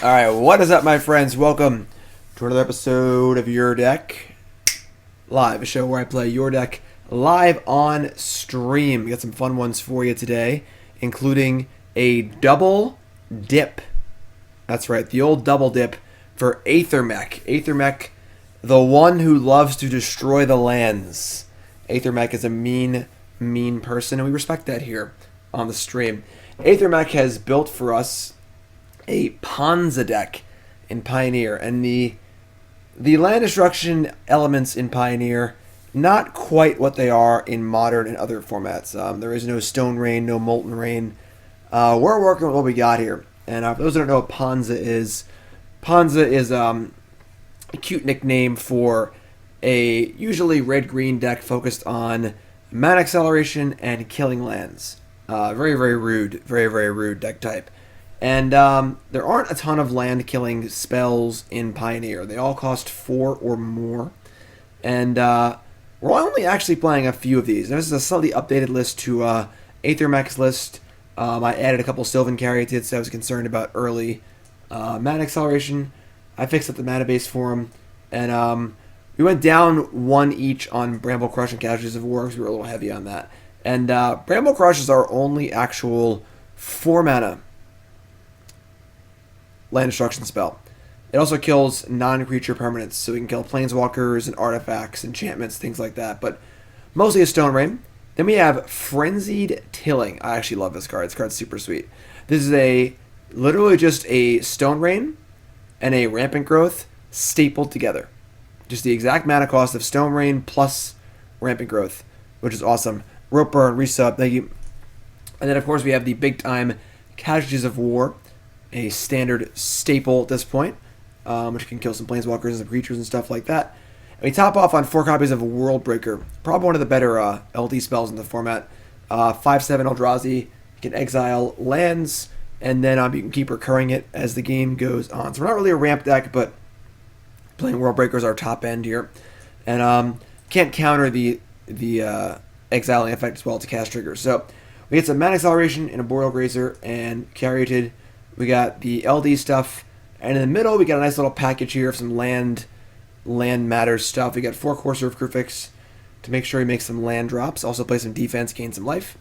Alright, what is up, my friends? Welcome to another episode of Your Deck Live, a show where I play Your Deck live on stream. We got some fun ones for you today, including a double dip. That's right, the old double dip for Aethermech. Aethermech, the one who loves to destroy the lands. Aethermech is a mean person, and we respect that here on the stream. Aethermech has built for us a Ponza deck in Pioneer, and the land destruction elements in Pioneer, not quite what they are in Modern and other formats. There is no Stone Rain, no Molten Rain. We're working with what we got here. And for those who don't know what Ponza is a cute nickname for a usually red-green deck focused on mana acceleration and killing lands. Very rude deck type. And there aren't a ton of land-killing spells in Pioneer. They all cost 4 or more. And we're only actually playing a few of these. This is a slightly updated list to Aethermech's list. I added a couple Sylvan Caryatids that I was concerned about early. Mana acceleration, I fixed up the mana base for them. And we went down 1 each on Bramblecrush and Casualties of War because we were a little heavy on that. And Bramblecrush is our only actual 4-mana land destruction spell. It also kills non-creature permanents, so we can kill planeswalkers and artifacts, enchantments, things like that, but mostly a Stone Rain. Then we have Frenzied Tilling. I actually love this card. This card's super sweet. This is literally just a Stone Rain and a Rampant Growth stapled together. Just the exact mana cost of Stone Rain plus Rampant Growth, which is awesome. Rope Burn, resub, thank you. And then, of course, we have the big-time Casualties of War, a standard staple at this point, which can kill some planeswalkers and some creatures and stuff like that. And we top off on 4 copies of Worldbreaker, probably one of the better LD spells in the format. 5/7 Eldrazi, you can exile lands, and then you can keep recurring it as the game goes on. So we're not really a ramp deck, but playing Worldbreaker is our top end here. And can't counter the exiling effect as well to cast triggers. So we get some mana acceleration in Arboreal Grazer and Caryatid. We got the LD stuff, and in the middle we got a nice little package here of some land matters stuff. We got 4 Courser of Kruphix to make sure he makes some land drops. Also play some defense, gain some life.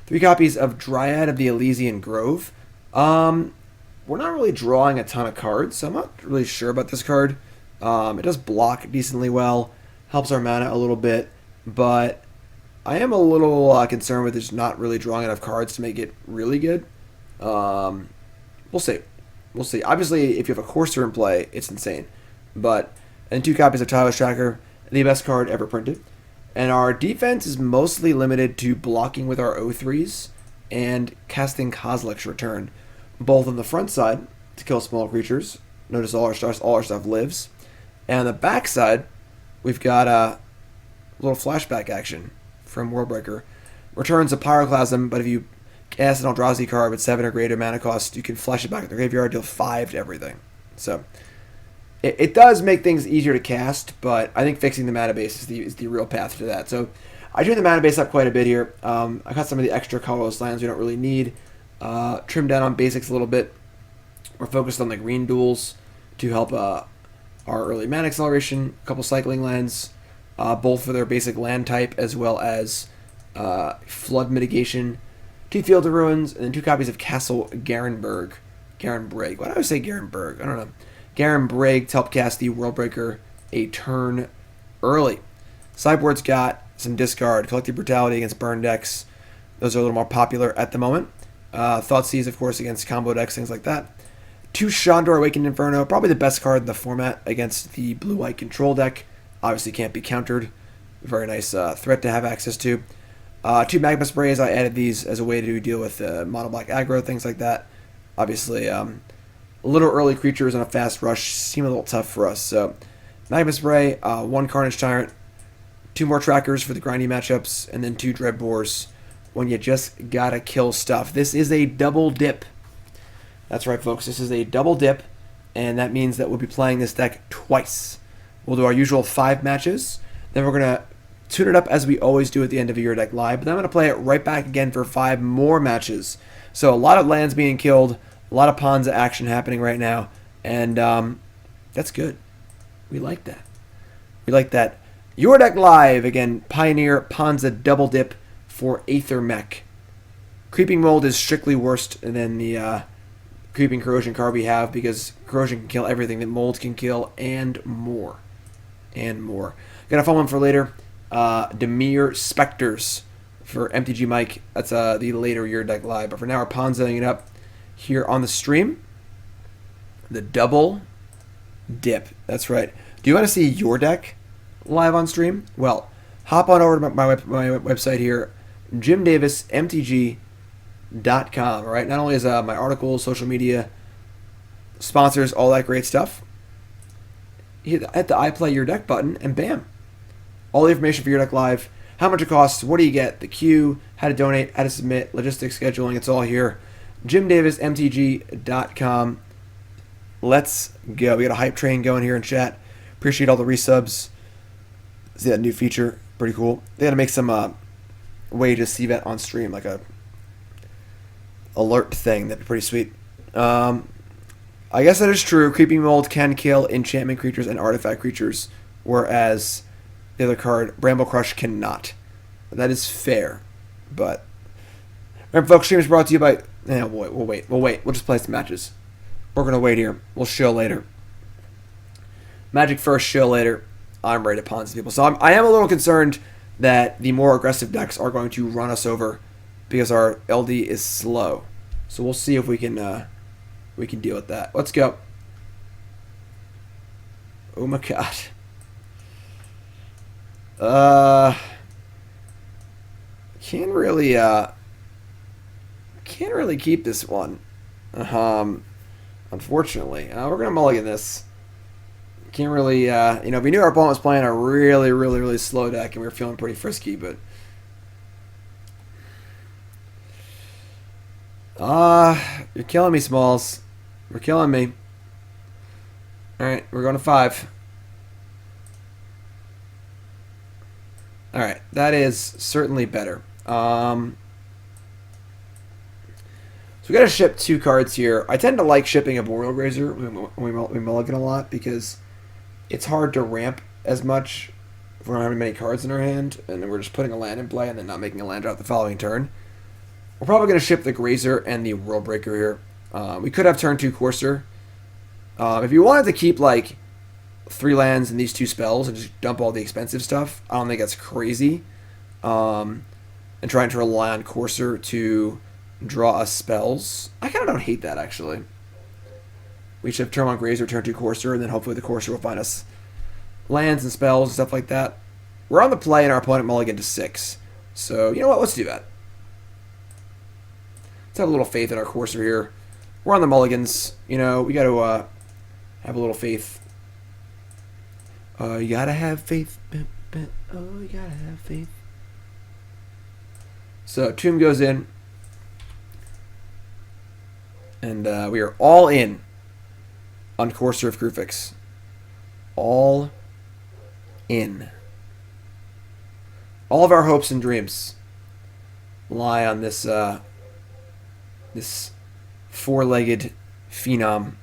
3 copies of Dryad of the Ilysian Grove. We're not really drawing a ton of cards, so I'm not really sure about this card. It does block decently well, helps our mana a little bit, but I am a little concerned with just not really drawing enough cards to make it really good. We'll see. Obviously, if you have a Courser in play, it's insane. And 2 copies of Tireless Tracker, the best card ever printed. And our defense is mostly limited to blocking with our O3s and casting Kozilek's Return, both on the front side to kill small creatures. Notice all our stuff lives. And on the back side, we've got a little flashback action from Worldbreaker. Returns a Pyroclasm, but if you cast an Eldrazi card with 7 or greater mana cost, you can flash it back to the graveyard, deal 5 to everything. So it does make things easier to cast, but I think fixing the mana base is the real path to that. So I turned the mana base up quite a bit here. I got some of the extra colorless lands we don't really need. Trimmed down on basics a little bit. We're focused on the green duels to help our early mana acceleration. A couple cycling lands, both for their basic land type as well as flood mitigation. 2 Field of Ruins, and then 2 copies of Castle Garenbrig. Why do I say Garenbrig? I don't know. Garenbrig to help cast the Worldbreaker a turn early. Sideboard's got some discard. Collective Brutality against burn decks. Those are a little more popular at the moment. Thoughtseize, of course, against combo decks, things like that. 2 Chandra Awakened Inferno, probably the best card in the format against the blue-white control deck. Obviously can't be countered. Very nice threat to have access to. 2 Magma Sprays, I added these as a way to deal with mono black aggro, things like that. Obviously, little early creatures on a fast rush seem a little tough for us. So, Magma Spray, 1 Carnage Tyrant, 2 more trackers for the grindy matchups, and then 2 Dreadbores when you just gotta kill stuff. This is a double dip. That's right, folks. This is a double dip, and that means that we'll be playing this deck twice. We'll do our usual 5 matches. Then we're going to tune it up as we always do at the end of Your Deck Live, but then I'm going to play it right back again for 5 more matches. So a lot of lands being killed, a lot of Ponza action happening right now. And that's good. We like that. We like that. Your Deck Live, again, Pioneer, Ponza, Double Dip for Aethermech. Creeping Mold is strictly worse than the Creeping Corrosion card we have, because Corrosion can kill everything that Mold can kill, and more. And more. Got a fun one for later. Demir Spectres for MTG Mike. That's the later Your Deck Live. But for now, we're Ponzaing it up here on the stream. The Double Dip. That's right. Do you want to see your deck live on stream? Well, hop on over to my website here, jimdavismtg.com. All right. Not only is my articles, social media, sponsors, all that great stuff. Hit the I Play Your Deck button, and bam. All the information for Your Deck Live. How much it costs, what do you get, the queue, how to donate, how to submit, logistics, scheduling. It's all here. jimdavismtg.com. Let's go. We got a hype train going here in chat. Appreciate all the resubs. See that new feature? Pretty cool. They had to make some way to see that on stream, like a alert thing. That'd be pretty sweet. I guess that is true. Creeping Mold can kill enchantment creatures and artifact creatures, whereas the other card, Bramblecrush, cannot. That is fair. But remember, folks, stream is brought to you by... We'll wait. We'll just play some matches. We're going to wait here. We'll show later. Magic first, show later. I'm ready to Ponza people. So I am a little concerned that the more aggressive decks are going to run us over because our LD is slow. So we'll see if we can deal with that. Let's go. Oh my god. Can't really keep this one. Unfortunately, we're gonna mulligan this. Can't really, we knew our opponent was playing a really slow deck, and we were feeling pretty frisky, but you're killing me, Smalls. You're killing me. All right, we're going to 5. All right, that is certainly better. So we got to ship 2 cards here. I tend to like shipping Arboreal Grazer when we mulligan a lot because it's hard to ramp as much if we don't have many cards in our hand, and then we're just putting a land in play and then not making a land drop the following turn. We're probably going to ship the Grazer and the World Breaker here. We could have turn 2 Courser. If you wanted to keep like 3 lands and these 2 spells and just dump all the expensive stuff, I don't think that's crazy. And trying to rely on Courser to draw us spells. I kind of don't hate that, actually. We should have turn 1 Grazer, turn 2 Courser, and then hopefully the Courser will find us lands and spells and stuff like that. We're on the play, and our opponent mulligan to 6. So, you know what? Let's do that. Let's have a little faith in our Courser here. We're on the mulligans. You know, we got to have a little faith. You gotta have faith. Oh, you gotta have faith. So, Tomb goes in. And we are all in on Courser of Kruphix. All in. All of our hopes and dreams lie on this this 4-legged phenom.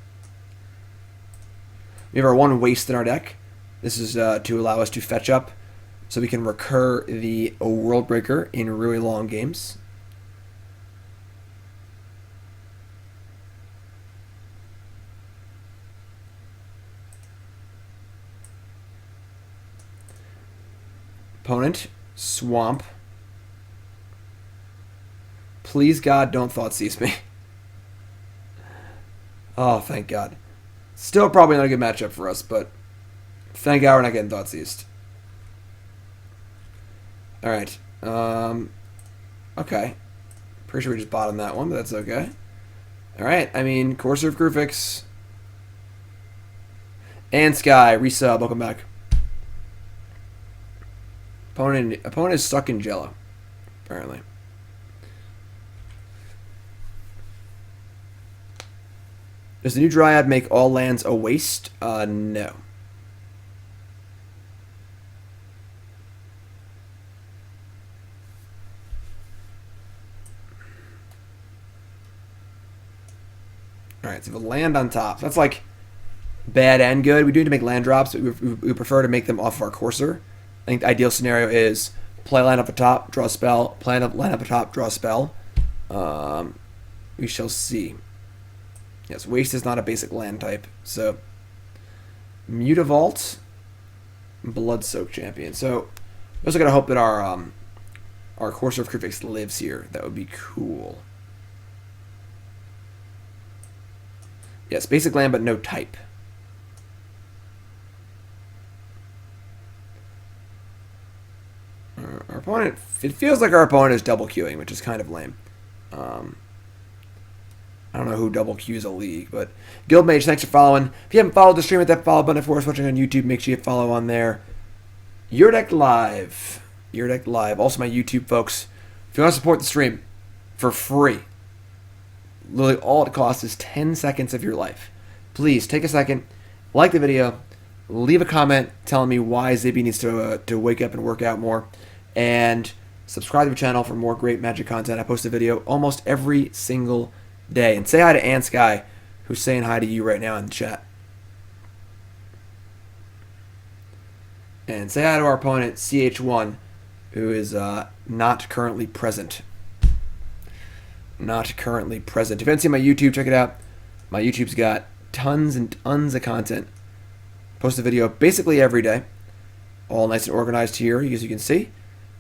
We have our 1 waste in our deck. This is to allow us to fetch up so we can recur the World Breaker in really long games. Opponent, Swamp. Please, God, don't Thoughtseize me. Oh, thank God. Still probably not a good matchup for us, but thank God we're not getting Thoughtseized. Alright. Okay. Pretty sure we just bottomed that one, but that's okay. Alright, I mean, Courser of Kruphix. And Sky, resub, welcome back. Opponent is stuck in Jello, apparently. Does the new Dryad make all lands a waste? No. Alright, so the land on top. That's like bad and good. We do need to make land drops, but we prefer to make them off of our Courser. I think the ideal scenario is play land up the top, draw a spell, play land up the top, draw a spell. We shall see. Yes, waste is not a basic land type. So, Mutavault, Blood-Soaked Champion. So, we also got to hope that our Courser of Kruphix lives here. That would be cool. Yes, basic land, but no type. Our opponent, it feels like our opponent is double queuing, which is kind of lame. I don't know who double queues a league, but Guildmage, thanks for following. If you haven't followed the stream, hit that follow button. If you're watching on YouTube, make sure you follow on there. Your Deck Live. Your Deck Live. Also, my YouTube folks. If you want to support the stream for free, literally all it costs is 10 seconds of your life. Please take a second, like the video, leave a comment telling me why Zibby needs to wake up and work out more, and subscribe to the channel for more great Magic content. I post a video almost every single day. And say hi to Ant Sky, who's saying hi to you right now in the chat. And say hi to our opponent, CH1, who is not currently present. Not currently present. If you haven't seen my YouTube, check it out. My YouTube's got tons and tons of content. Post a video basically every day. All nice and organized here, as you can see.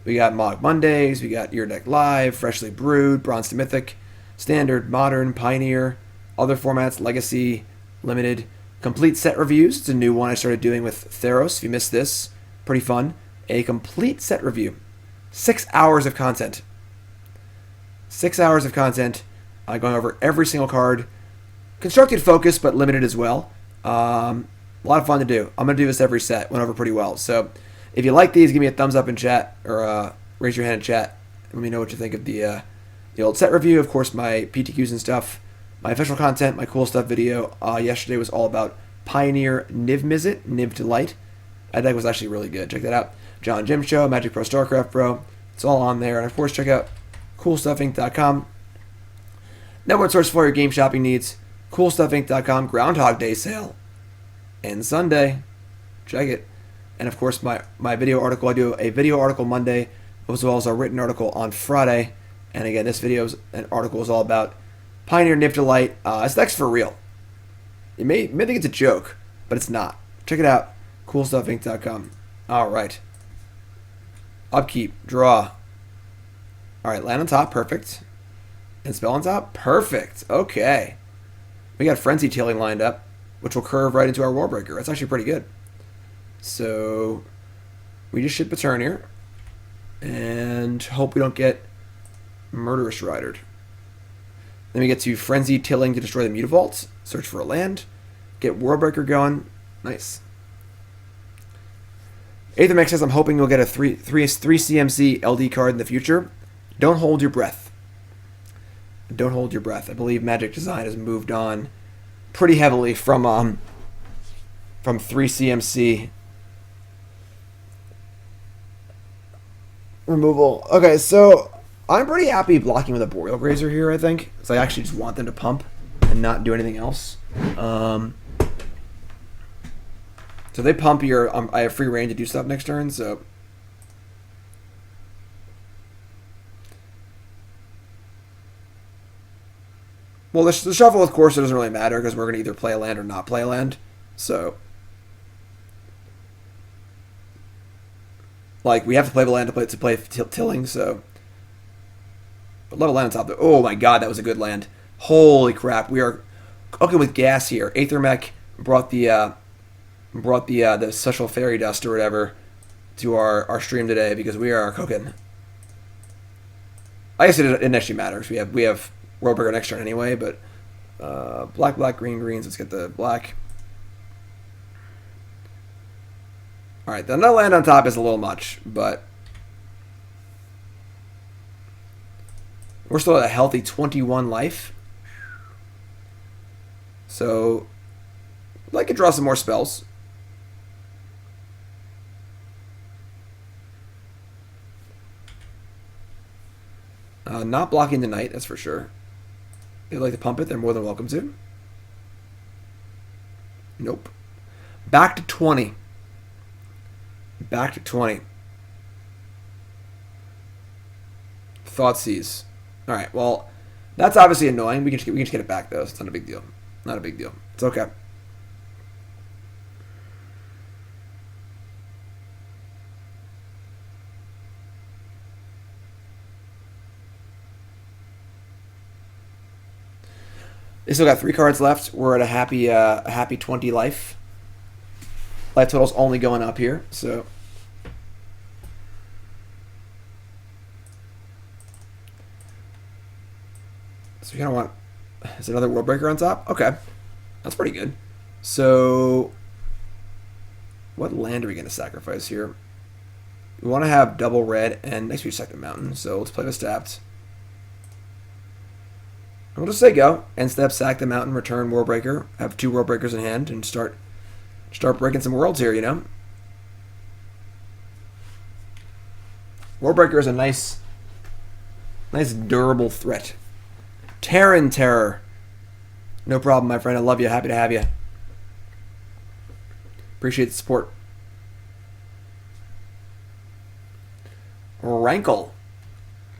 We got Mog Mondays, we got Your Deck Live, Freshly Brewed, Bronze to Mythic, Standard, Modern, Pioneer, other formats, Legacy, Limited, complete set reviews. It's a new one I started doing with Theros. If you missed this, pretty fun. A complete set review. 6 hours of content. 6 hours of content, going over every single card. Constructed focus, but limited as well. A lot of fun to do. I'm going to do this every set. Went over pretty well. So if you like these, give me a thumbs up in chat, or raise your hand in chat. Let me know what you think of the old set review. Of course, my PTQs and stuff. My official content, my cool stuff video yesterday was all about Pioneer Niv Mizzet, Niv to Light. That deck was actually really good. Check that out. John Jim Show, Magic Pro StarCraft Pro. It's all on there. And of course, check out CoolStuffInc.com. Number one source for your game shopping needs. CoolStuffInc.com. Groundhog Day sale. And Sunday. Check it. And of course, my video article. I do a video article Monday, as well as a written article on Friday. And again, this video and article is all about Pioneer Niv to Light. This deck's for real. You may think it's a joke, but it's not. Check it out. CoolStuffInc.com. All right. Upkeep. Draw. All right. Land on top. Perfect. And spell on top. Perfect. Okay. We got Frenzied Tilling lined up, which will curve right into our Warbreaker. That's actually pretty good. So we just ship a turn here and hope we don't get Murderous Ridered. Then we get to Frenzied Tilling to destroy the Mutavault. Search for a land. Get Warbreaker going. Nice. Aethermech says, I'm hoping you'll get a 3 CMC LD card in the future. Don't hold your breath. Don't hold your breath. I believe Magic Design has moved on pretty heavily from 3 CMC removal. Okay, so I'm pretty happy blocking with Arboreal Grazer here, I think. So I actually just want them to pump and not do anything else. So they pump here. I have free reign to do stuff next turn, so... Well, the shuffle with Courser doesn't really matter because we're going to either play a land or not play a land. So... Like, we have to play the land to play Tilling, so... But let a land on top. Oh my god, that was a good land. Holy crap, we are cooking with gas here. Aethermech brought the special fairy dust or whatever to our stream today because we are cooking. I guess it didn't actually matter. We have Warbreaker next turn anyway, but black, green, greens. Let's get the black. All right, the no land on top is a little much, but we're still at a healthy 21 life. So I'd like to draw some more spells. Not blocking the night, that's for sure. If they'd like to pump it, they're more than welcome to. Nope. Back to 20. Back to 20. Thoughtseize. All right. Well, that's obviously annoying. We can just get it back though. So it's not a big deal. Not a big deal. It's okay. They still got 3 cards left. We're at a happy 20 life. Life total's only going up here, so. So we kind of want. Is another World Breaker on top? Okay, that's pretty good. So, what land are we going to sacrifice here? We want to have double red, and next we sack the mountain. So let's play this tapped. We'll just say go. End step, sack the mountain, return World Breaker. Have 2 World Breakers in hand and start breaking some worlds here, you know? World Breaker is a nice durable threat. Terran Terror. No problem, my friend. I love you. Happy to have you. Appreciate the support. Rankle.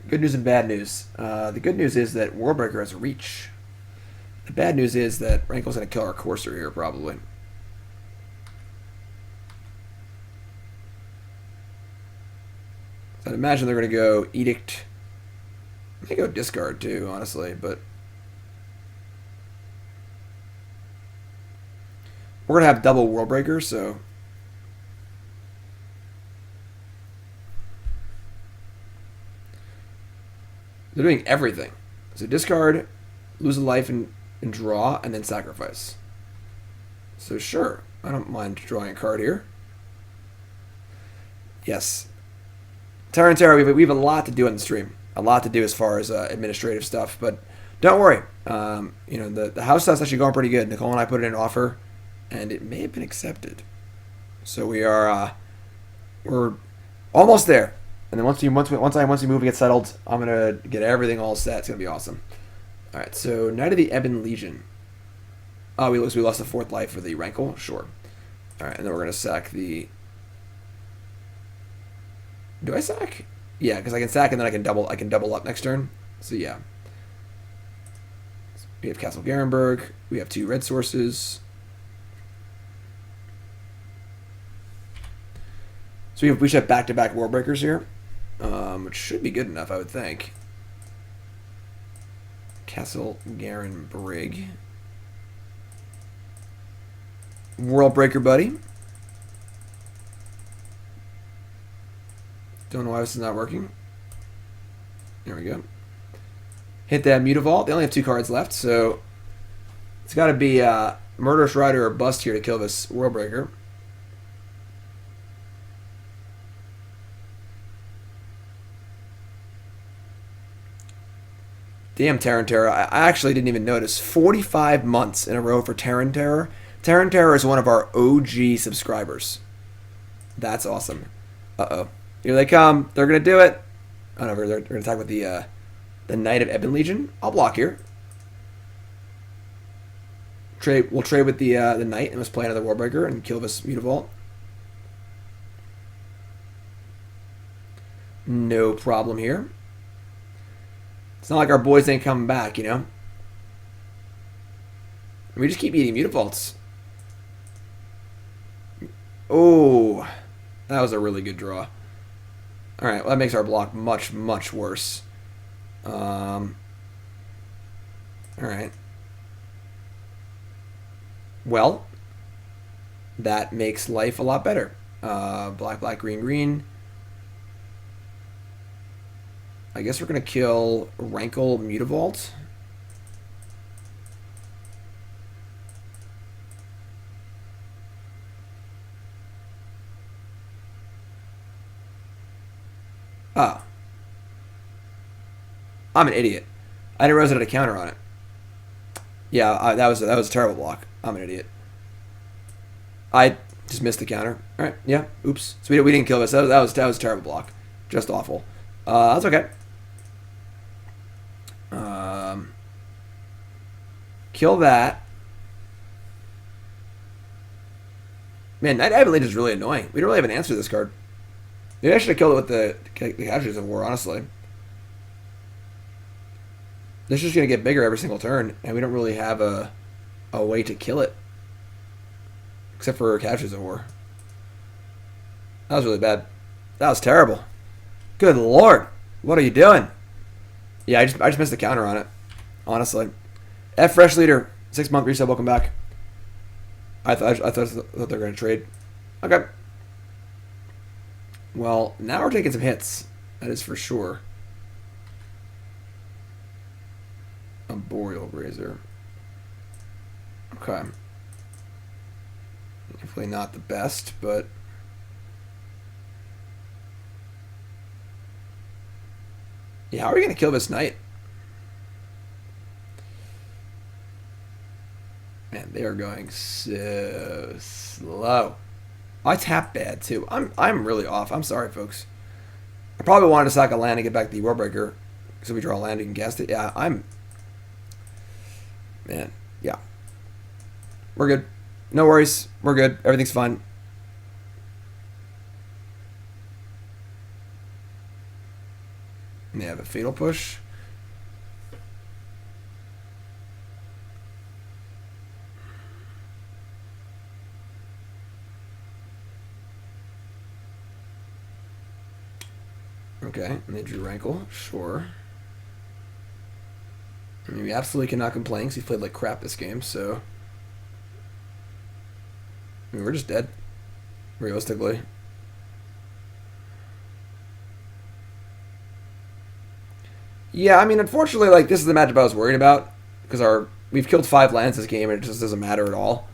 Good news and bad news. The good news is that Worldbreaker has a reach. The bad news is that Rankle's going to kill our Courser here, probably. So I'd imagine they're going to go Edict. They go discard too, honestly, but we're going to have double Worldbreaker, so they're doing everything. So discard, lose a life and draw, and then sacrifice. So sure, I don't mind drawing a card here. Yes. Terran Terror, we have a lot to do on the stream. A lot to do as far as administrative stuff, but don't worry. You know, the house stuff's actually going pretty good. Nicole and I put in an offer, and it may have been accepted. So we're almost there. And then once we move and get settled, I'm gonna get everything all set. It's gonna be awesome. All right, so Knight of the Ebon Legion. Oh, we lost the 4th life for the Rankle. Sure. All right, and then we're gonna sack the. Do I sack? Yeah, because I can sack and then I can double up next turn. So yeah. We have Castle Garenbrig. We have 2 red sources. So we should have back-to-back World Breakers here. Which should be good enough, I would think. Castle Garenbrig. World Breaker, buddy. Don't know why this is not working. There we go. Hit that Mutavault. They only have 2 cards left, so it's got to be Murderous Rider or Bust here to kill this World Breaker. Damn, Terran Terror. I actually didn't even notice. 45 months in a row for Terran Terror. Terran Terror is one of our OG subscribers. That's awesome. Uh-oh. Here they come. They're going to do it. Oh, no, they're going to attack with the Knight of Ebon Legion. I'll block here. We'll trade with the Knight and let's play another Worldbreaker and kill this Mutavault. No problem here. It's not like our boys ain't coming back, you know? We just keep eating Mutavaults. Oh, that was a really good draw. All right, well, that makes our block much, much worse. All right. Well, that makes life a lot better. Black, black, green, green. I guess we're going to kill Rankle Mutavault. Ah. I'm an idiot. I didn't realize I had a counter on it. Yeah, that was a terrible block. I'm an idiot. I just missed the counter. All right, yeah, oops. So we didn't kill this. That was a terrible block. Just awful. That's okay. Kill that. Man, Night Advent is really annoying. We don't really have an answer to this card. Maybe I should have killed it with the Casualties of War, honestly. This is just going to get bigger every single turn, and we don't really have a way to kill it. Except for Casualties of War. That was really bad. That was terrible. Good lord. What are you doing? Yeah, I just missed the counter on it. Honestly. F Fresh Leader. 6-month reset. Welcome back. I thought they were going to trade. Okay. Well, now we're taking some hits. That is for sure. Arboreal Grazer. Okay. Definitely not the best, but... Yeah, how are we going to kill this knight? Man, they are going so slow. I tap bad too. I'm really off. I'm sorry, folks. I probably wanted to sack a land and get back the Worldbreaker. So we draw a land, you can cast it. Yeah, Man, yeah. We're good. No worries. We're good. Everything's fine. And they have a Fatal Push. Okay, and they drew Rankle, sure. I mean, we absolutely cannot complain because he played like crap this game, so... I mean, we're just dead, realistically. Yeah, I mean, unfortunately, like, this is the matchup I was worried about, because we've killed 5 lands this game, and it just doesn't matter at all.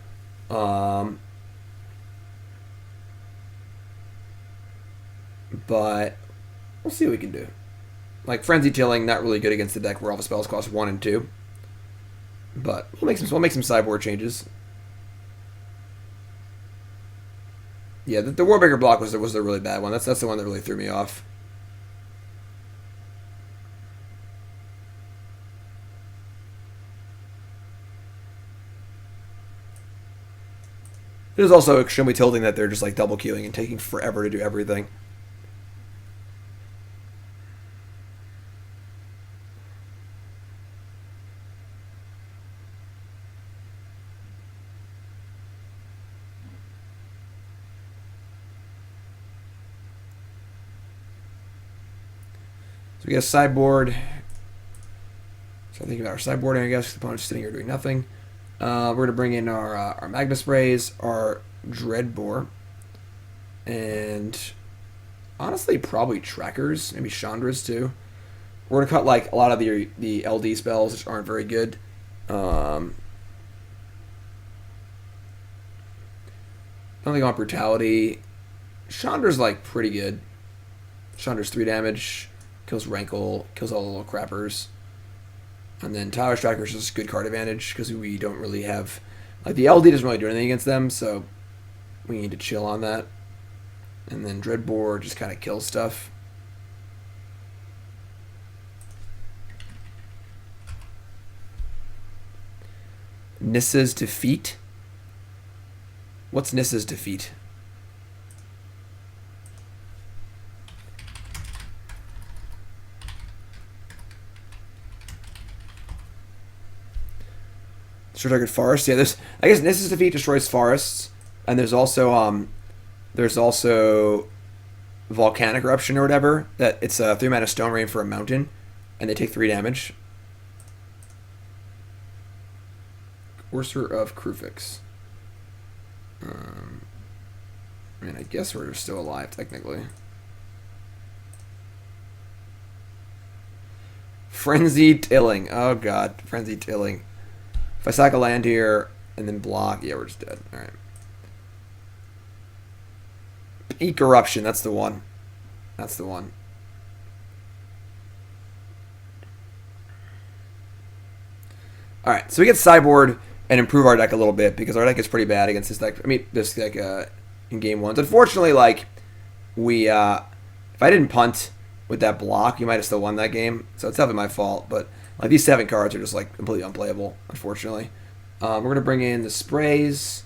But... we'll see what we can do. Like, Frenzied Tilling, not really good against the deck where all the spells cost 1 and 2. But we'll make some sideboard changes. Yeah, the Warbreaker block was the really bad one. That's the one that really threw me off. It is also extremely tilting that they're just like double queuing and taking forever to do everything. So we got a sideboard. So I'm thinking about our sideboarding, I guess. The opponent's sitting here doing nothing. We're going to bring in our Magma Sprays, our Dreadbore, and honestly, probably Trackers, maybe Chandras too. We're going to cut like a lot of the LD spells, which aren't very good. Don't think on Brutality. Chandra's like pretty good. Chandra's 3 damage, kills Rankle, kills all the little crappers. And then Tireless Tracker is just good card advantage because we don't really have... like, the LD doesn't really do anything against them, so we need to chill on that. And then Dreadbore just kind of kills stuff. Nissa's Defeat? What's Nissa's Defeat? Target Forest. Yeah, I guess Nissa's Defeat destroys forests, and there's also Volcanic Eruption or whatever. That it's a 3-mana Stone Rain for a mountain, and they take 3 damage. Courser of Kruphix. I mean, I guess we're still alive technically. Frenzied Tilling. Oh god, Frenzied Tilling. If I sack a land here and then block, yeah, we're just dead. Alright. Peak Eruption, that's the one. That's the one. Alright, so we get Sideboard and improve our deck a little bit because our deck is pretty bad against this deck. I mean, this deck in game 1. Unfortunately, like, if I didn't punt with that block, you might have still won that game. So it's definitely my fault, but... like, these 7 cards are just, like, completely unplayable, unfortunately. We're going to bring in the Sprays,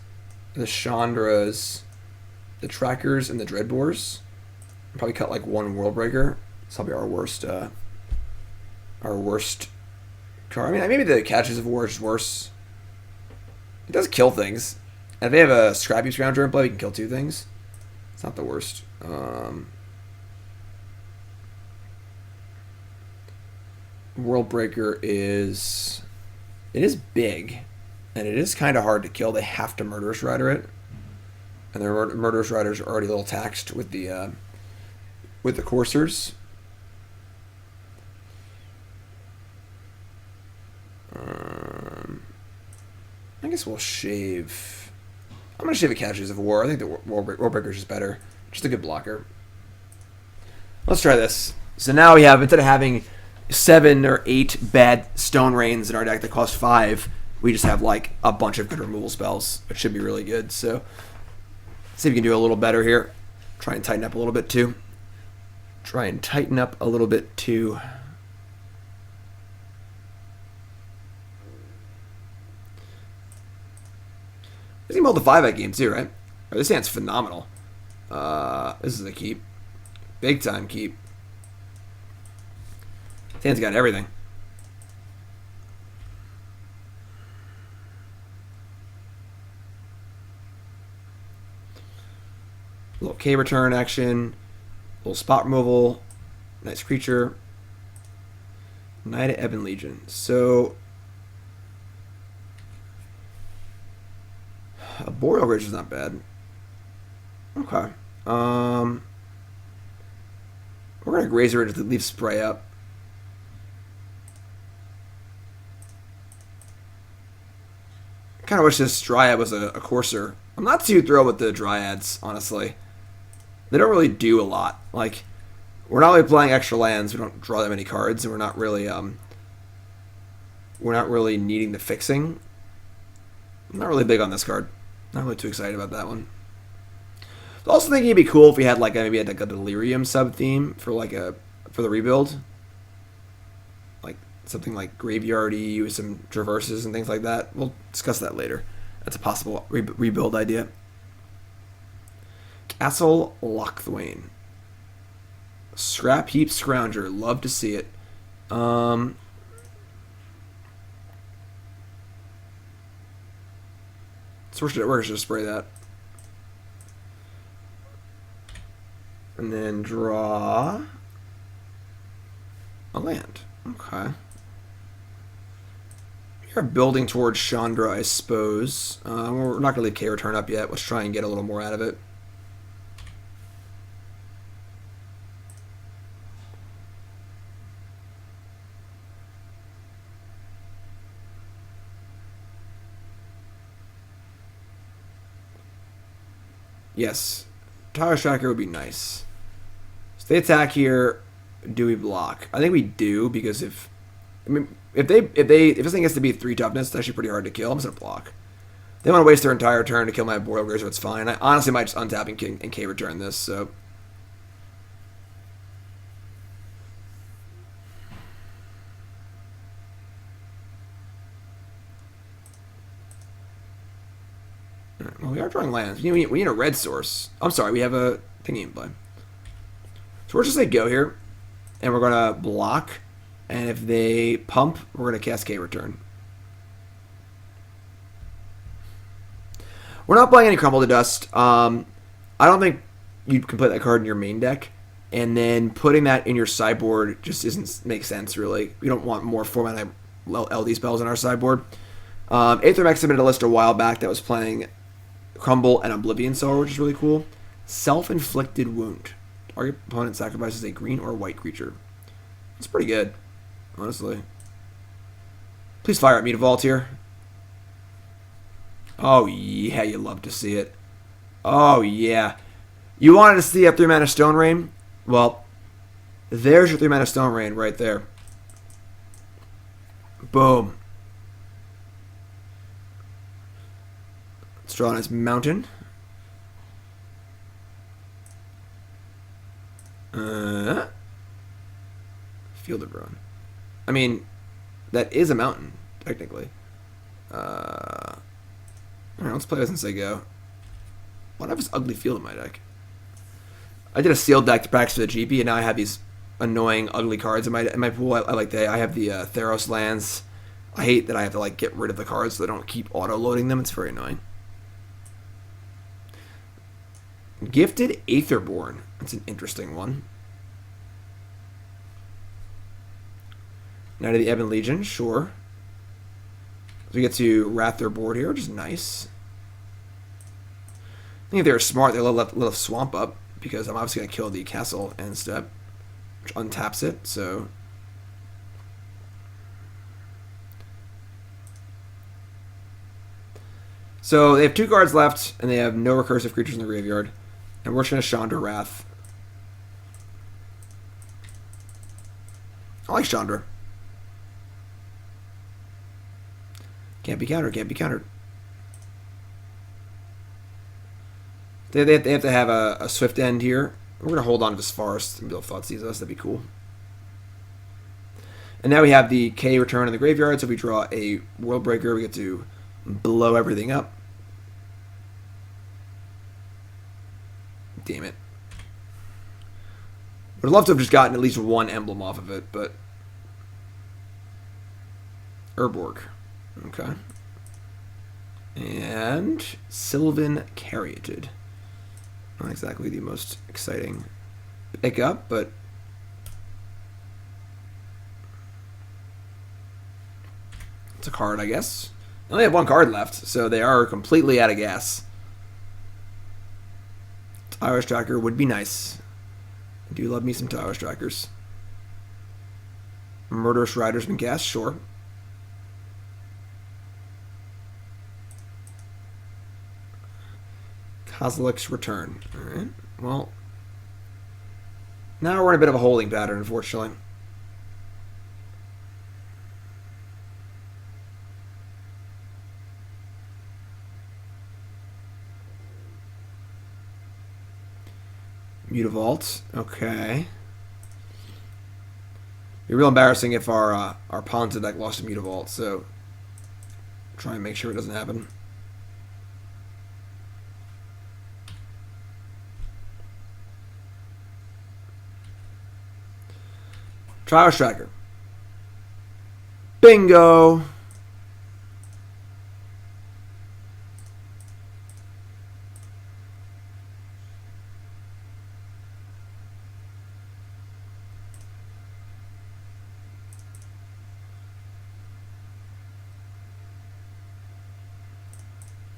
the Chandras, the Trackers and the Dreadbores. Probably cut like one World Breaker. It's probably our worst card. I mean, maybe the Casualties of War is worse. It does kill things. And if they have a Scrappy Scrounger in play, we can kill 2 things. It's not the worst. World Breaker is... It is big. And it is kind of hard to kill. They have to Murderous Rider it. And their Murderous Riders are already a little taxed with the Coursers. I guess we'll shave... I'm going to shave a Casualties of War. I think the World Breaker is just better. Just a good blocker. Let's try this. So now we have, instead of having 7 or 8 bad Stone Rains in our deck that cost 5, we just have like a bunch of good removal spells, which should be really good. So see if we can do a little better here. Try and tighten up a little bit too. This can hold the 5-bet game too, right? Oh, this hand's phenomenal. This is a keep. Big time keep. This hand's got everything. A little K return action. A little spot removal. Nice creature. Knight of Ebon Legion. So... Arboreal Grazer is not bad. Okay. We're going to Grazer it to leave Spray up. I kind of wish this Dryad was a Courser. I'm not too thrilled with the Dryads, honestly. They don't really do a lot. Like, we're not really playing extra lands. We don't draw that many cards, and we're not really needing the fixing. I'm not really big on this card. Not really too excited about that one. I was also thinking it'd be cool if we had like maybe a Delirium sub theme for the rebuild, like something like graveyardy with some traverses and things like that. We'll discuss that later. That's a possible rebuild idea. Castle Lochthwain. Scrap Heap Scrounger. Love to see it. So we're just spray that. And then draw a land. Okay. We're building towards Chandra, I suppose. We're not going to leave K return up yet. Let's try and get a little more out of it. Yes, Tireless Tracker would be nice. So they attack here. Do we block? I think we do, because if this thing has to be 3 toughness, it's actually pretty hard to kill. I'm just gonna block. They want to waste their entire turn to kill my Arboreal Grazer. It's fine. I honestly might just untap and K return this. So. Well, we are drawing lands. We need a red source. I'm sorry, we have a thingy in play. So we're just going to go here, and we're going to block, and if they pump, we're going to cast K return. We're not playing any Crumble to Dust. I don't think you can play that card in your main deck, and then putting that in your sideboard just doesn't make sense, really. We don't want more 4-mana LD spells in our sideboard. Aethermech submitted a list a while back that was playing Crumble and Oblivion Sower, which is really cool. Self-inflicted wound. Target opponent sacrifices a green or white creature. That's pretty good, honestly. Please fire at me to vault here. Oh yeah, you love to see it. Oh yeah. You wanted to see a 3-mana Stone Rain? Well, there's your 3-mana Stone Rain right there. Boom. Let's draw a nice mountain. Field of Ruin. I mean, that is a mountain, technically. Alright, let's play this and say go. Why do I have this ugly field in my deck? I did a sealed deck to practice for the GP, and now I have these annoying, ugly cards in my pool. I like that. I have the Theros lands. I hate that I have to like get rid of the cards so they don't keep auto-loading them. It's very annoying. Gifted Aetherborn. That's an interesting one. Knight of the Ebon Legion, sure. So we get to Wrath their board here, which is nice. I think if they were smart, they let a swamp up, because I'm obviously going to kill the castle end step, which untaps it, so... So they have 2 cards left, and they have no recursive creatures in the graveyard. And we're just going to Chandra Wrath. I like Chandra. Can't be countered, can't be countered. They have to have a swift end here. We're going to hold on to this forest and be able to Thoughtseize us. That'd be cool. And now we have the K return in the graveyard, so if we draw a World Breaker, we get to blow everything up. Damn it. Would love to have just gotten at least one emblem off of it, but... Urborg. Okay. And Sylvan Caryatid. Not exactly the most exciting pickup, but... It's a card, I guess. They only have 1 card left, so they are completely out of gas. Tireless Tracker would be nice. I do love me some Tireless Trackers. Murderous Rider's been cast, sure. Kozilek's return. Alright, well. Now we're in a bit of a holding pattern, unfortunately. Mutavault, okay. It'd be real embarrassing if our Ponza deck lost to Mutavault, so try and make sure it doesn't happen. Tireless Tracker. Bingo!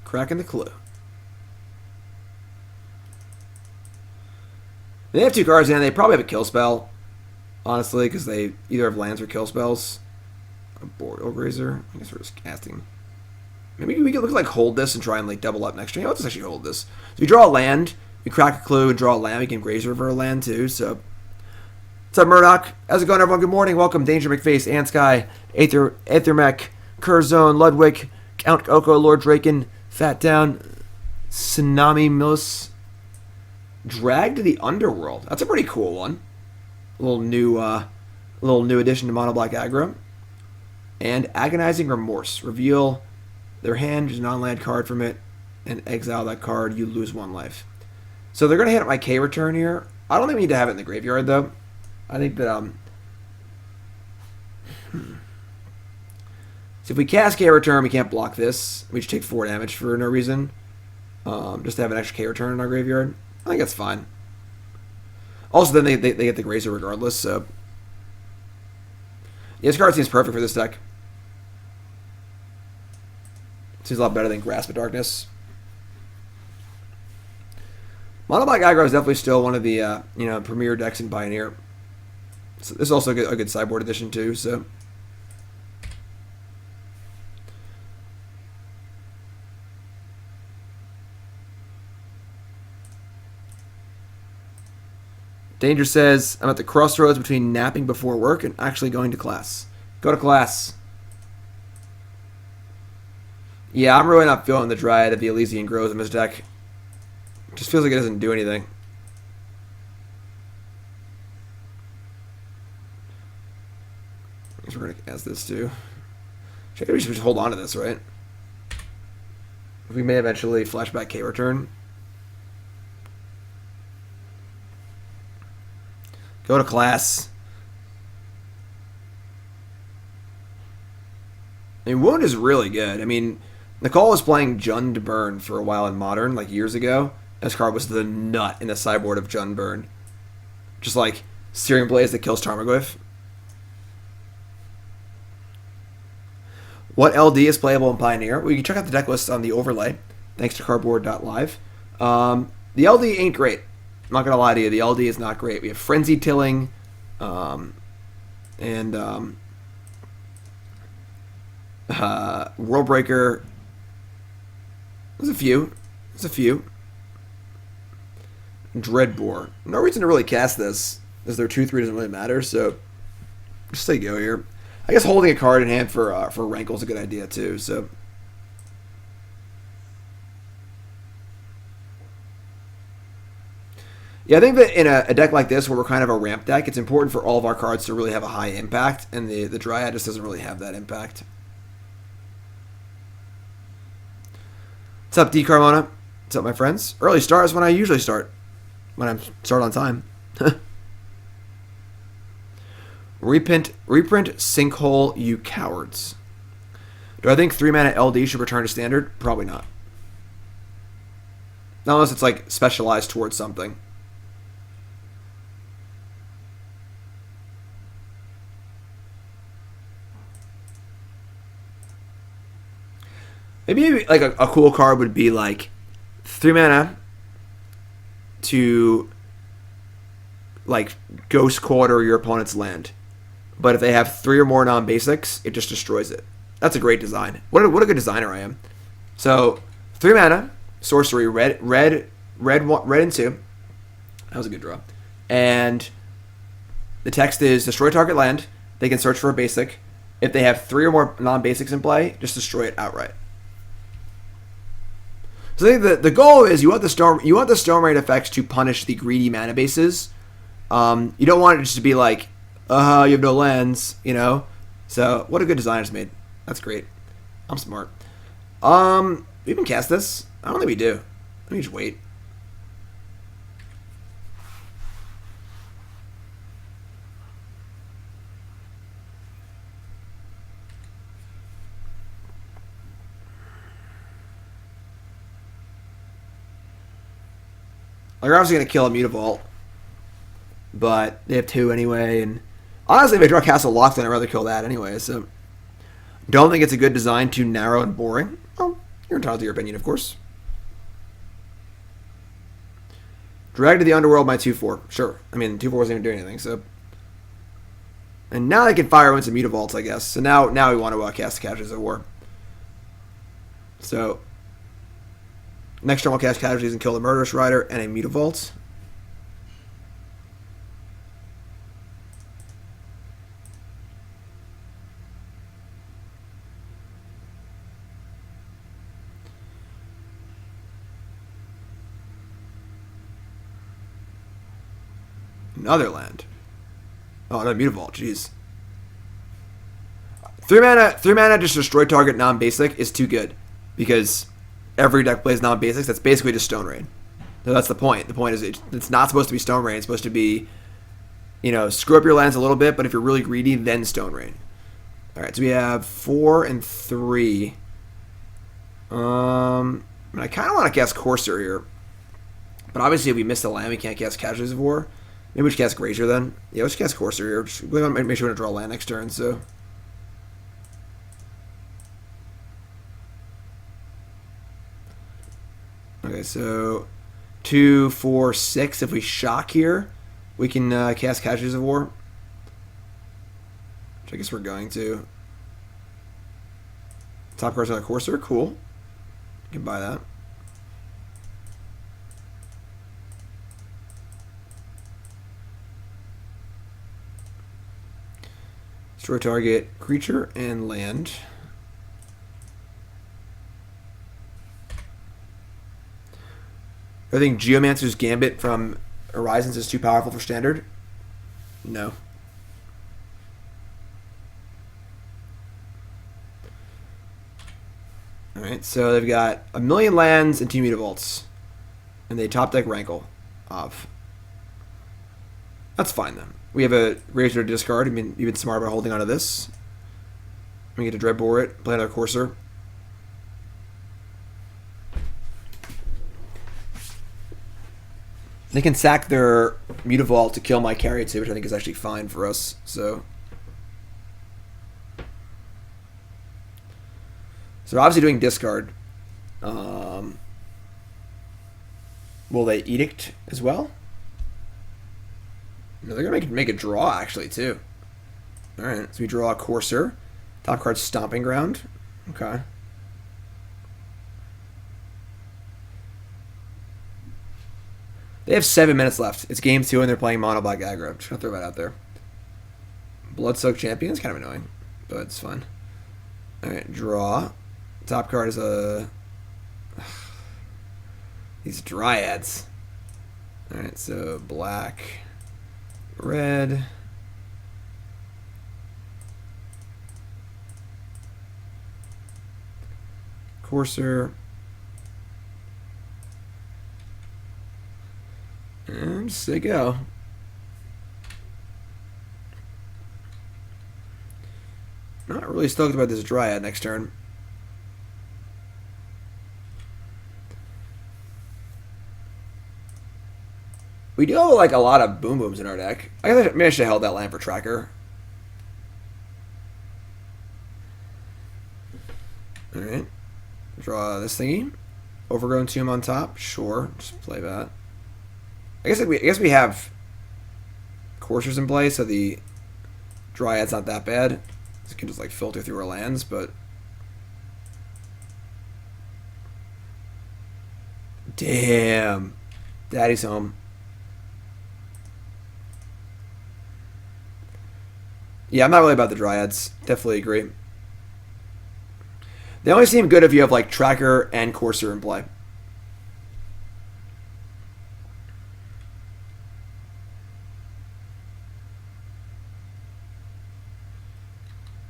Cracking the clue. They have 2 cards in. They probably have a kill spell, honestly, because they either have lands or kill spells. Arboreal Grazer. I guess we're just casting. Maybe we could look like hold this and try and like double up next turn. Let's actually hold this. So if you draw a land, we crack a clue and draw a land. We can Grazer for a land too. So, what's up, Murdoch? How's it going, everyone? Good morning. Welcome, Danger McFace, Ansky, Aethermech, Curzone, Ludwig, Count Oko, Lord Draken, Fat Down, Tsunami Millis, Drag to the Underworld. That's a pretty cool one. A little new addition to Mono Black Aggro. And Agonizing Remorse. Reveal their hand, use a non-land card from it, and exile that card. You lose 1 life. So they're going to hit my K return here. I don't think we need to have it in the graveyard, though. I think that, So if we cast K return, we can't block this. We just take 4 damage for no reason. Just to have an extra K return in our graveyard. I think that's fine. Also, then they get the Grazer regardless, so... Yeah, this card seems perfect for this deck. Seems a lot better than Grasp of Darkness. Mono Black Aggro is definitely still one of the premier decks in Pioneer. So this is also a good sideboard edition too, so... Danger says, I'm at the crossroads between napping before work and actually going to class. Go to class. Yeah, I'm really not feeling the Dryad of the Ilysian grows in this deck. It just feels like it doesn't do anything. I guess we're going to cast this too. Maybe we should just hold on to this, right? We may eventually flashback K return. Go to class. I mean, Wound is really good. I mean, Nicole was playing Jund Burn for a while in Modern, like years ago. This card was the nut in the sideboard of Jund Burn. Just like Searing Blaze that kills Tarmogoyf. What LD is playable in Pioneer? Well, you can check out the deck list on the overlay, thanks to cardboard.live. The LD ain't great. I'm not going to lie to you. The LD is not great. We have Frenzied Tilling, and World Breaker. There's a few. Dreadbore. No reason to really cast this, as their 2/3 doesn't really matter, so just say go here. I guess holding a card in hand for Rankle is a good idea too, so. Yeah, I think that in a deck like this, where we're kind of a ramp deck, it's important for all of our cards to really have a high impact, and the Dryad just doesn't really have that impact. What's up, D. Carmona? What's up, my friends? Early start is when I usually start. When I start on time. Reprint Sinkhole, you cowards. Do I think 3-mana LD should return to standard? Probably not. Not unless it's like specialized towards something. Maybe like a cool card would be like 3-mana to like Ghost Quarter your opponent's land. But if they have 3 or more non-basics, it just destroys it. That's a great design. What a good designer I am. So 3-mana, sorcery, red and 2. That was a good draw. And the text is destroy target land. They can search for a basic. If they have 3 or more non-basics in play, just destroy it outright. So I think the goal is you want the Stormraid effects to punish the greedy mana bases. You don't want it just to be like, you have no lands, you know. So what a good designer's made. That's great. I'm smart. We even cast this? I don't think we do. Let me just wait. Like, we're obviously going to kill a Mutavault, but they have 2 anyway, and honestly, if I draw Castle Lockdown, I'd rather kill that anyway, so don't think it's a good design, too narrow and boring. Oh, you're entitled to your opinion, of course. Drag to the Underworld, my 2/4. Sure. I mean, 2/4 wasn't even doing anything, so. And now they can fire into Mutavaults, I guess. So now we want to cast Casualties of War. So next turn we'll cast Casualties and kill the Murderous Rider and a Mutavault. Another land. Oh, another Mutavault, jeez. 3-mana just destroy target non-basic is too good. Because every deck plays non-basics. That's basically just Stone Rain. So that's the point. The point is it's not supposed to be Stone Rain. It's supposed to be, screw up your lands a little bit, but if you're really greedy, then Stone Rain. Alright, so we have 4 and 3. I kind of want to cast Courser here. But obviously if we miss the land, we can't cast Casualties of War. Maybe we should cast Grazer then. Yeah, let's cast Courser here. We want to make sure we don't draw land next turn, so. Okay, so 2, 4, 6. If we shock here, we can cast Casualties of War. Which I guess we're going to. Top card's on a Courser. Cool. You can buy that. Destroy target creature and land. I think Geomancer's Gambit from Horizons is too powerful for Standard. No. Alright, so they've got 1 million lands and 2 Mutavaults. And they top deck Rankle off. That's fine then. We have a Grazer to discard. I mean, you've been smart about holding onto this. We get to Dreadbore it, play another Courser. They can sack their Mutavault to kill my Caryatid, which I think is actually fine for us. So they're obviously doing discard. Will they Edict as well? No, they're gonna make a draw actually too. All right, so we draw a Courser. Top card Stomping Ground. Okay. They have 7 minutes left. It's game 2 and they're playing mono black aggro. I'm just gonna throw that out there. Bloodsoaked Champion is kind of annoying, but it's fun. All right, draw. Top card is a these Dryads. All right, so black, red. Courser. And just say go. Not really stoked about this Dryad next turn. We do have like a lot of boom booms in our deck. I guess maybe I should have held that land for Tracker. Alright. Draw this thingy. Overgrown Tomb on top. Sure. Just play that. I guess we have Coursers in play, so the Dryad's not that bad. So we can just like filter through our lands, but damn. Daddy's home. Yeah, I'm not really about the Dryads. Definitely agree. They only seem good if you have like Tracker and Courser in play.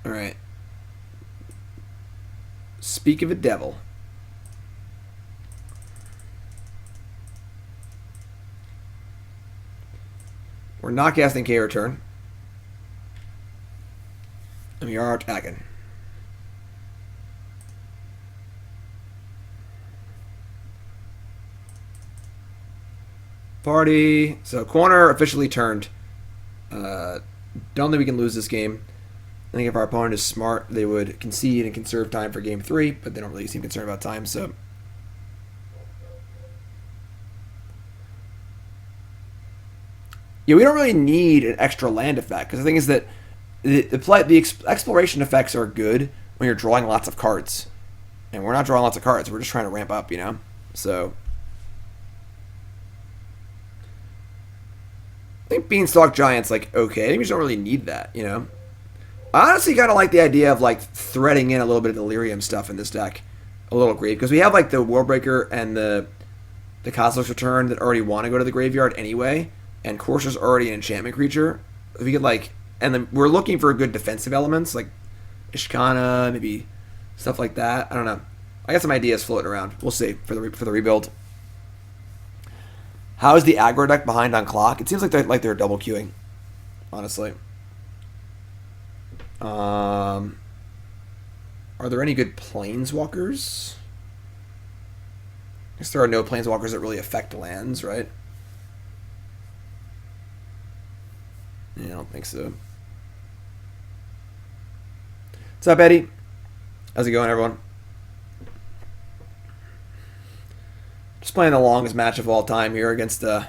Alright. Speak of a devil. We're not casting K return. And we are attacking. Party. So corner officially turned. Don't think we can lose this game. I think if our opponent is smart, they would concede and conserve time for game 3, but they don't really seem concerned about time, so. Yeah, we don't really need an extra land effect, because the thing is that the exploration effects are good when you're drawing lots of cards. And we're not drawing lots of cards, we're just trying to ramp up, you know? So. I think Beanstalk Giant's like, okay, I think we just don't really need that, you know? I honestly kind of like the idea of like threading in a little bit of delirium stuff in this deck, a little great, because we have like the Worldbreaker and the Cosmos Return that already want to go to the graveyard anyway, and Courser's already an enchantment creature. If we could like, and then we're looking for good defensive elements like Ishkana, maybe stuff like that. I don't know. I got some ideas floating around. We'll see for the rebuild. How is the aggro deck behind on clock? It seems like they're double queuing, honestly. Are there any good planeswalkers? I guess there are no planeswalkers that really affect lands, right? Yeah, I don't think so. What's up, Eddie? How's it going, everyone? Just playing the longest match of all time here against mono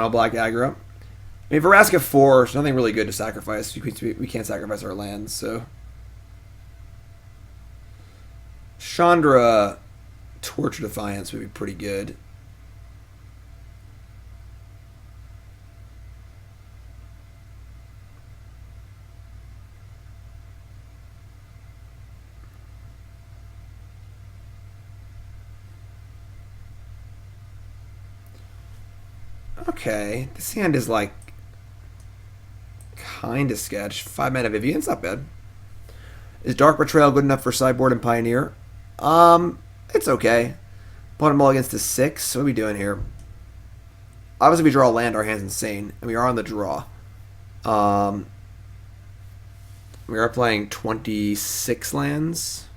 black aggro. I mean, Vraska 4, there's nothing really good to sacrifice. We can't sacrifice our lands, so. Chandra Torture Defiance would be pretty good. Okay, this hand is like kind of sketch. 5 mana Vivian's not bad. Is Dark Betrayal good enough for Sideboard and Pioneer? It's okay. Opponent mulligans to 6. What are we doing here? Obviously, if we draw a land, our hand's insane, and we are on the draw. We are playing 26 lands.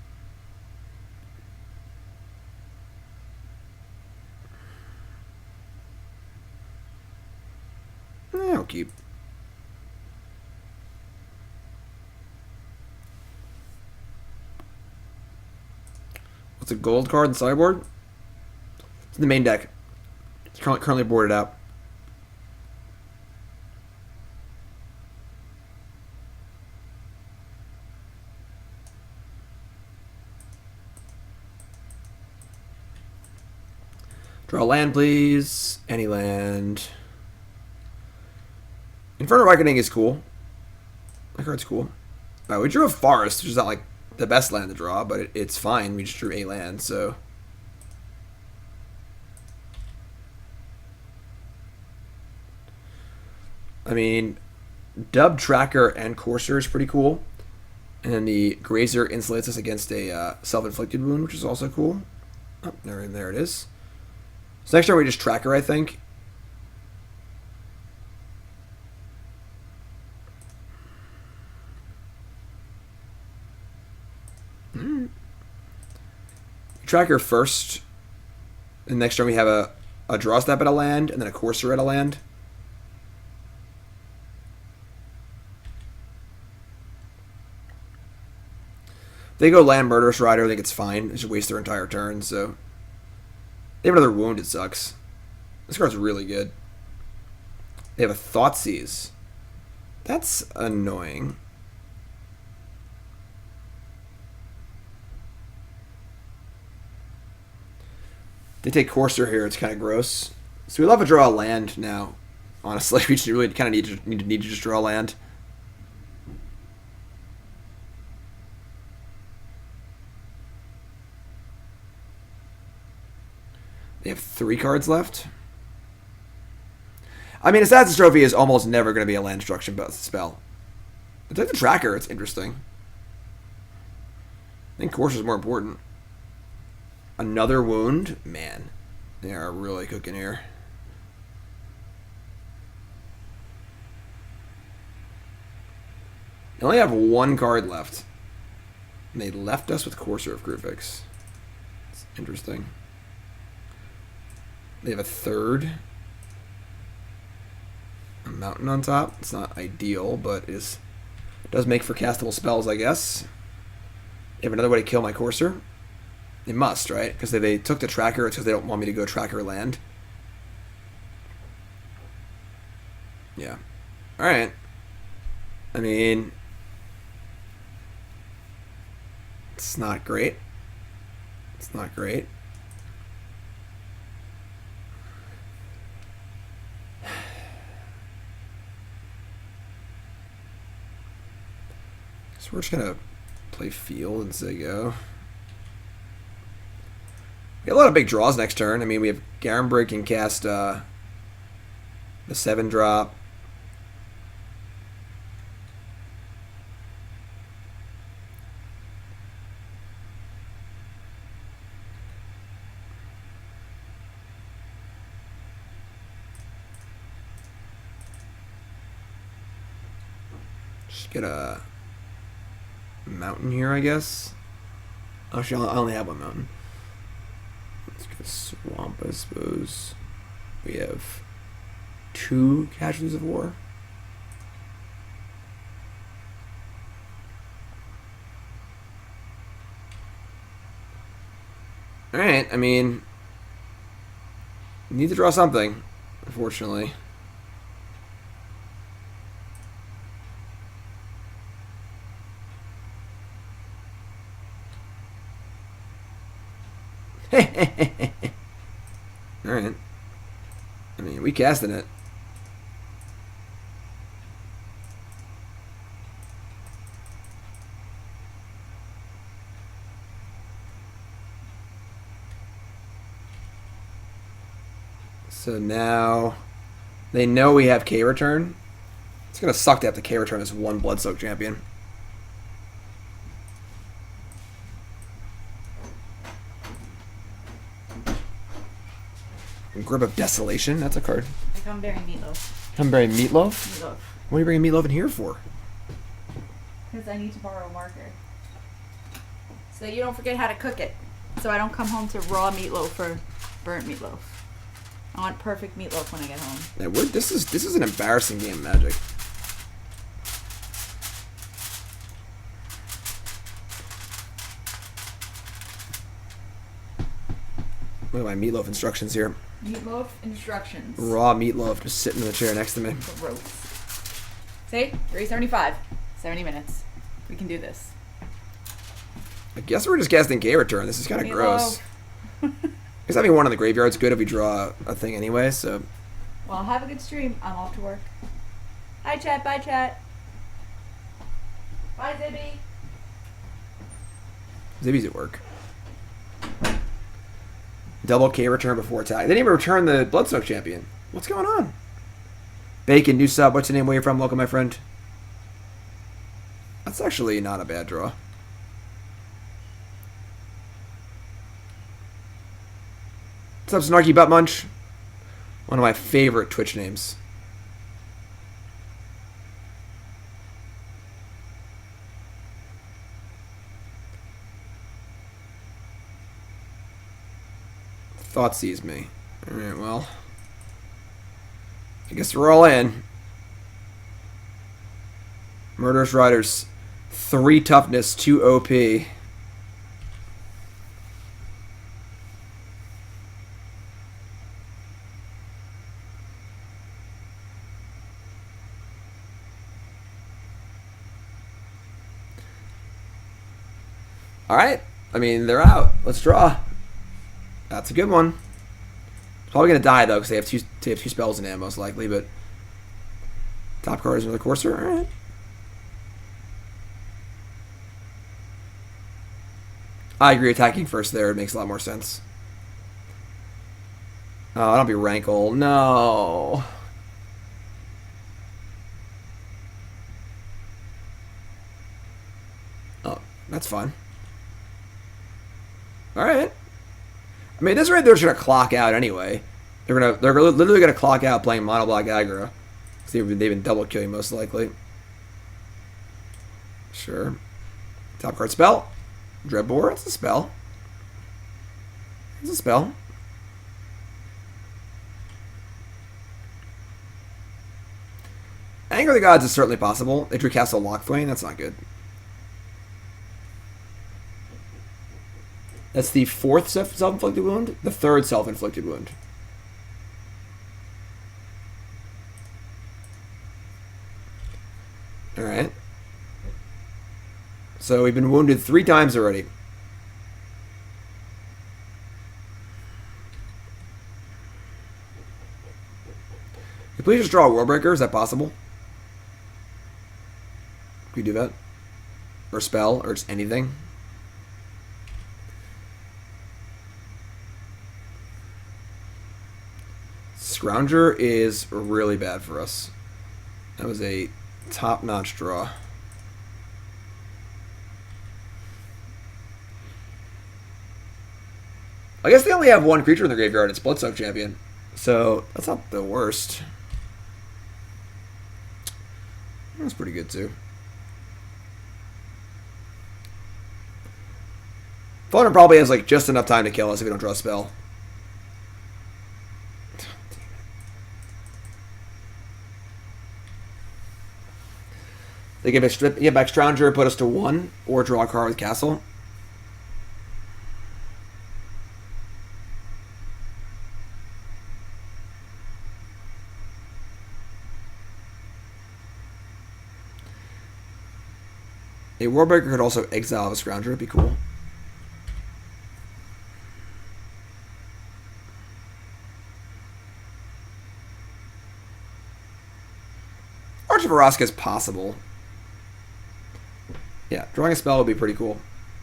I'll keep. What's a gold card in sideboard? It's in the main deck. It's currently boarded out. Draw a land, please. Any land. Inferno Reckoning is cool. That card's cool. We drew a Forest, which is not like the best land to draw, but it's fine. We just drew a land, so. I mean, Dub Tracker and Courser is pretty cool. And then the Grazer insulates us against a self-inflicted wound, which is also cool. Oh, there it is. So next turn we just Tracker, I think. Tracker first. And next turn we have a draw step at a land, and then a Courser at a land. If they go land Murderous Rider, I think it's fine. They should waste their entire turn, so. They have another wound, it sucks. This card's really good. They have a Thoughtseize. That's annoying. They take Courser here, it's kind of gross. So we love to draw a land now. Honestly, we just really kind of need to just draw a land. They have 3 cards left. I mean, Assassin's Trophy is almost never going to be a land destruction spell. It's like the Tracker, it's interesting. I think Courser is more important. Another wound? Man, they are really cooking here. They only have 1 card left. And they left us with Courser of Kruphix. It's interesting. They have a 3rd. A mountain on top. It's not ideal, but it does make for castable spells, I guess. They have another way to kill my Courser. They must, right? Because they took the Tracker, it's because they don't want me to go Tracker land. Yeah. Alright. I mean, it's not great. It's not great. So we're just going to play Field and say go. We have a lot of big draws next turn. I mean, we have Garenbrig can cast the 7-drop. Just get a mountain here, I guess. Actually, I only have 1 mountain. Let's get a swamp, I suppose. We have 2 Casualties of War. Alright, I mean, need to draw something, unfortunately. Alright. I mean, we casting it. So now they know we have K return. It's gonna suck to have to K return as 1 Bloodsoaked champion. Grip of Desolation, that's a card. Cumberry meatloaf. Cumberry meatloaf? Meatloaf. What are you bringing meatloaf in here for? Because I need to borrow a marker. So that you don't forget how to cook it. So I don't come home to raw meatloaf or burnt meatloaf. I want perfect meatloaf when I get home. Yeah, this is an embarrassing game of Magic. Look at my meatloaf instructions here. Meatloaf instructions. Raw meatloaf just sitting in the chair next to me. Gross. See? 375. 70 minutes. We can do this. I guess we're just casting Gay Return. This is kind of gross. Because having one in the graveyard's good if we draw a thing anyway, so... Well, have a good stream. I'm off to work. Hi, chat. Bye, chat. Bye, Zibby. Zibby's at work. Double K return before attack. They didn't even return the Bloodstoke champion. What's going on? Bacon, new sub. What's your name? Where you from? Welcome, my friend. That's actually not a bad draw. What's up, Snarky Butt Munch? One of my favorite Twitch names. Thoughtseize me. Alright, well. I guess we're all in. Murderous Riders. 3 toughness, 2 OP. Alright. I mean, they're out. Let's draw. That's a good one. Probably going to die, though, because they have two spells in hand, most likely, but... Top card is another Courser. Alright. I agree, attacking first there. It makes a lot more sense. Oh, don't be Rankle. No. Oh, that's fine. Alright. I mean, this right there is going to clock out anyway. They're literally going to clock out playing mono black aggro. They've been double killing most likely. Sure. Top card spell. Dreadbore. It's a spell. It's a spell. Anger of the Gods is certainly possible. They drew Castle Lockthwain. That's not good. That's the 4th self-inflicted wound. The 3rd self-inflicted wound. Alright. So we've been wounded 3 times already. Can we just draw a Warbreaker? Is that possible? Can we do that? Or spell? Or just anything? Scrounger is really bad for us. That was a top-notch draw. I guess they only have 1 creature in the graveyard. It's Bloodstoke Champion. So, that's not the worst. That's pretty good, too. Fauna probably has, like, just enough time to kill us if we don't draw a spell. They get back Scrounger, put us to 1, or draw a card with Castle. A Warbreaker could also exile a Scrounger. It'd be cool. Arch of Araska is possible. Yeah, drawing a spell would be pretty cool.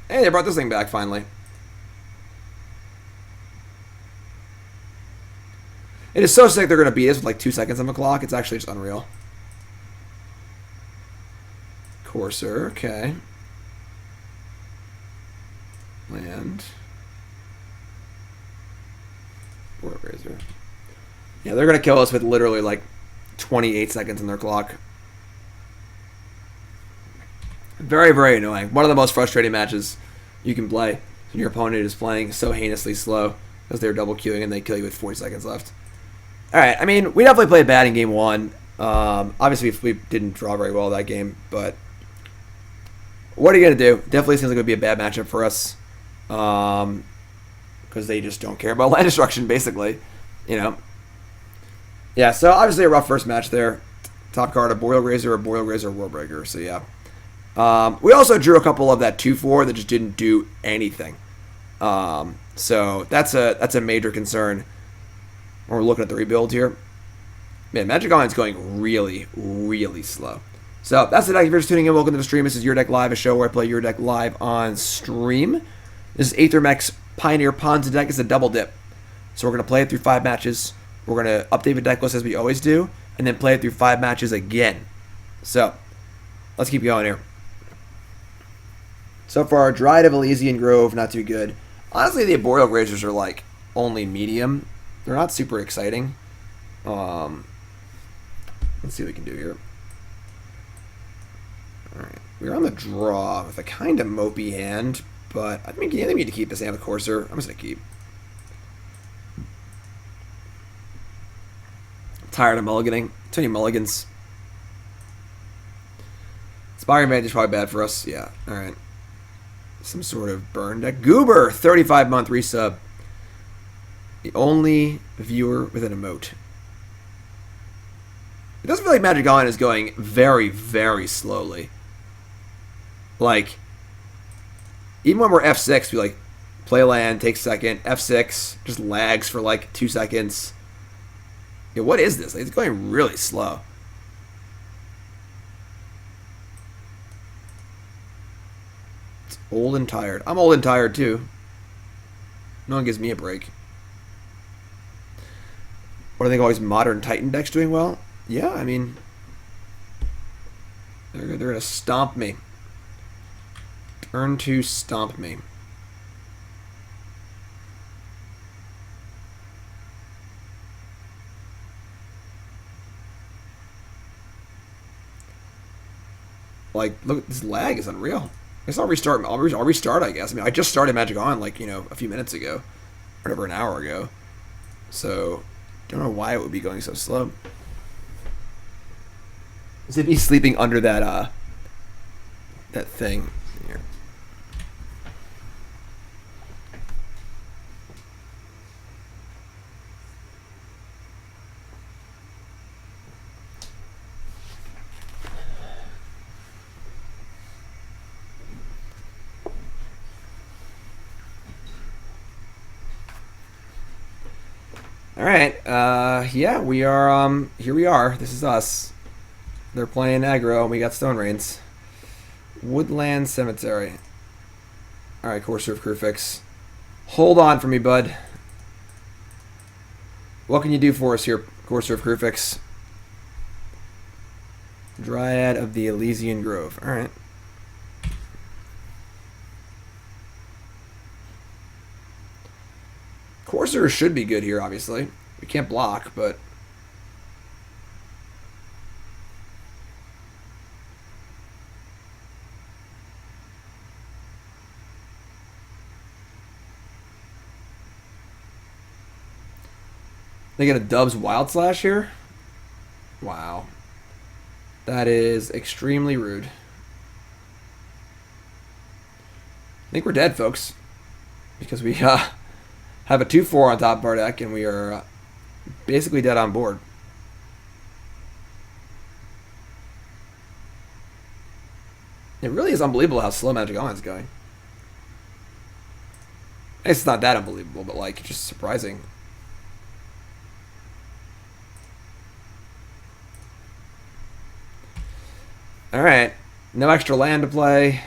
Hey, they brought this thing back finally. It is so sick they're going to beat us with like 2 seconds on the clock. It's actually just unreal. Courser, okay. Land. Arboreal Grazer. Yeah, they're going to kill us with literally like 28 seconds on their clock. Very, very annoying. One of the most frustrating matches you can play when your opponent is playing so heinously slow because they're double queuing and they kill you with 40 seconds left. Alright, I mean, we definitely played bad in game one. Obviously, we didn't draw very well that game, but what are you going to do? Definitely seems like it would be a bad matchup for us because they just don't care about land destruction, basically. You know? Yeah, so obviously a rough first match there. Top card, Arboreal Grazer, Worldbreaker, so yeah. We also drew a couple of that 2-4 that just didn't do anything. So that's a major concern when we're looking at the rebuild here. Man, Magic Online's going really, really slow. So that's the deck. If you're just tuning in, welcome to the stream. This is Your Deck Live, a show where I play Your Deck live on stream. This is Aethermech's Pioneer Ponza deck. It's a double dip. So we're going to play it through 5 matches. We're going to update the deck list as we always do, and then play it through 5 matches again. So let's keep going here. So far, Dryad of Ilysian Grove, not too good. Honestly, the Arboreal Grazers are like only medium. They're not super exciting. Let's see what we can do here. Alright, we're on the draw with a kind of mopey hand, but I think we need to keep this hand with Courser. I'm just going to keep. I'm tired of mulliganing. Too many mulligans. Inspiring Advantage is probably bad for us. Yeah, alright. Some sort of burn deck. Goober, 35-month resub. The only viewer with an emote. It doesn't feel like Magic Online is going very, very slowly. Like, even when we're F6, we like play land, take second, F6, just lags for like 2 seconds. Yeah, what is this? Like, it's going really slow. It's old and tired. I'm old and tired too. No one gives me a break. What do they think? Always modern Titan decks doing well? Yeah, I mean, they're gonna stomp me. Turn 2 stomp me. Like, look, this lag is unreal. I guess I'll restart. I'll restart, I guess. I mean, I just started Magic On, like, you know, a few minutes ago. Or whatever, an hour ago. So, don't know why it would be going so slow. Is it me sleeping under that, that thing here? Alright, yeah, we are, here we are. This is us. They're playing aggro, and we got Stone Rains. Woodland Cemetery. Alright, Courser of Kruphix. Hold on for me, bud. What can you do for us here, Courser of Kruphix? Dryad of the Ilysian Grove. Alright. Courser should be good here, obviously. We can't block, but... They get a Dubs Wild Slash here? Wow. That is extremely rude. I think we're dead, folks. Because we have a 2-4 on top of our deck, and we are basically dead on board. It really is unbelievable how slow Magic Online is going. It's not that unbelievable, but like, just surprising. Alright, no extra land to play.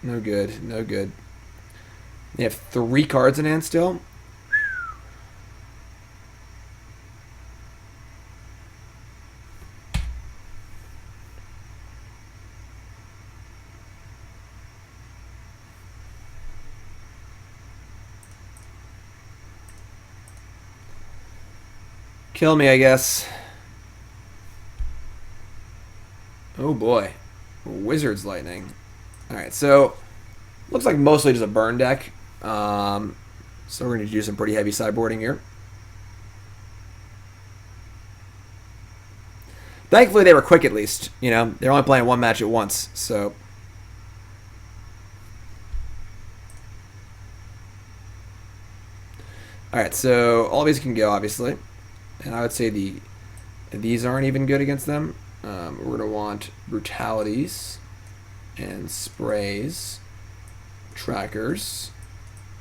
No good, no good. They have 3 cards in hand still. Kill me, I guess. Oh boy. Wizard's Lightning. Alright, so looks like mostly just a burn deck. So we're going to do some pretty heavy sideboarding here. Thankfully, they were quick at least. You know, they're only playing one match at once, so. Alright, so all these can go, obviously. And I would say these aren't even good against them. We're going to want Brutalities and Sprays, Trackers,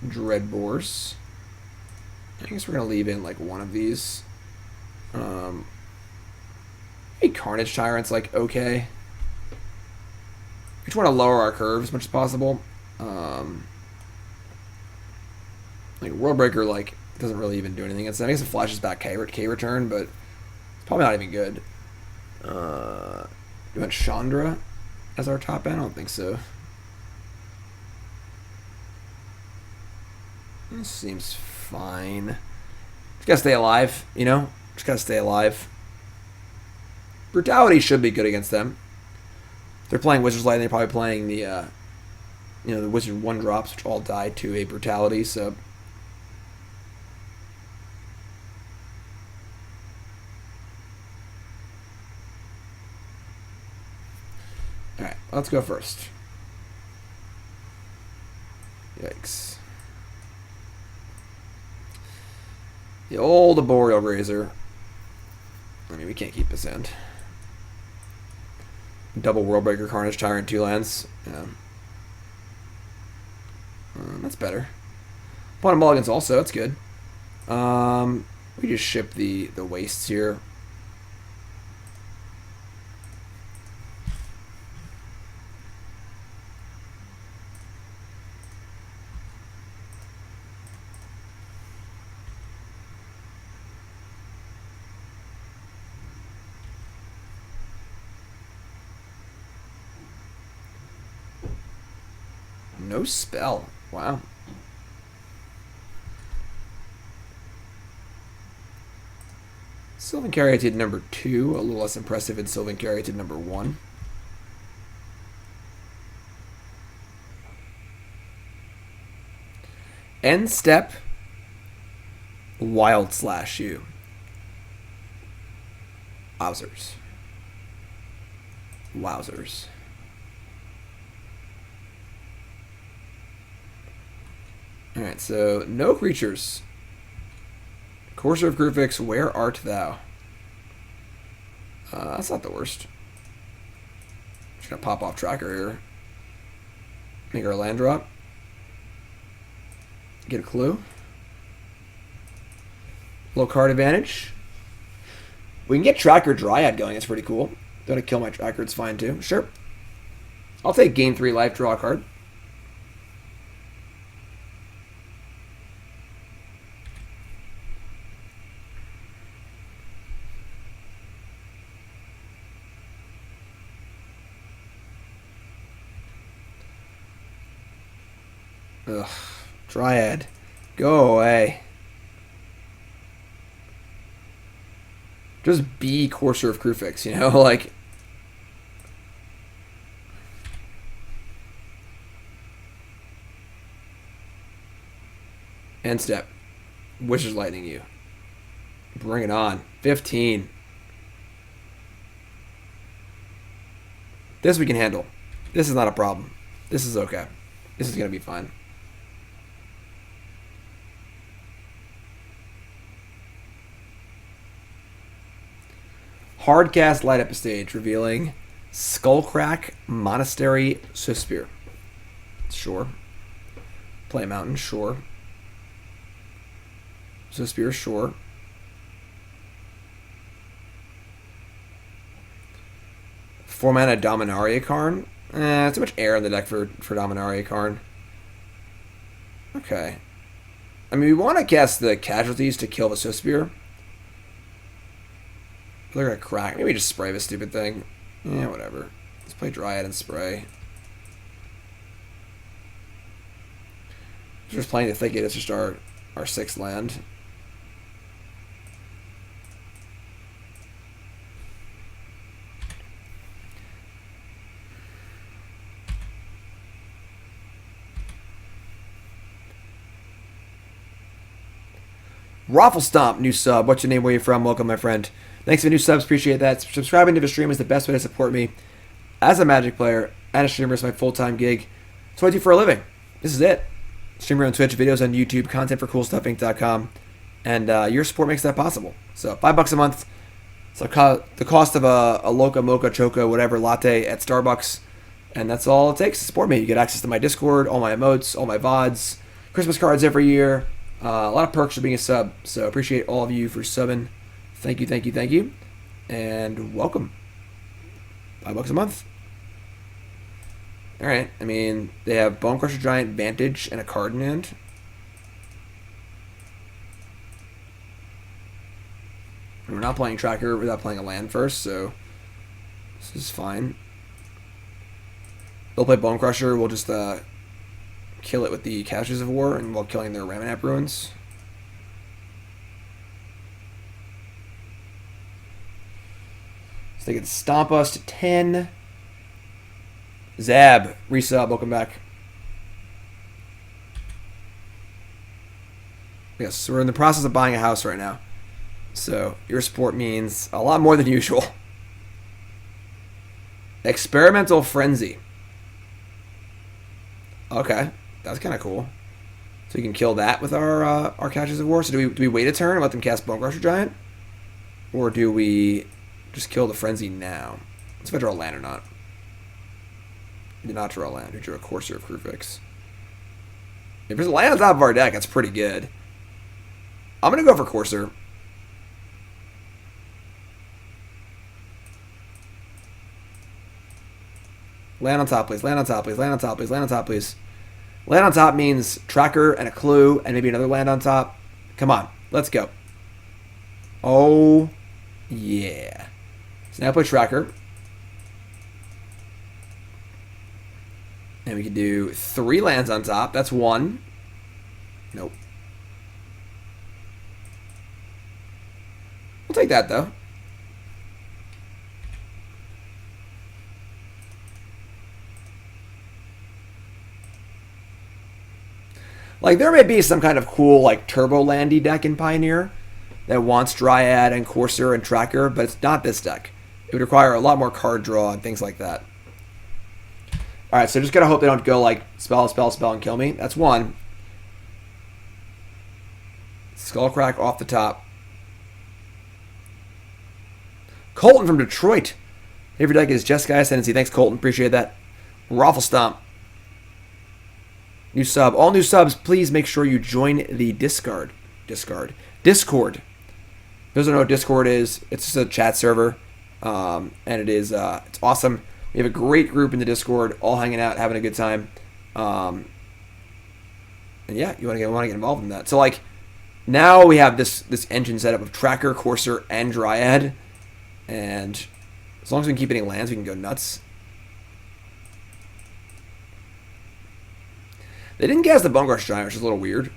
Dreadbores. I guess we're going to leave in like one of these. Maybe Carnage Tyrant's like okay. We just want to lower our curve as much as possible. Like Worldbreaker like doesn't really even do anything against them. I guess it flashes back K return, but it's probably not even good. You want Chandra as our top end? I don't think so. This seems fine. Just gotta stay alive, you know? Just gotta stay alive. Brutality should be good against them. If they're playing Wizard's Light, they're probably playing the, the Wizard 1-drops, which all die to a Brutality, so. Alright, let's go first. Yikes. The old Arboreal Grazer. I mean, we can't keep this in. Double Worldbreaker, Carnage Tyrant, 2 lands. Yeah. That's better. Opponent mulligans also, that's good. We just ship the wastes here. No spell. Wow. Sylvan Caryatid number 2. A little less impressive than Sylvan Caryatid number 1. End step. Wild Slash you. Wowzers. Wowzers. Alright, so no creatures. Courser of Kruphix, where art thou? That's not the worst. Just gonna pop off Tracker here. Make our land drop. Get a clue. Low card advantage. We can get Tracker Dryad going, it's pretty cool. Don't want to kill my Tracker, it's fine too. Sure. I'll take gain 3 life, draw a card. Ugh. Dryad. Go away. Just be Courser of Kruphix, you know? Like... End step. Wizard's Lightning you. Bring it on. 15. This we can handle. This is not a problem. This is okay. This is going to be fine. Hardcast light up a stage, revealing Skullcrack Monastery Suspir. Sure. Play Mountain, sure. Suspir, sure. Four mana Dominaria Karn. Too much air in the deck for Dominaria Karn. Okay. I mean, we want to cast the Casualties to kill the Suspir. They're gonna crack. Maybe just spray this stupid thing. Yeah, whatever. Let's play Dryad and spray. Just playing the Thicket. It's just our 6th land. Raffle Stomp, new sub. What's your name? Where you from? Welcome, my friend. Thanks for the new subs. Appreciate that. Subscribing to the stream is the best way to support me as a Magic player and a streamer. Is my full-time gig. That's what I do for a living. This is it. Streamer on Twitch, videos on YouTube, content for CoolStuffInc.com, and your support makes that possible. So $5 a month. So the cost of a Loca, Mocha, Choco, whatever latte at Starbucks, and that's all it takes to support me. You get access to my Discord, all my emotes, all my VODs, Christmas cards every year, a lot of perks for being a sub. So appreciate all of you for subbing. Thank you, thank you, thank you, and welcome. $5 a month. All right. I mean, they have Bone Crusher Giant, Vantage, and a card in hand. We're not playing Tracker without playing a land first, so this is fine. They'll play Bone Crusher. We'll just kill it with the Casualties of War, and while killing their Ramanap Ruins. So they can stomp us to 10. Zab, resub, welcome back. Yes, so we're in the process of buying a house right now. So your support means a lot more than usual. Experimental Frenzy. Okay, that's kind of cool. So we can kill that with our Casualties of War. So do we wait a turn and let them cast Bone Crusher Giant? Or do we just kill the Frenzy now? Let's if I draw a land or not. We did not draw a land. We drew a Courser of Kruphix. If there's a land on top of our deck, that's pretty good. I'm going to go for Courser. Land on top, please. Land on top, please. Land on top, please. Land on top, please. Land on top means Tracker and a Clue and maybe another land on top. Come on. Let's go. Oh, yeah. So now I play Tracker. And we can do 3 lands on top. That's 1. Nope. We'll take that, though. Like, there may be some kind of cool, like, turbo landy deck in Pioneer that wants Dryad and Courser and Tracker, but it's not this deck. It would require a lot more card draw and things like that. Alright, so just gotta hope they don't go, like, spell, spell, spell, and kill me. That's 1. Skullcrack off the top. Colton from Detroit. Favorite deck is Jeskai Ascendancy. Thanks, Colton. Appreciate that. Raffle Stomp. New sub. All new subs, please make sure you join the Discord. Discord. Those don't know what Discord is. It's just a chat server. And it is it's awesome. We have a great group in the Discord, all hanging out, having a good time. And yeah, you want to get involved in that. So like now we have this engine setup of Tracker, Courser, and Dryad. And as long as we can keep any lands, we can go nuts. They didn't cast the Bone Crusher Giant, which is a little weird.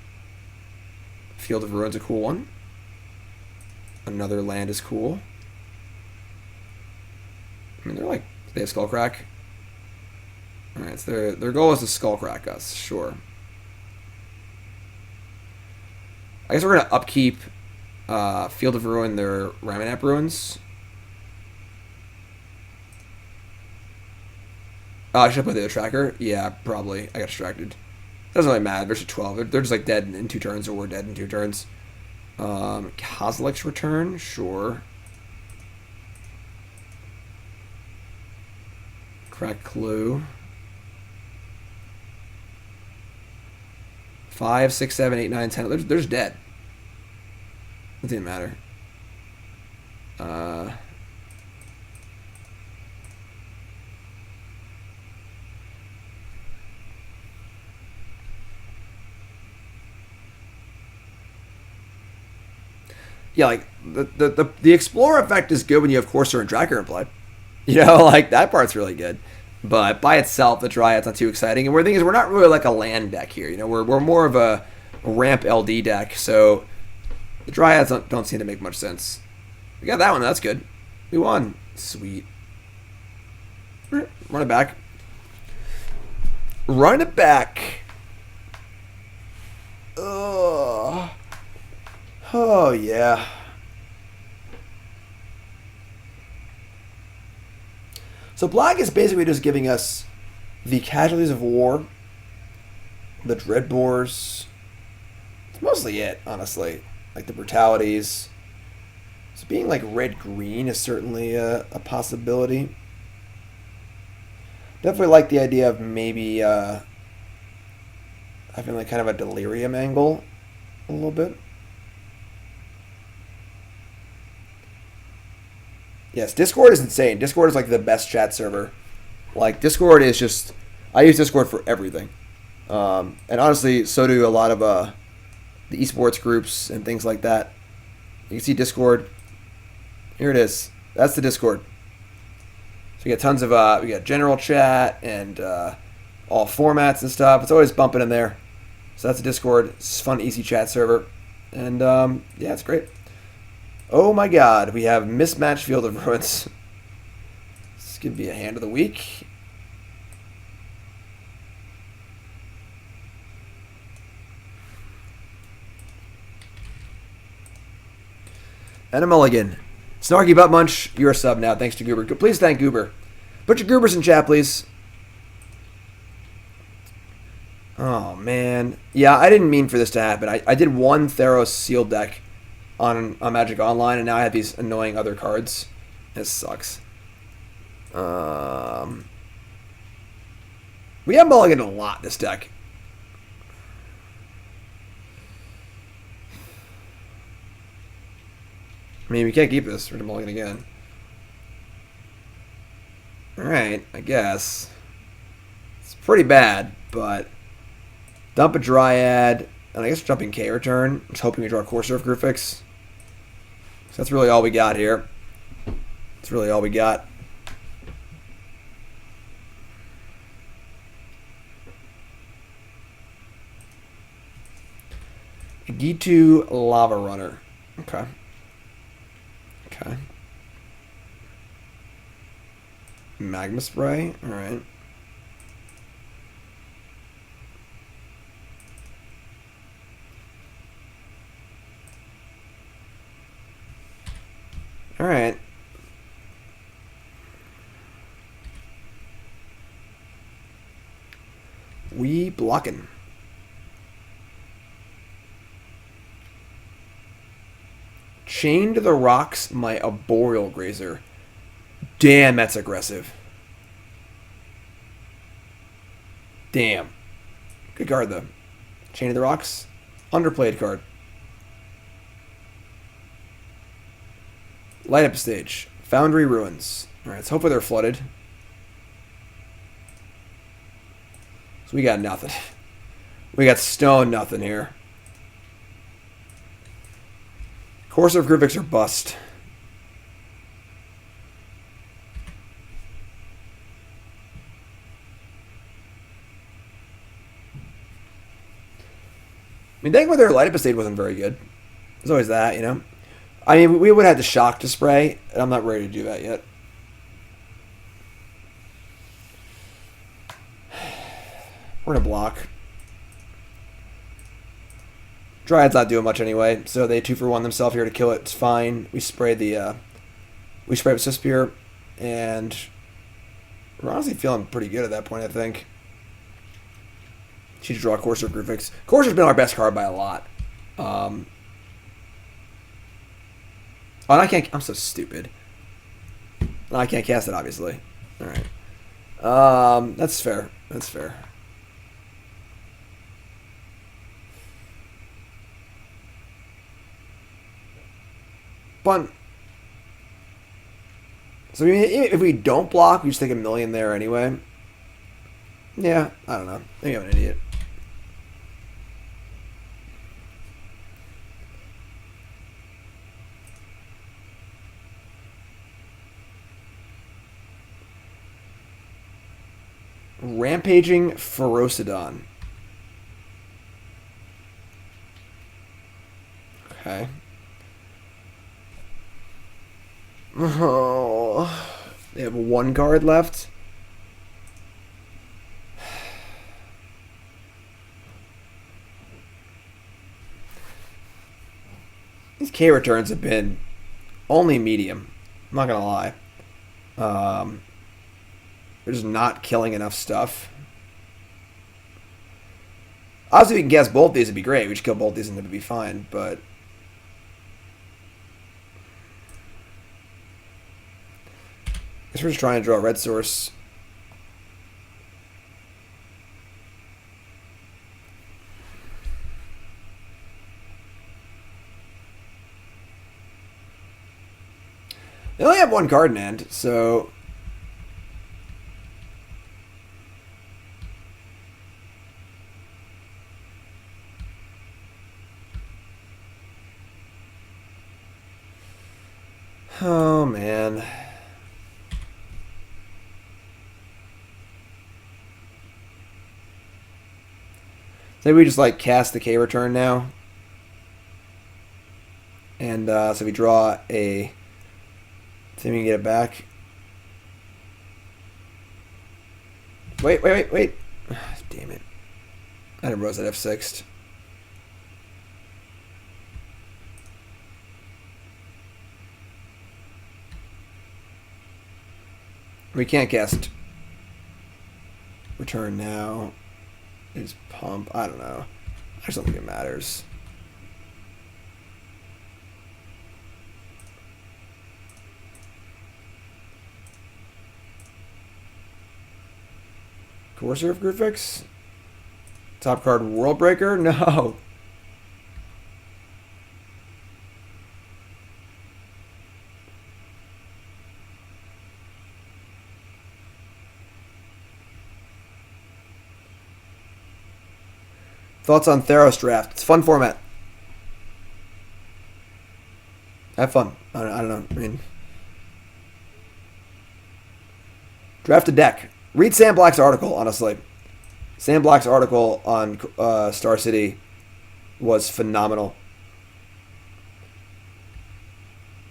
Field of Ruin's a cool one. Another land is cool. I mean, they're like, they have Skullcrack. Alright, so their goal is to Skullcrack us, sure. I guess we're going to upkeep Field of Ruin, their Ramanap Ruins. Should I play the Tracker? Yeah, probably. I got distracted. Doesn't really matter. Versus 12. They're just like dead in 2 turns, or we're dead in 2 turns. Kozilek's return? Sure. Crack Clue. 5, 6, 7, 8, 9, 10. They're just dead. It didn't matter. Yeah, like the Explorer effect is good when you have Courser and Tracker in play. You know, like that part's really good. But by itself, the Dryad's not too exciting. And the thing is, we're not really like a land deck here. You know, we're more of a ramp LD deck. So the Dryads don't seem to make much sense. We got that one. That's good. We won. Sweet. Run it back. Run it back. Ugh. Oh, yeah. So black is basically just giving us the Casualties of War, the Dreadbores. It's mostly it, honestly. Like the Brutalities. So being like red-green is certainly a possibility. Definitely like the idea of maybe having like kind of a delirium angle a little bit. Yes, Discord is insane. Discord is like the best chat server. Like Discord is just, I use Discord for everything. And honestly, so do a lot of the esports groups and things like that. You can see Discord. Here it is. That's the Discord. So we got tons of we got general chat and all formats and stuff. It's always bumping in there. So that's a Discord. It's a fun, easy chat server, and yeah, it's great. Oh my God, we have Mismatched Field of Ruins. This could be a hand of the week. And a mulligan. Snarky Butt Munch, you're a sub now. Thanks to Goober. Please thank Goober. Put your Goobers in chat, please. Oh, man. Yeah, I didn't mean for this to happen. I did one Theros sealed deck on Magic Online, and now I have these annoying other cards. This sucks. We have mulligan a lot, this deck. I mean, we can't keep this. We're going to mulligan again. Alright, I guess. It's pretty bad, but dump a Dryad, and I guess jumping K return. Just hoping we draw a Courser of Kruphix. So that's really all we got here. That's really all we got. Gitu Lava Runner. Okay. Okay. Magma Spray. Alright. Alright. We blocking. Chained to the Rocks, my Arboreal Grazer. Damn, that's aggressive. Damn. Good card, though. Chain to the Rocks. Underplayed card. Light up stage. Foundry Ruins. Alright, so hopefully they're flooded. So we got nothing. We got stone nothing here. Courser of Kruphix or bust. I mean, deck with their Light Up Estate wasn't very good. There's always that, you know? I mean, we would have had the Shock to spray, and I'm not ready to do that yet. We're going to block. Dryad's not doing much anyway, so they 2-for-1 themselves here to kill it. It's fine. We spray the, we spray with Suspire, and we're honestly feeling pretty good at that point, I think. She should draw Courser of Kruphix. Courser's been our best card by a lot. Oh, and I can't. I'm so stupid. No, I can't cast it, obviously. All right. That's fair. That's fair. But so if we don't block, we just take a million there anyway. Yeah, I don't know. Maybe I'm an idiot. Rampaging Ferocidon. Okay. Oh, they have one card left. These K returns have been only medium. I'm not gonna lie. They're just not killing enough stuff. Obviously, if we can guess both these, it'd be great. We just kill both these and it'd be fine, but... I guess we're just trying to draw a red source. They only have one card in hand, so... Oh, man. Maybe we just, like, cast the K return now. And, so we draw a... See if we can get it back. Wait. Damn it. I didn't realize that F6'd. We can't cast return now. It's pump. I don't know. I just don't think it matters. Courser of Kruphix? Top card World Breaker? No. Thoughts on Theros draft? It's a fun format. Have fun. I don't know. I mean, draft a deck. Read Sam Black's article, honestly. Sam Black's article on Star City was phenomenal.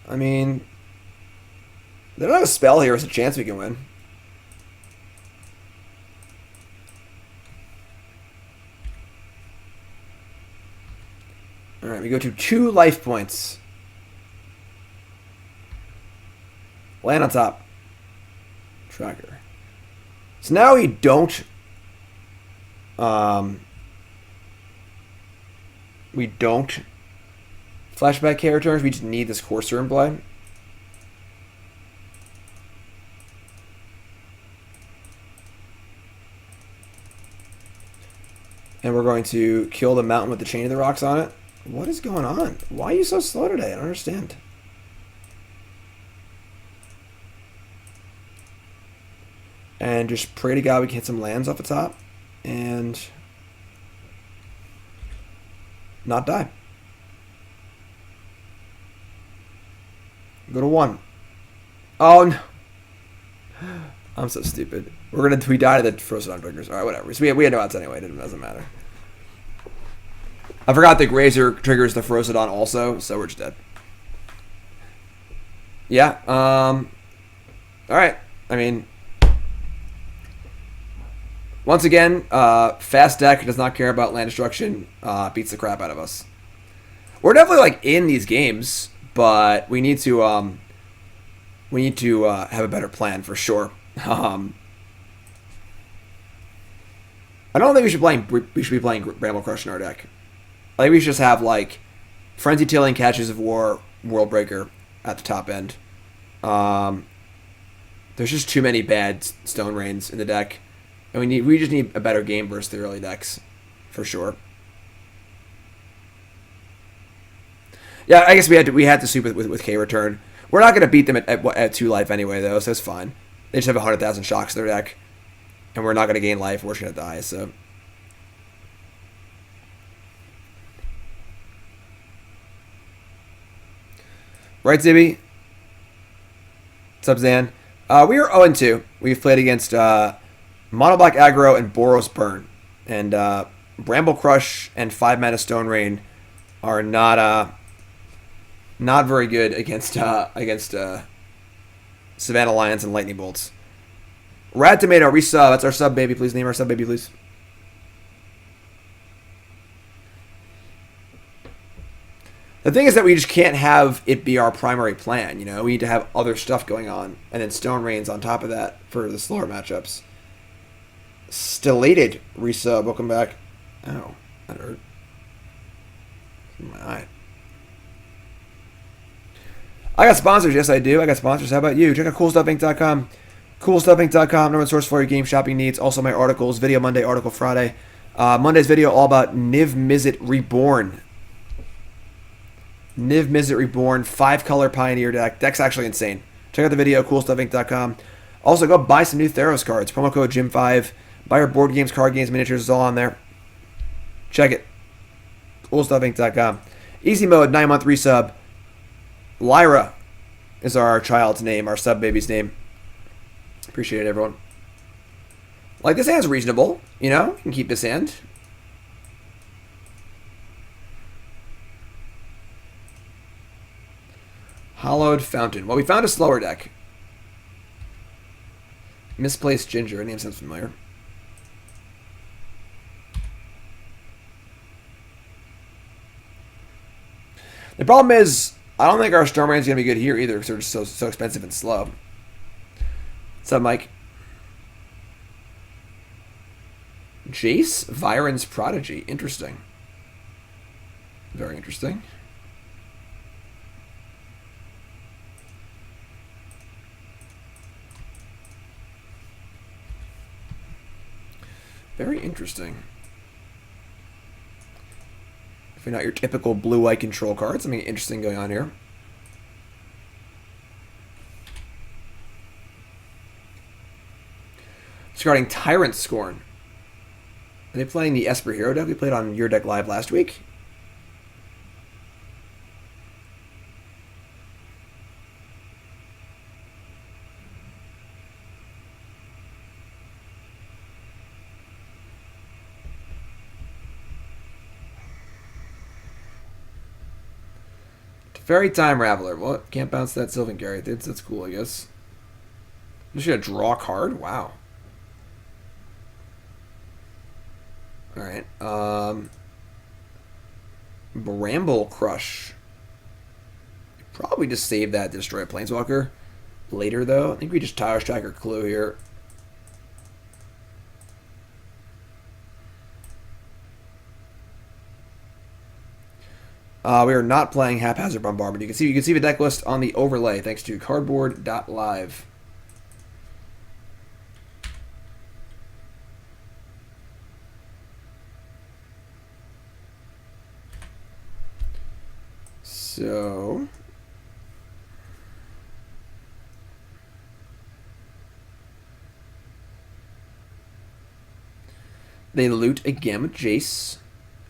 I mean, they don't have a spell here. There's a chance we can win. Alright, we go to 2 life points. Land on top. Tracker. So now we don't... we don't flashback K returns. We just need this Courser in play. And we're going to kill the mountain with the Chain of the Rocks on it. What is going on? Why are you so slow today? I don't understand. And just pray to God we can hit some lands off the top. And not die. Go to 1. Oh no. I'm so stupid. We died to the Frozen on triggers. Alright, whatever. So we had no outs anyway. It doesn't matter. I forgot the Grazer triggers the Frozen also, so we're just dead. Yeah. Alright. I mean, once again, fast deck does not care about land destruction, beats the crap out of us. We're definitely like in these games, but we need to have a better plan for sure. I don't think we should be playing Bramblecrush in our deck. I think we should just have like Frenzied Tilling, Casualties of War, World Breaker at the top end. There's just too many bad Stone Rains in the deck. And we just need a better game versus the early decks, for sure. Yeah, I guess we had to sweep with K return. We're not gonna beat them at 2 life anyway, though, so it's fine. They just have 100,000 shocks in their deck, and we're not gonna gain life. We're just gonna die. So, right, Zibby? What's up, Zan? We are 0-2. We've played against Mono Black Aggro and Boros Burn. And Bramblecrush and 5-mana Stone Rain are not very good against Savannah Lions and Lightning Bolts. Rad Tomato, resub. That's our sub baby. Please name our sub baby, please. The thing is that we just can't have it be our primary plan, you know? We need to have other stuff going on, and then Stone Rains on top of that for the slower matchups. Stellated resub, welcome back. Oh, that hurt. My eye. I got sponsors, yes I do. I got sponsors, how about you? Check out CoolStuffInc.com. CoolStuffInc.com, number one source for your game shopping needs. Also my articles, Video Monday, Article Friday. Monday's video all about Niv Mizzet Reborn. Niv Mizzet Reborn, 5-color Pioneer deck. Deck's actually insane. Check out the video, CoolStuffInc.com. Also, go buy some new Theros cards. Promo code GYM5. Buy your board games, card games, miniatures. It's all on there. Check it. CoolStuffInc.com. Easy Mode, 9-month resub. Lyra is our child's name, our sub-baby's name. Appreciate it, everyone. Like, this hand's reasonable, you know? You can keep this hand. Hollowed Fountain. Well, we found a slower deck. Misplaced Ginger. That name sounds familiar. The problem is, I don't think our Storm Rain's going to be good here either because they're just so expensive and slow. What's up, Mike? Jace? Viren's Prodigy. Interesting. Very interesting. Very interesting. If you're not your typical blue-white control cards, something interesting going on here. Discarding Tyrant Scorn. Are they playing the Esper Hero deck we played on Your Deck Live last week? Fairy Time Raveler. Well, can't bounce that Sylvan Caryatid. That's cool, I guess. I'm just going to draw a card? Wow. Alright. Bramblecrush. Probably just save that Destroy a Planeswalker later, though. I think we just Tireless Tracker Clue here. We are not playing Haphazard Bombardment. You can see the deck list on the overlay thanks to cardboard.live. So they loot a Gamma Jace,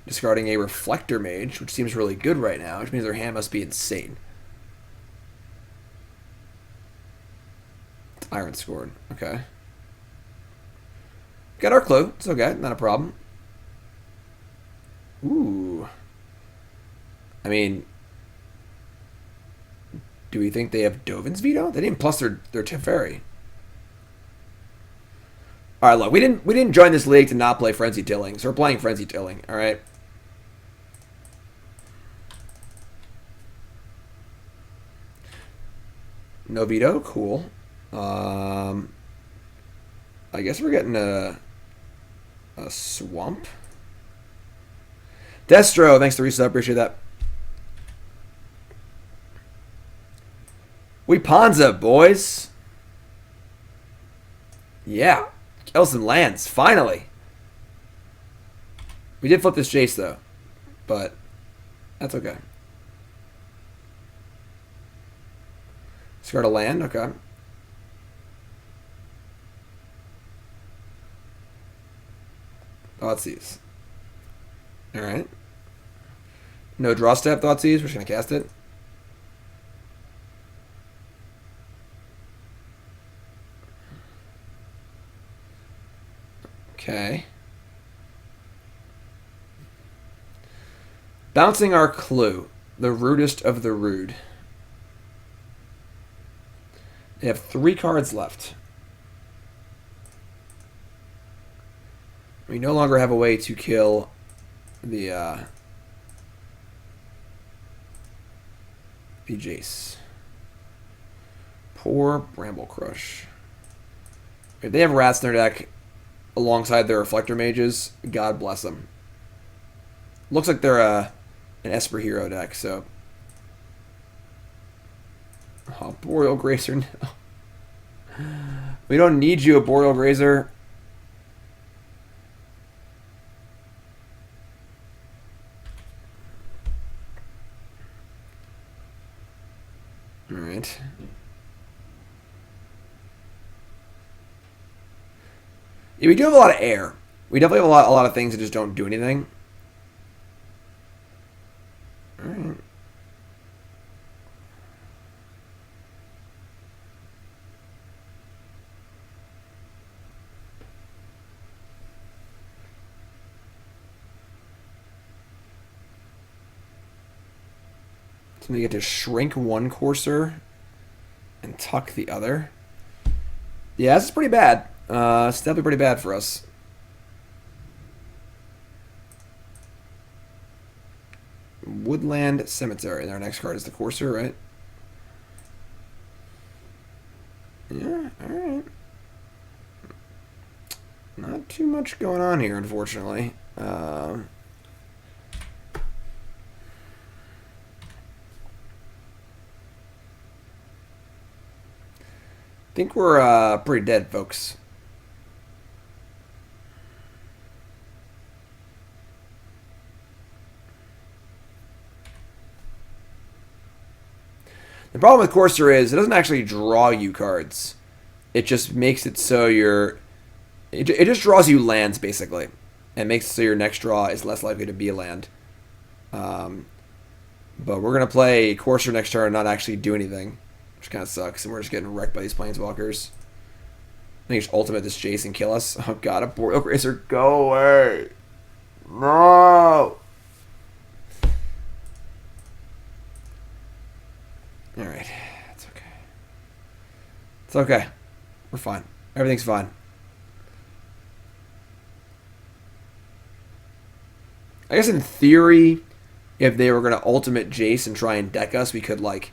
discarding a Reflector Mage, which seems really good right now, which means their hand must be insane. Iron Scorn. Okay. Got our clue. It's okay. Not a problem. Ooh. I mean, do we think they have Dovin's Veto? They didn't plus their Teferi. All right, look, we didn't join this league to not play Frenzied Tilling, so we're playing Frenzied Tilling. All right. No veto, cool. I guess we're getting a swamp. Destro, thanks to resub, appreciate that. We Ponza, boys. Yeah. Kelson lands, finally. We did flip this Jace, though. But that's okay. Discard a land, okay. Thoughtseize. Alright. No draw step, Thoughtseize. We're just going to cast it. Okay. Bouncing our clue. The rudest of the rude. They have 3 cards left. We no longer have a way to kill the Be Jace. Poor Bramblecrush. If they have rats in their deck alongside their Reflector Mages, God bless them. Looks like they're an Esper Hero deck, so... Oh, Arboreal Grazer, no. We don't need you, Arboreal Grazer. Alright. Yeah, we do have a lot of air. We definitely have a lot of things that just don't do anything. Alright. So we get to shrink one Courser and tuck the other. Yeah, this is pretty bad. It's definitely pretty bad for us. Woodland Cemetery. And our next card is the Courser, right? Yeah, alright. Not too much going on here, unfortunately. I think we're pretty dead, folks. The problem with Courser is it doesn't actually draw you cards. It just makes it so you're... It just draws you lands, basically. And makes it so your next draw is less likely to be a land. But we're going to play Courser next turn and not actually do anything. Which kind of sucks, and we're just getting wrecked by these Planeswalkers. I think it's ultimate this Jace and kill us. Oh god, Arboreal Grazer, go away! No! Alright, it's okay. It's okay. We're fine. Everything's fine. I guess in theory, if they were going to ultimate Jace and try and deck us, we could, like,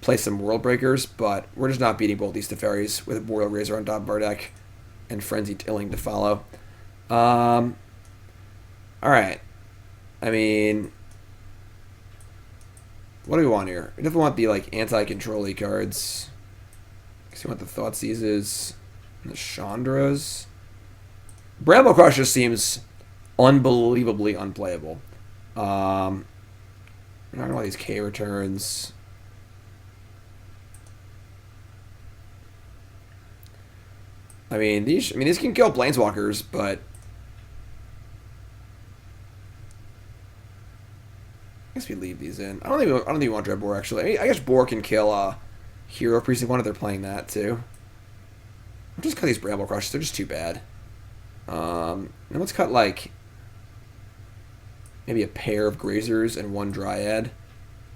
play some World Breakers, but we're just not beating both these Teferis with Arboreal Grazer on top of our deck and Frenzied Tilling to follow. Alright. I mean, what do we want here? We definitely want the, like, anti-control-y cards. Because we want the Thoughtseizes and the Chandras. Bramblecrush just seems unbelievably unplayable. We're not going to want these K returns. I mean, these can kill Planeswalkers, but I guess we leave these in. I don't think we want Dreadbore actually. I guess Boar can kill Hero Precinct 1 if they're playing that too. I'll just cut these Bramblecrushes. They're just too bad. And let's cut like maybe a pair of Grazers and one Dryad.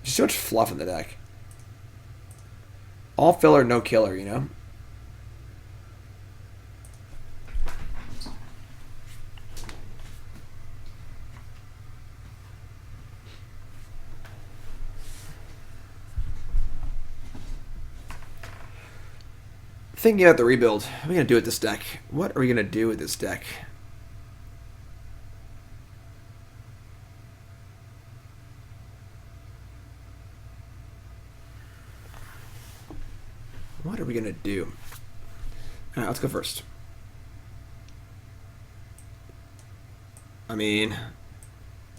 Just so much fluff in the deck. All filler, no killer, you know. Thinking about the rebuild. What are we going to do with this deck? What are we going to do with this deck? What are we going to do? Alright, let's go first. I mean,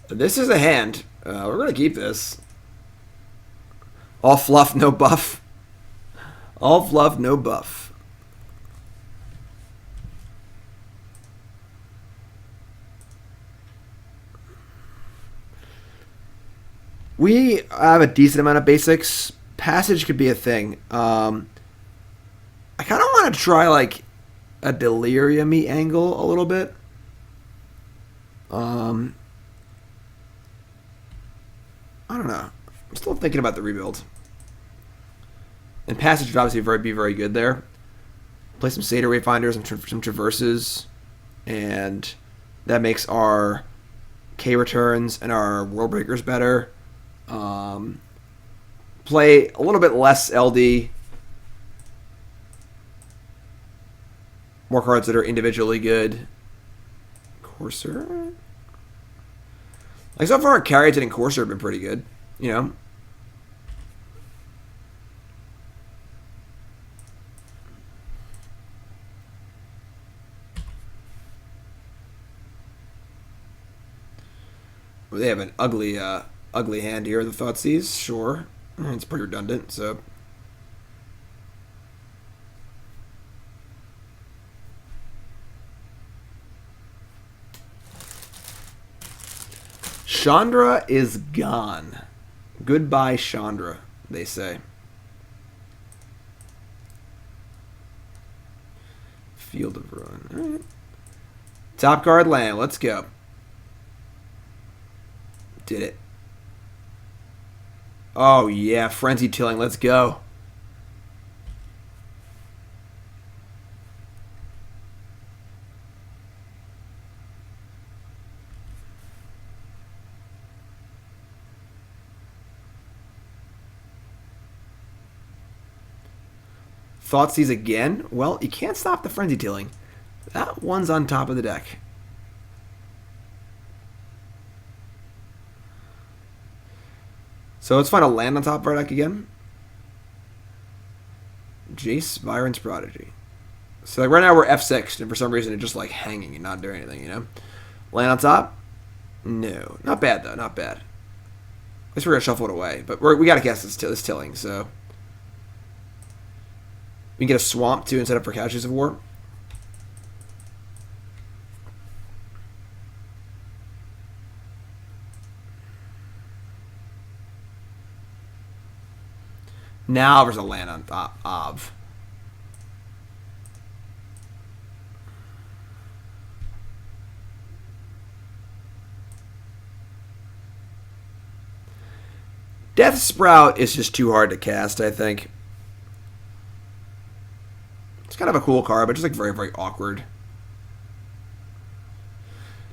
this is a hand. We're going to keep this. All fluff, no buff. All fluff, no buff. We have a decent amount of basics. Passage could be a thing. I kind of want to try like a Delirium-y angle a little bit. I don't know. I'm still thinking about the rebuild. And Passage would obviously be very good there. Play some Satyr Wayfinders and some Traverses. And that makes our K returns and our World Breakers better. play a little bit less LD. More cards that are individually good. Courser? Like, so far, Caryatid and Courser have been pretty good, you know? Well, they have an ugly hand here, the Thoughtseize, sure. It's pretty redundant, so... Chandra is gone. Goodbye, Chandra, they say. Field of Ruin. All right. Top card land. Let's go. Did it. Oh, yeah. Frenzied Tilling. Let's go. Thoughtseize again? Well, you can't stop the Frenzied Tilling. That one's on top of the deck. So let's find a land on top of our deck again. Jace, Byron's Prodigy. So like right now we're F6, and for some reason it's just like hanging and not doing anything, you know? Land on top? No. Not bad, though. Not bad. At least we're going to shuffle it away. But we got to cast this Tilling, so... We can get a Swamp, too, instead of for Casualties of War. Now there's a land on top of. Death Sprout is just too hard to cast, I think. It's kind of a cool card, but just like very, very awkward.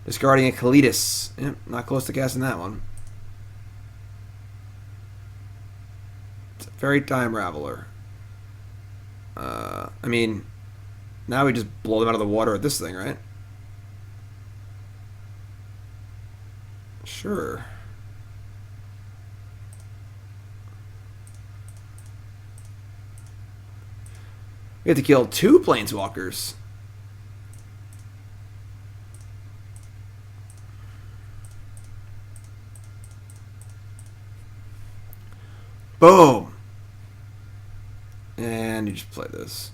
Discarding a Kalitas. Yep, not close to casting that one. It's a Fairy Time Raveler. I mean, now we just blow them out of the water with this thing, right? Sure. We have to kill 2 Planeswalkers. Boom. And you just play this.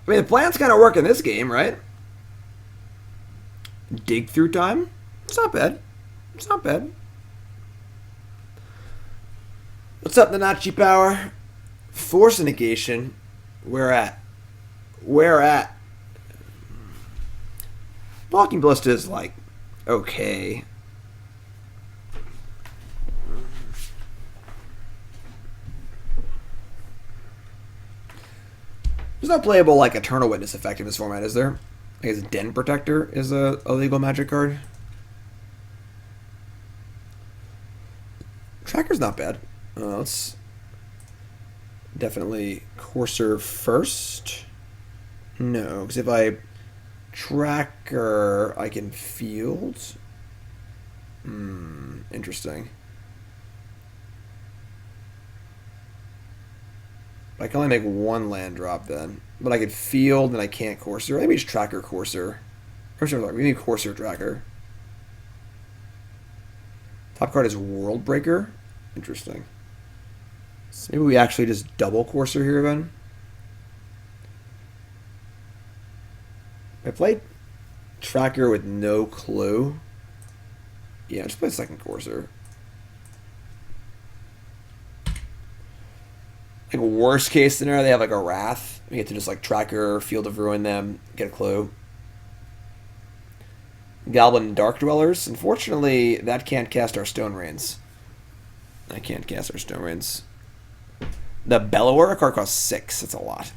I mean, the plan's kind of work in this game, right? Dig through time? It's not bad. It's not bad. What's up, Nanachi Power? Force negation. Where at? Where at? Blocking Ballista is like, okay. There's no playable like Eternal Witness effect in this format, is there? I guess Den Protector is a legal magic card. Tracker's not bad. Let's definitely Courser first. No, because if I Tracker, I can field. Interesting. I can only make 1 land drop then. But I could field and I can't Courser. Maybe just Tracker Courser. We need Courser Tracker. Top card is World Breaker. Interesting. So maybe we actually just double Courser here then. I played Tracker with no clue. Yeah, just play second Courser. Like worst case scenario, they have like a Wrath. We get to just like Tracker, Field of Ruin them, get a clue. Goblin Dark Dwellers. Unfortunately, that can't cast our Stone Rains. I can't cast our Stone Rains. The Bellower card costs 6. That's a lot.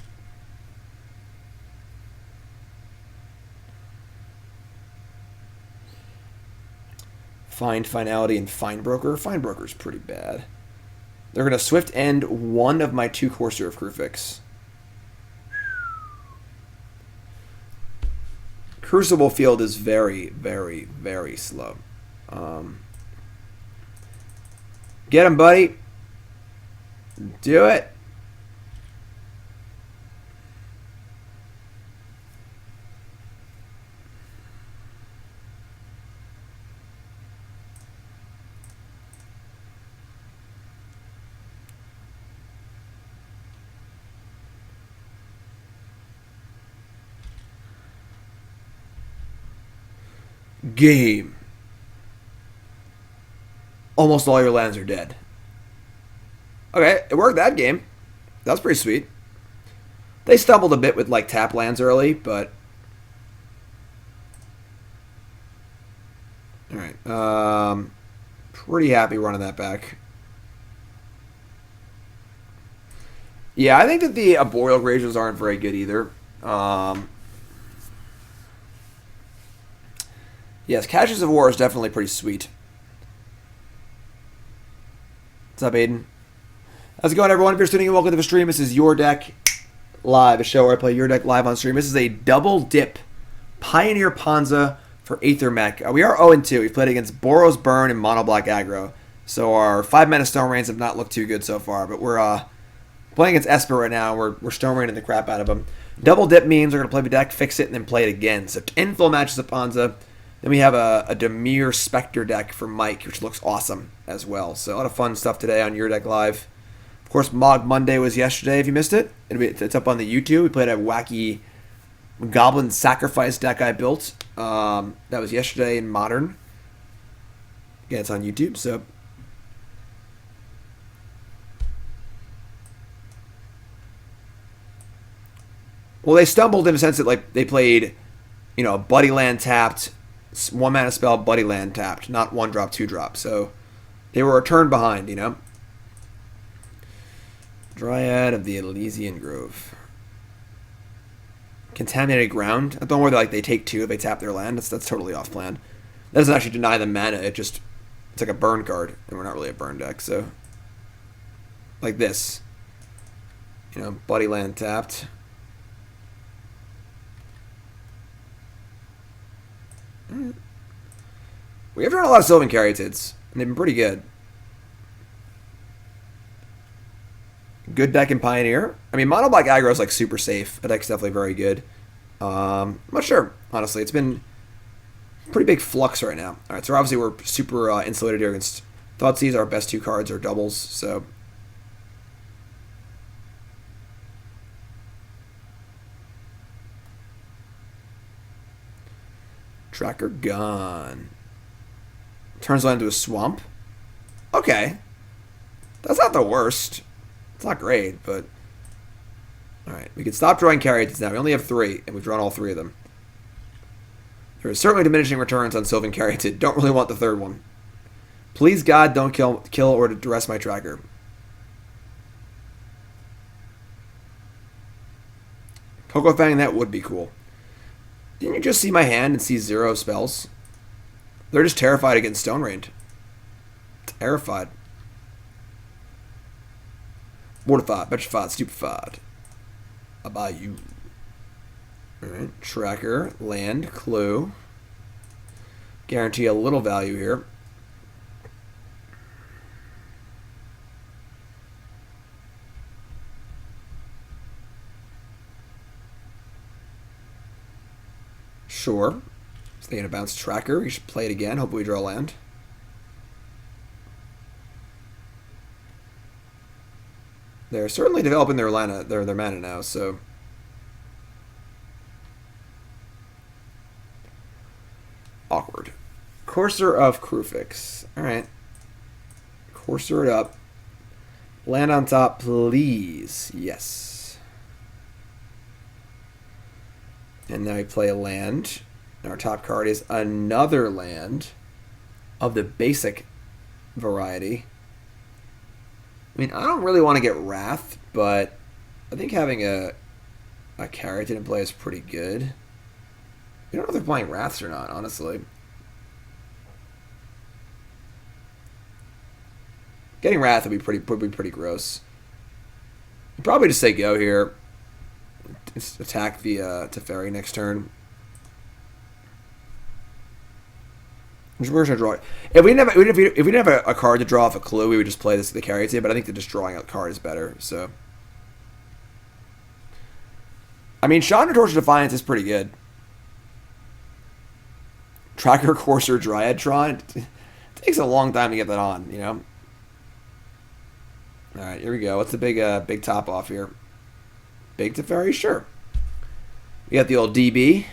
Find Finality and Find Broker. Find Broker's pretty bad. They're going to Swift End one of my 2 Courser of Kruphix. Crucible Field is very, very, very slow. Get him, buddy. Do it. Game. Almost all your lands are dead. Okay, it worked that game. That was pretty sweet. They stumbled a bit with like tap lands early, but all right. Pretty happy running that back. Yeah, I think that the Arboreal Grazers aren't very good either. Yes, Casualties of War is definitely pretty sweet. What's up, Aiden? How's it going, everyone? If you're tuning in, welcome to the stream. This is Your Deck Live, a show where I play Your Deck live on stream. This is a double dip Pioneer Ponza for Aethermech. We are 0-2. We've played against Boros Burn and Mono Black Aggro. So our 5-mana Stone Rains have not looked too good so far, but we're playing against Esper right now. We're Stone Raining the crap out of them. Double dip means we're going to play the deck, fix it, and then play it again. So 10 full matches of Ponza. Then we have a Dimir Spectre deck for Mike, which looks awesome as well. So a lot of fun stuff today on Your Deck Live. Of course, Mog Monday was yesterday, if you missed it. It's up on the YouTube. We played a wacky Goblin Sacrifice deck I built. That was yesterday in Modern. Again, it's on YouTube, so... Well, they stumbled in a sense that like they played, you know, Buddy Land tapped, 1-mana spell, Buddy Land tapped, not 1-drop, 2-drop. So they were a turn behind, you know. Dryad of the Ilysian Grove. Contaminated Ground. I don't know where like they take 2 if they tap their land. That's totally off plan. That doesn't actually deny them mana. It's like a burn card, and we're not really a burn deck. So like this, you know, Buddy Land tapped. We have drawn a lot of Sylvan Caryatids, and they've been pretty good. Good deck in Pioneer. I mean, Mono Black Aggro is like super safe. That deck's definitely very good. I'm not sure, honestly. It's been pretty big flux right now. All right, so obviously we're super insulated here against Thoughtseize. Our best 2 cards are doubles, so... Tracker gone. Turns land into a swamp. Okay. That's not the worst. It's not great, but... Alright, we can stop drawing Caryatids now. We only have 3, and we've drawn all 3 of them. There is certainly diminishing returns on Sylvan Caryatid. Don't really want the 3rd one. Please, God, don't kill or duress my tracker. Coco Fang, that would be cool. Didn't you just see my hand and see 0 spells? They're just terrified against Stone Rained. Terrified. Mortified, petrified, stupefied. About you. Alright, Tracker, land, clue. Guarantee a little value here. Sure. So they're going to bounce Tracker. You should play it again. Hopefully we draw land. They're certainly developing their mana now, so... Awkward. Courser of Kruphix. Alright. Courser it up. Land on top, please. Yes. And now we play a land. Our top card is another land of the basic variety. I mean, I don't really want to get Wrath, but I think having a Caryatid in play is pretty good. I don't know if they're playing Wraths or not, honestly. Getting Wrath would be pretty gross. I'd probably just say go here. Just attack the Teferi next turn. We're just gonna draw it. If we didn't have a card to draw off a clue, we would just play this the Caryatid. But I think that just drawing out card is better. So, I mean, Chandra Torch of Defiance is pretty good. Tracker, Courser, Dryad, Tron. It takes a long time to get that on, you know. All right, here we go. What's the big top off here? Big Teferi, sure. We got the old DB.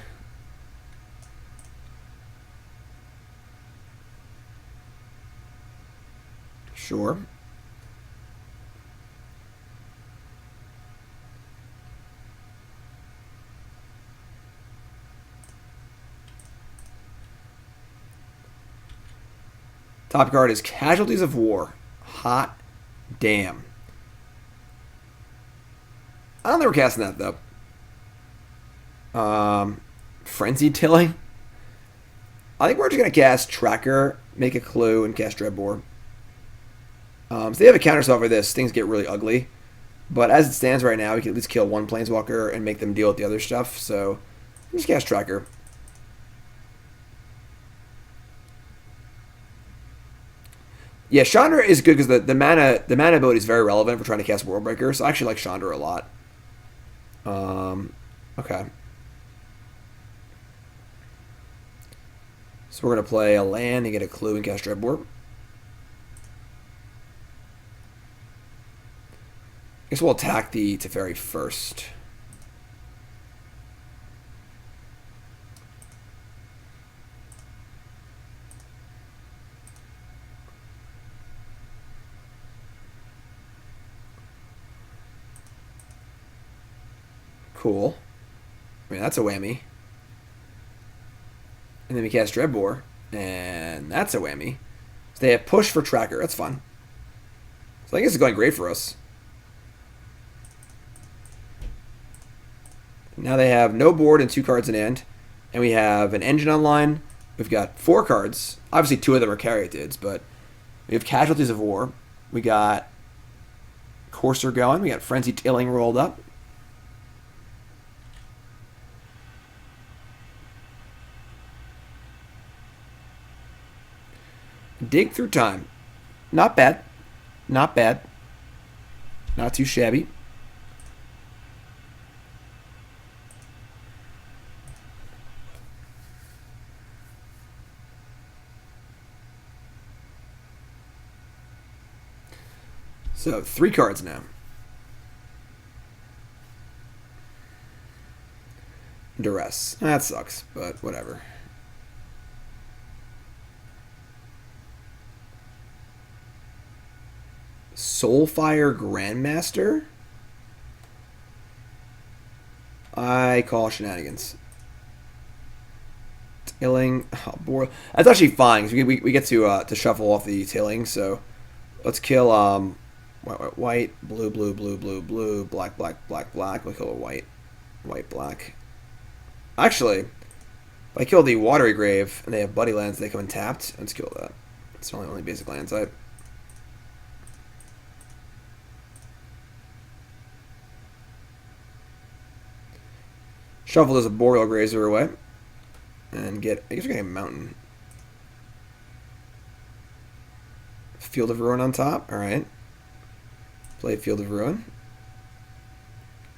Sure. Top card is Casualties of War. Hot damn. I don't think we're casting that, though. Frenzied Tilling. I think we're just going to cast Tracker, make a clue, and cast Dreadbore. So they have a counterspell for this. Things get really ugly. But as it stands right now, we can at least kill one Planeswalker and make them deal with the other stuff. So, just cast Tracker. Yeah, Chandra is good because the mana ability is very relevant for trying to cast Worldbreaker. So I actually like Chandra a lot. Okay. So we're gonna play a land and get a clue and cast Dreadbore. I guess we'll attack the Teferi first. Cool. I mean, that's a whammy. And then we cast Dreadbore, and that's a whammy. So they have push for Tracker. That's fun. So I think this is going great for us. Now they have no board and 2 cards in hand. And we have an engine online. We've got 4 cards. Obviously, 2 of them are Caryatids, but we have Casualties of War. We got Courser going. We got Frenzied Tilling rolled up. Dig Through Time. Not bad. Not bad. Not too shabby. So, 3 cards now. Duress. That sucks, but whatever. Soulfire Grandmaster? I call shenanigans. Tilling. Oh, boy. That's actually fine, because we get to shuffle off the Tilling, so let's kill white, blue, blue, blue, blue, blue, black, black, black, black. We'll kill a white, white, black. Actually, if I kill the Watery Grave and they have Buddy Lands, they come in tapped. Let's kill that. It's only basic land type. Shuffle this Arboreal Grazer away. And get, I guess we're getting a mountain. Field of Ruin on top. Alright. Play Field of Ruin.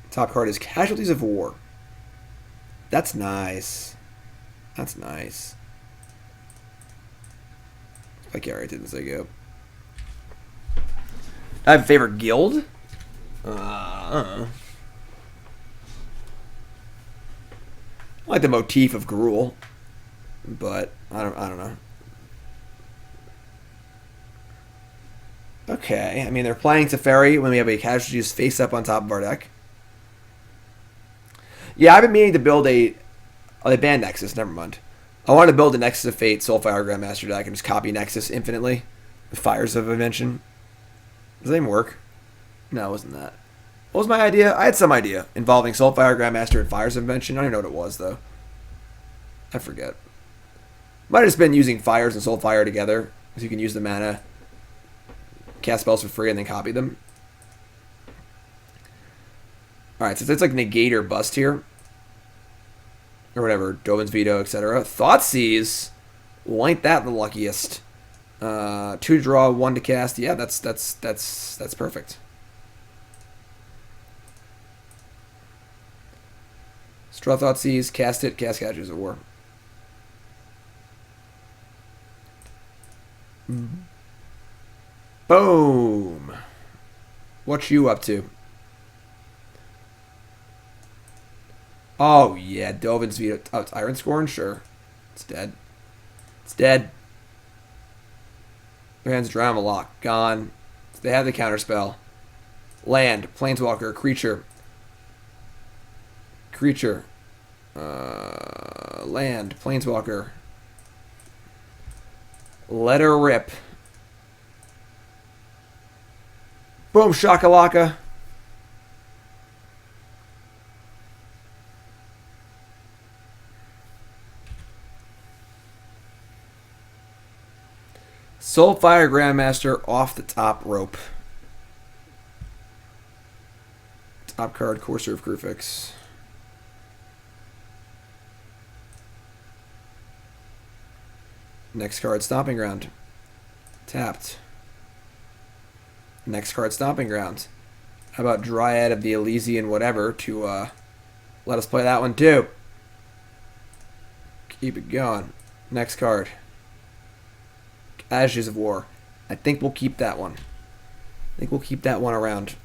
Top card is Casualties of War. That's nice. That's nice. Like I already did this, I go. I have a favorite guild. I like the motif of Gruul, but I don't know. Okay, I mean they're playing Teferi when we have a Casualties face up on top of our deck. Yeah, I've been meaning to build a. Oh, they banned Nexus. Never mind. I wanted to build a Nexus of Fate Soulfire Grandmaster deck and just copy Nexus infinitely. The Fires of Invention. Does that even work? No, it wasn't that. What was my idea? I had some idea involving Soulfire, Grandmaster, and Fire's Invention. I don't even know what it was, though. I forget. Might have just been using Fires and Soulfire together, because you can use the mana, cast spells for free, and then copy them. Alright, so it's like negate or bust here. Or whatever. Dovin's Veto, etc. Thoughtseize. Well, ain't that the luckiest? 2 to draw, 1 to cast. Yeah, that's perfect. Draw Thoughtseize, cast it, cast Casualties of War. Boom! What you up to? Oh, yeah, Dovin's Veto. Oh, it's Iron Scorn? Sure. It's dead. It's dead. Their hands Drown Lock. Gone. They have the counterspell. Land. Planeswalker. Creature. Creature. Land. Planeswalker. Let her rip. Boom. Shakalaka. Soulfire Grandmaster off the top rope. Top card, Courser of Kruphix. Next card, Stomping Ground. Tapped. Next card, Stomping Ground. How about Dryad of the Ilysian whatever to let us play that one too. Keep it going. Next card. Casualties of War. I think we'll keep that one. I think we'll keep that one around.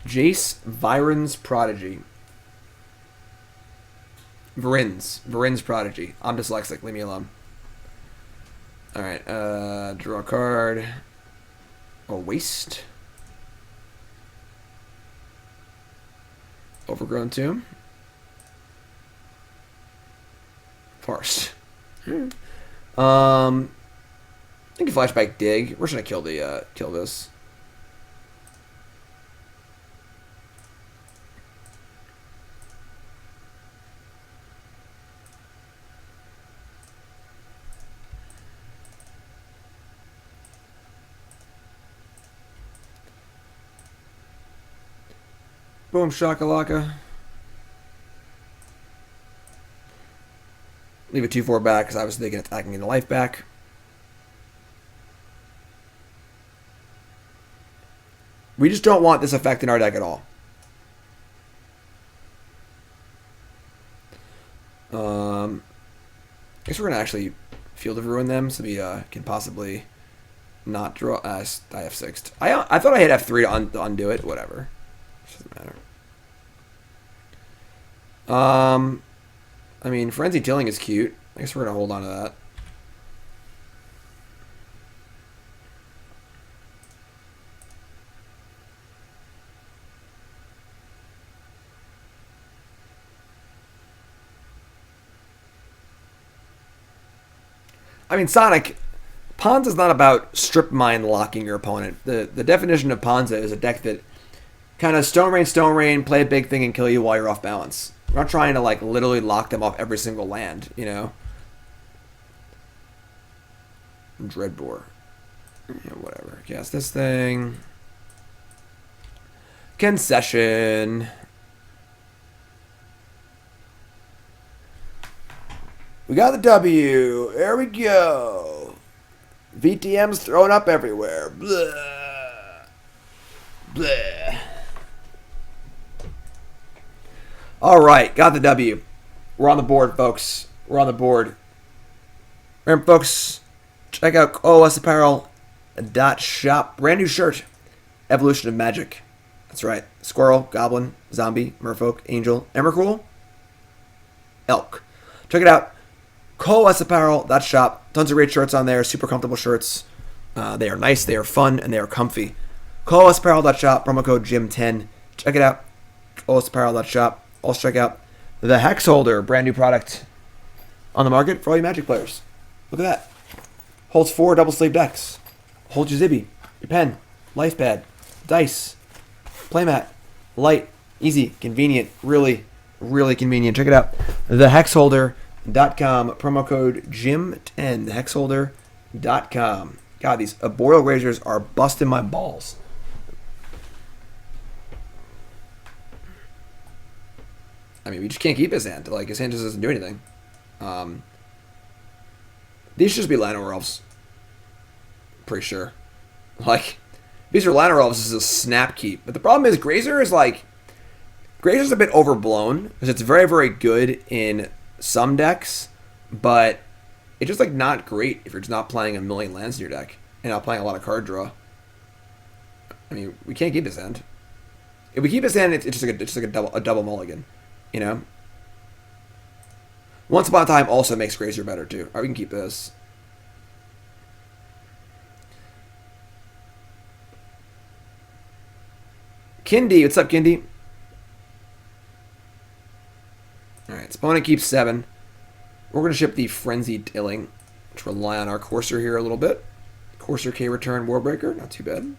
Jace Viren's Prodigy. Viren's Prodigy. I'm dyslexic. Leave me alone. Alright. Draw a card. Or waste. Overgrown Tomb. Parsed. I think Flashback Dig. We're just gonna kill this. Boom, shakalaka. Leave a 2/4 back because obviously they can attacking in the life back. We just don't want this effect in our deck at all. I guess we're gonna actually Field of Ruin them so we can possibly not draw. I have 6'd. I thought I had F3 to undo it. Whatever. Doesn't matter. I mean, Frenzied Tilling is cute. I guess we're gonna hold on to that. I mean, Sonic, Ponza is not about strip mine locking your opponent. The definition of Ponza is a deck that kind of stone rain, play a big thing and kill you while you're off balance. We're not trying to like literally lock them off every single land, you know. Dreadbore. Yeah, whatever. Cast this thing. Concession. We got the W. There we go. VTM's thrown up everywhere. Blah. Blah. All right, got the W. We're on the board, folks. We're on the board. Remember, folks, check out OSapparel.shop. Brand new shirt. Evolution of Magic. That's right. Squirrel, Goblin, Zombie, Merfolk, Angel, Emrakul, Elk. Check it out. OSapparel.shop. Tons of great shirts on there. Super comfortable shirts. They are nice, they are fun, and they are comfy. OSapparel.shop. Promo code GYM10. Check it out. OSapparel.shop. Also check out the Hex Holder, brand new product on the market for all you Magic players. Look at that. Holds 4 double sleeve decks. Holds your Zibby, your pen, life pad, dice, playmat, light, easy, convenient, really, really convenient. Check it out. Thehexholder.com, promo code JIM10, thehexholder.com. God, these Arboreal Grazers are busting my balls. I mean, we just can't keep his hand. Like, his hand just doesn't do anything. These should just be Llanowar Elves. Pretty sure. Like, these are Llanowar Elves. This is a snap keep. But the problem is, Grazer is like... Grazer's a bit overblown. Because it's very, very good in some decks. But it's just, like, not great if you're just not playing a million lands in your deck. And not playing a lot of card draw. I mean, we can't keep his hand. If we keep his hand, it's just like a double mulligan. You know? Once Upon a Time also makes Grazer better, too. Alright, we can keep this. Kindy, what's up, Kindy? Alright, opponent keeps 7. We're going to ship the Frenzied Tilling, which rely on our Courser here a little bit. Courser K return Warbreaker, not too bad.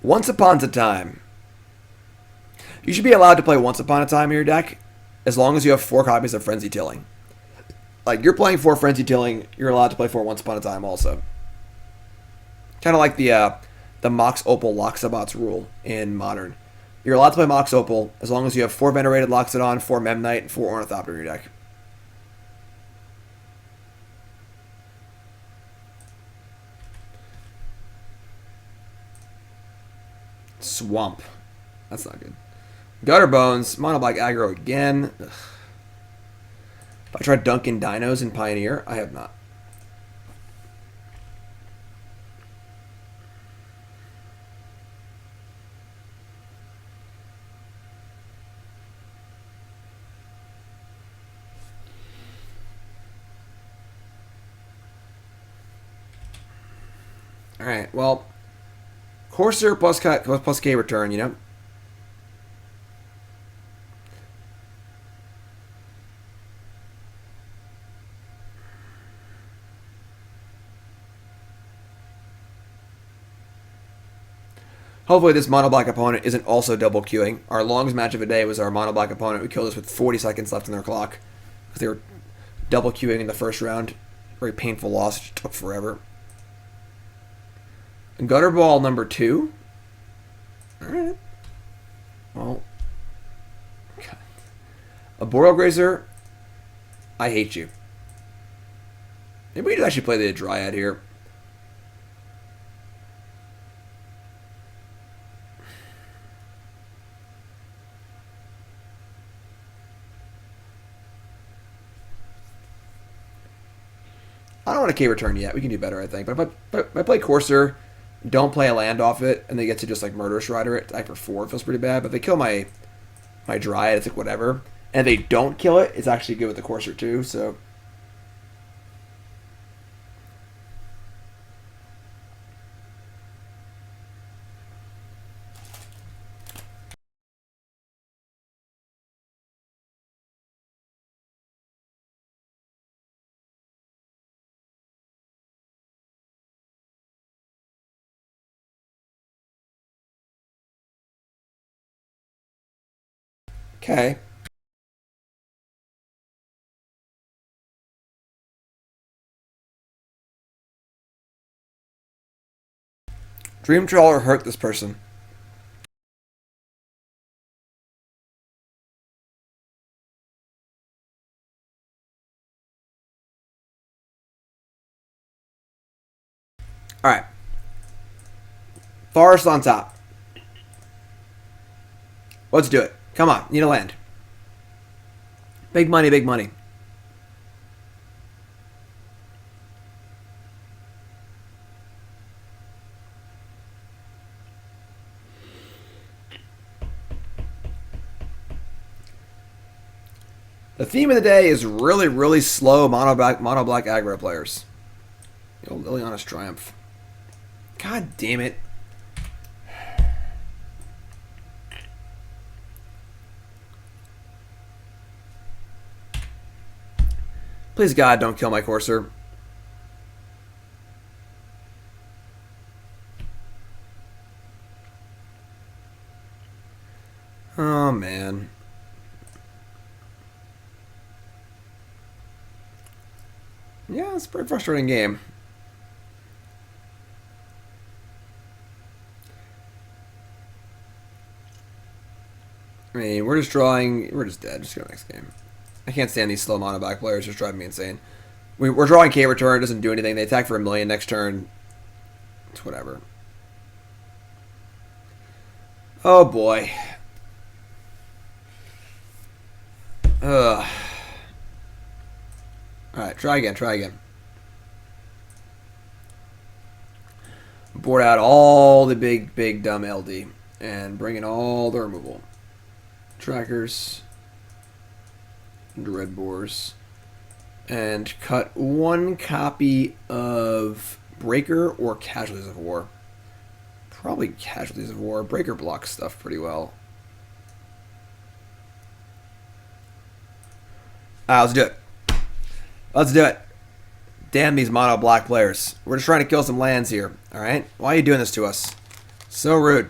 Once Upon a Time. You should be allowed to play Once Upon a Time in your deck as long as you have 4 copies of Frenzied Tilling. Like, you're playing 4 Frenzied Tilling, you're allowed to play 4 Once Upon a Time also. Kind of like the Mox Opal Loxabots rule in Modern. You're allowed to play Mox Opal as long as you have 4 Venerated Loxodon, 4 Memnite, and 4 Ornithopter in your deck. Swamp. That's not good. Gutter Bones, Mono Black aggro again. Ugh. Have I tried Dunkin' Dinos in Pioneer? I have not. Alright, well, Courser plus K return, you know? Hopefully this mono black opponent isn't also double queuing. Our longest match of the day was our mono black opponent. We killed us with 40 seconds left on their clock because they were double queuing in the first round. Very painful loss. It just took forever. Gutter Ball number 2. Alright. Well. Okay. Arboreal Grazer. I hate you. Maybe we could actually play the Dryad here. I don't want a K return yet. We can do better, I think. But if I play Courser, don't play a land off it, and they get to just like Murderous Rider it, type for 4, it feels pretty bad. But if they kill my Dryad, it's like whatever. And if they don't kill it, it's actually good with the Courser too, so. Okay. Dream Trawler hurt this person. Alright. Forest on top. Let's do it. Come on, need a land. Big money, big money. The theme of the day is really, really slow mono black aggro players. The old Liliana's Triumph. God damn it. Please God, don't kill my Courser. Oh, man. Yeah, it's a pretty frustrating game. I mean, we're just drawing... We're just dead. Just go next game. I can't stand these slow mono back players. Just driving me insane. We're drawing K-Return. Doesn't do anything. They attack for 1,000,000 next turn. It's whatever. Oh, boy. Ugh. Alright, try again. Try again. Board out all the big, dumb LD. And bring in all the removal. Trackers. Dreadbores. And cut 1 copy of Breaker or Casualties of War. Probably Casualties of War. Breaker blocks stuff pretty well. Let's do it. Let's do it. Damn these mono black players. We're just trying to kill some lands here. Alright? Why are you doing this to us? So rude.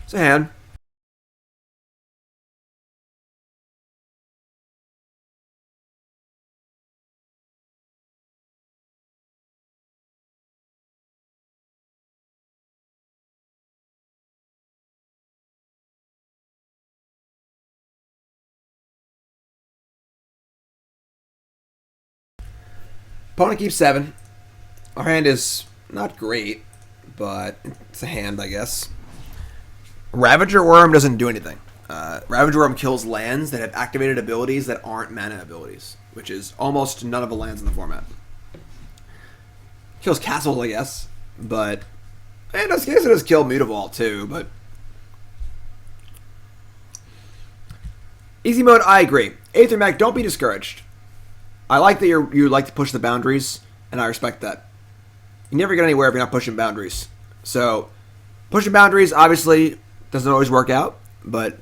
It's a hand. Opponent keeps 7. Our hand is not great, but it's a hand, I guess. Ravager Worm doesn't do anything. Ravager Worm kills lands that have activated abilities that aren't mana abilities, which is almost none of the lands in the format. Kills castles, I guess, but in this case it does kill Mutavault too. But easy mode, I agree. Aethermech, don't be discouraged. I like that you like to push the boundaries, and I respect that. You never get anywhere if you're not pushing boundaries. So, pushing boundaries obviously doesn't always work out, but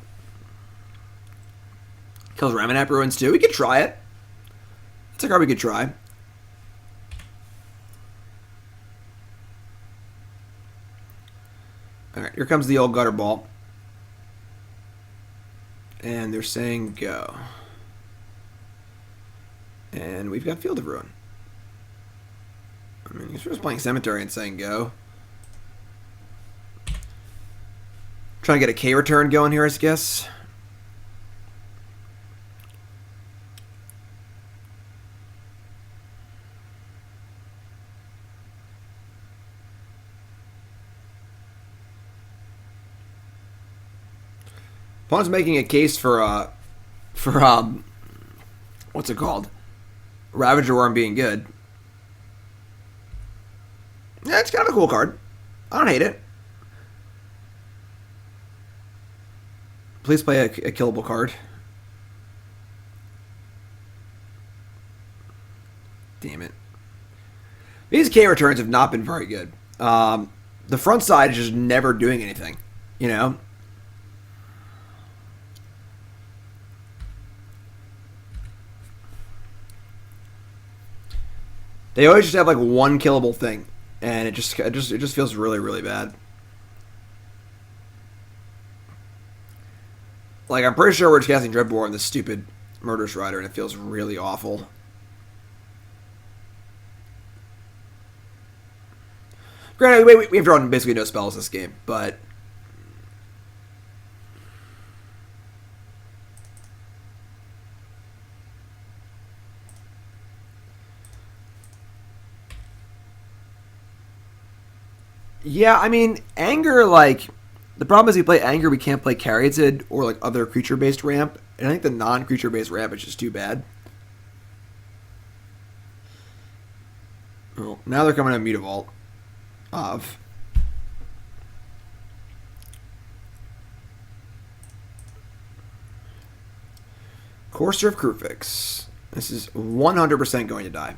kills Ramanap Ruins too. We could try it. It's a card we could try. Alright, here comes the old Gutter Ball. And they're saying go. And we've got Field of Ruin. I mean, he's just playing Cemetery and saying go. Trying to get a K return going here, I guess. Opponent's making a case for what's it called? Ravager Worm being good. Yeah, it's kind of a cool card. I don't hate it. Please play a killable card. Damn it. These K returns have not been very good. The front side is just never doing anything. You know? They always just have like one killable thing, and it just feels really, really bad. Like, I'm pretty sure we're just casting Dreadbore on this stupid Murderous Rider, and it feels really awful. Granted, we have drawn basically no spells this game, but yeah, I mean, Anger, like, the problem is we play Anger, we can't play Caryatid or, like, other creature-based ramp, and I think the non-creature-based ramp is just too bad. Oh, now they're coming at Mutavault. Courser of Kruphix. This is 100% going to die.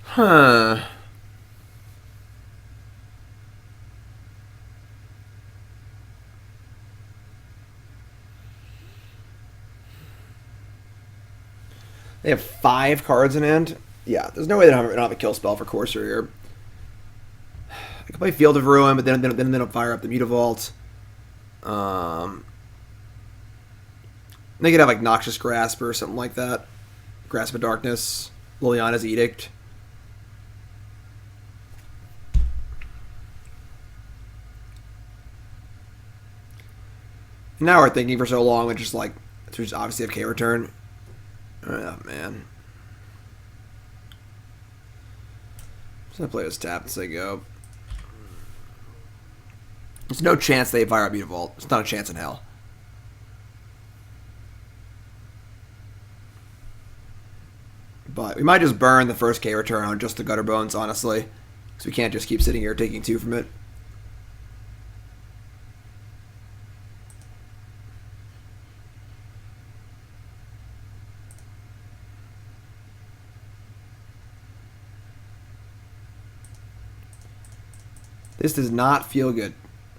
Huh. They have 5 cards in hand. Yeah, there's no way they don't have a kill spell for Courser here. I could play Field of Ruin, but then they don't fire up the Mutavault. They could have like Noxious Grasp or something like that. Grasp of Darkness. Liliana's Edict. Now we're thinking for so long, we just obviously have K return. Oh man. Just gonna play this tap and say go. There's no chance they fire up Mutavault. There's not a chance in hell. But we might just burn the first K return on just the Gutter Bones, honestly. Because we can't just keep sitting here taking 2 from it. This does not feel good.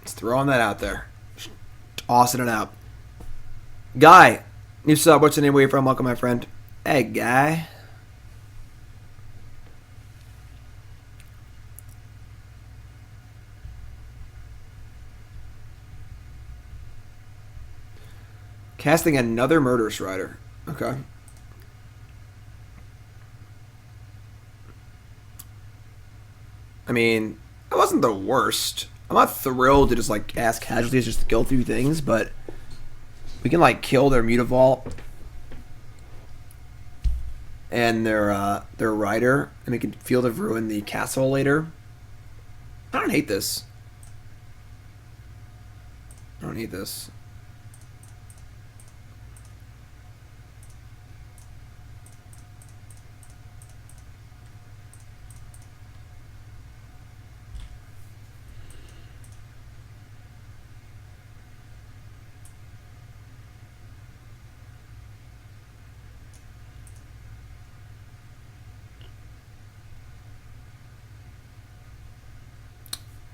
Just throwing that out there. Just tossing it out. Guy. New sub. What's the name? Where you from? Welcome, my friend. Hey, Guy. Casting another Murderous Rider. Okay. I mean, it wasn't the worst. I'm not thrilled to just like ask Casualties just to kill 2 things, but we can like kill their Mutavault and their Rider, and we can Field of Ruin the castle later. I don't hate this. I don't hate this.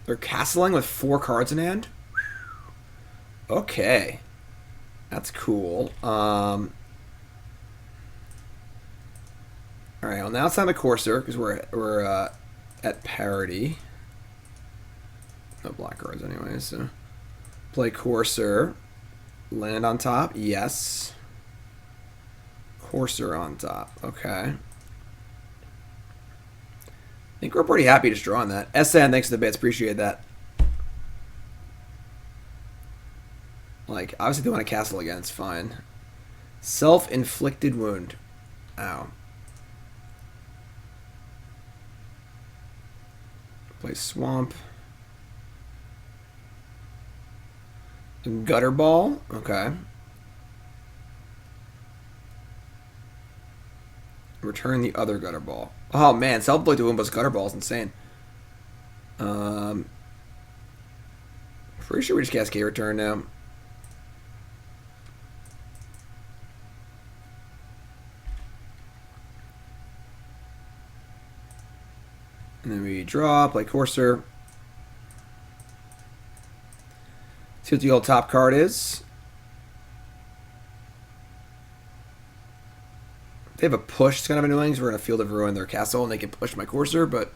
They're castling with 4 cards in hand? Okay. That's cool. Alright, well now it's time to Courser, because we're at parity. No black cards anyway, so... Play Courser. Land on top? Yes. Courser on top. Okay. I think we're pretty happy just drawing that. SN, thanks for the bits. Appreciate that. Like, obviously they want to castle again. It's fine. Self-inflicted wound. Ow. Play Swamp. Gutter Ball. Okay. Return the other Gutter Ball. Oh man, self-inflicted wound plus Gutter Ball is insane. Pretty sure we just cast K return now. And then we draw, play Courser. See what the old top card is. If they have a push, it's kind of annoying because we're in a Field of Ruin their castle and they can push my Courser, but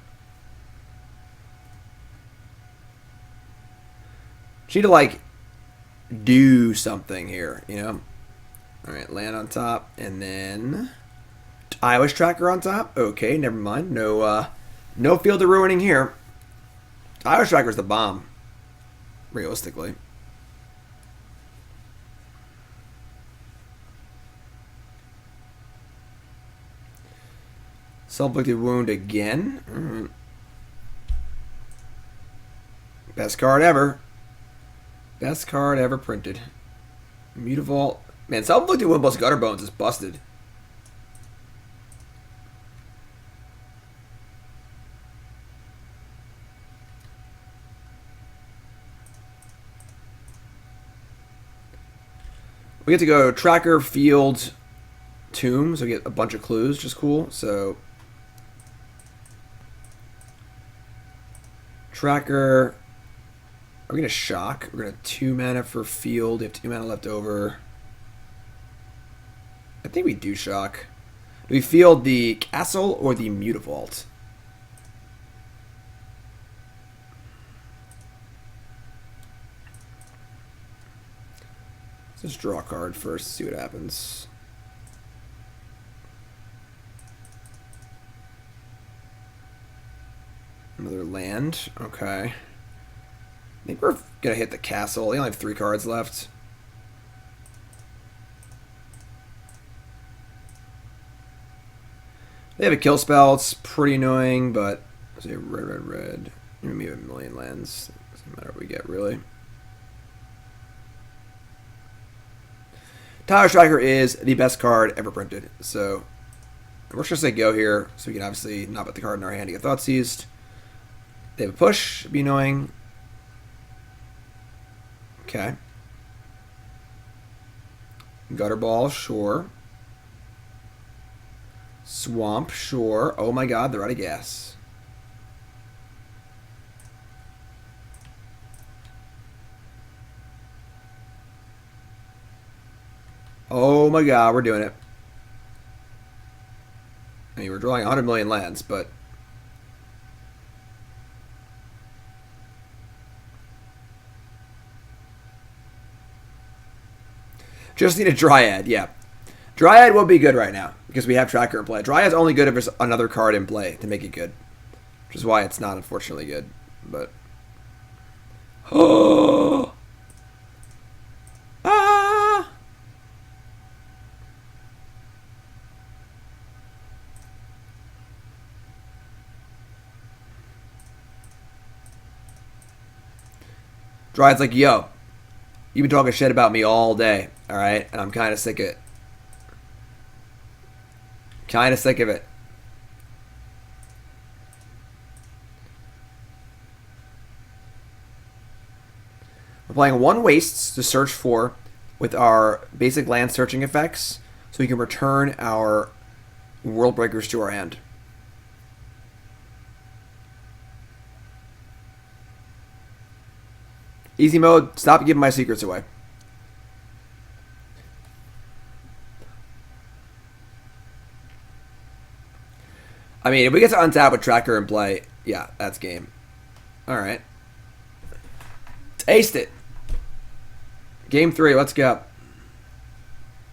she need to like do something here, you know? Alright, land on top and then Tireless Tracker on top. Okay, never mind. No Field of Ruining here. Tireless Tracker's the bomb. Realistically. Self-inflicted wound again. Best card ever. Best card ever printed. Mutavault. Man, Self-Inflicted Wound plus Gutter Bones is busted. We get to go Tracker, Field, Tomb, so we get a bunch of clues, which is cool. So, Tracker. Are we going to Shock? We're going to 2 mana for Field. We have 2 mana left over. I think we do Shock. Do we Field the Castle or the Mutavault? Let's just draw a card first, see what happens. Another land. Okay. I think we're going to hit the castle. We only have 3 cards left. They have a kill spell. It's pretty annoying, but... Say red, red, red. Maybe a million lands. Doesn't matter what we get, really. Tireless Tracker is the best card ever printed. So, we're just going to say go here, so we can obviously not put the card in our hand to get Thoughtseized. They have a push. It'd be annoying. Okay. Gutter Ball, sure. Swamp, sure. Oh my god, they're out of gas. Oh my god, we're doing it. I mean, we're drawing 100 million lands, but... Just need a Dryad, yeah. Dryad will be good right now, because we have Tracker in play. Dryad's only good if there's another card in play to make it good. Which is why it's not, unfortunately, good. But... Oh! Ah! Dryad's like, yo, you've been talking shit about me all day, alright? And I'm kind of sick of it. Kind of sick of it. We're playing 1 Wastes to search for with our basic land searching effects, so we can return our World Breakers to our hand. Easy mode, stop giving my secrets away. I mean, if we get to untap with Tracker and play, yeah, that's game. Alright. Aced it. Game 3, let's go.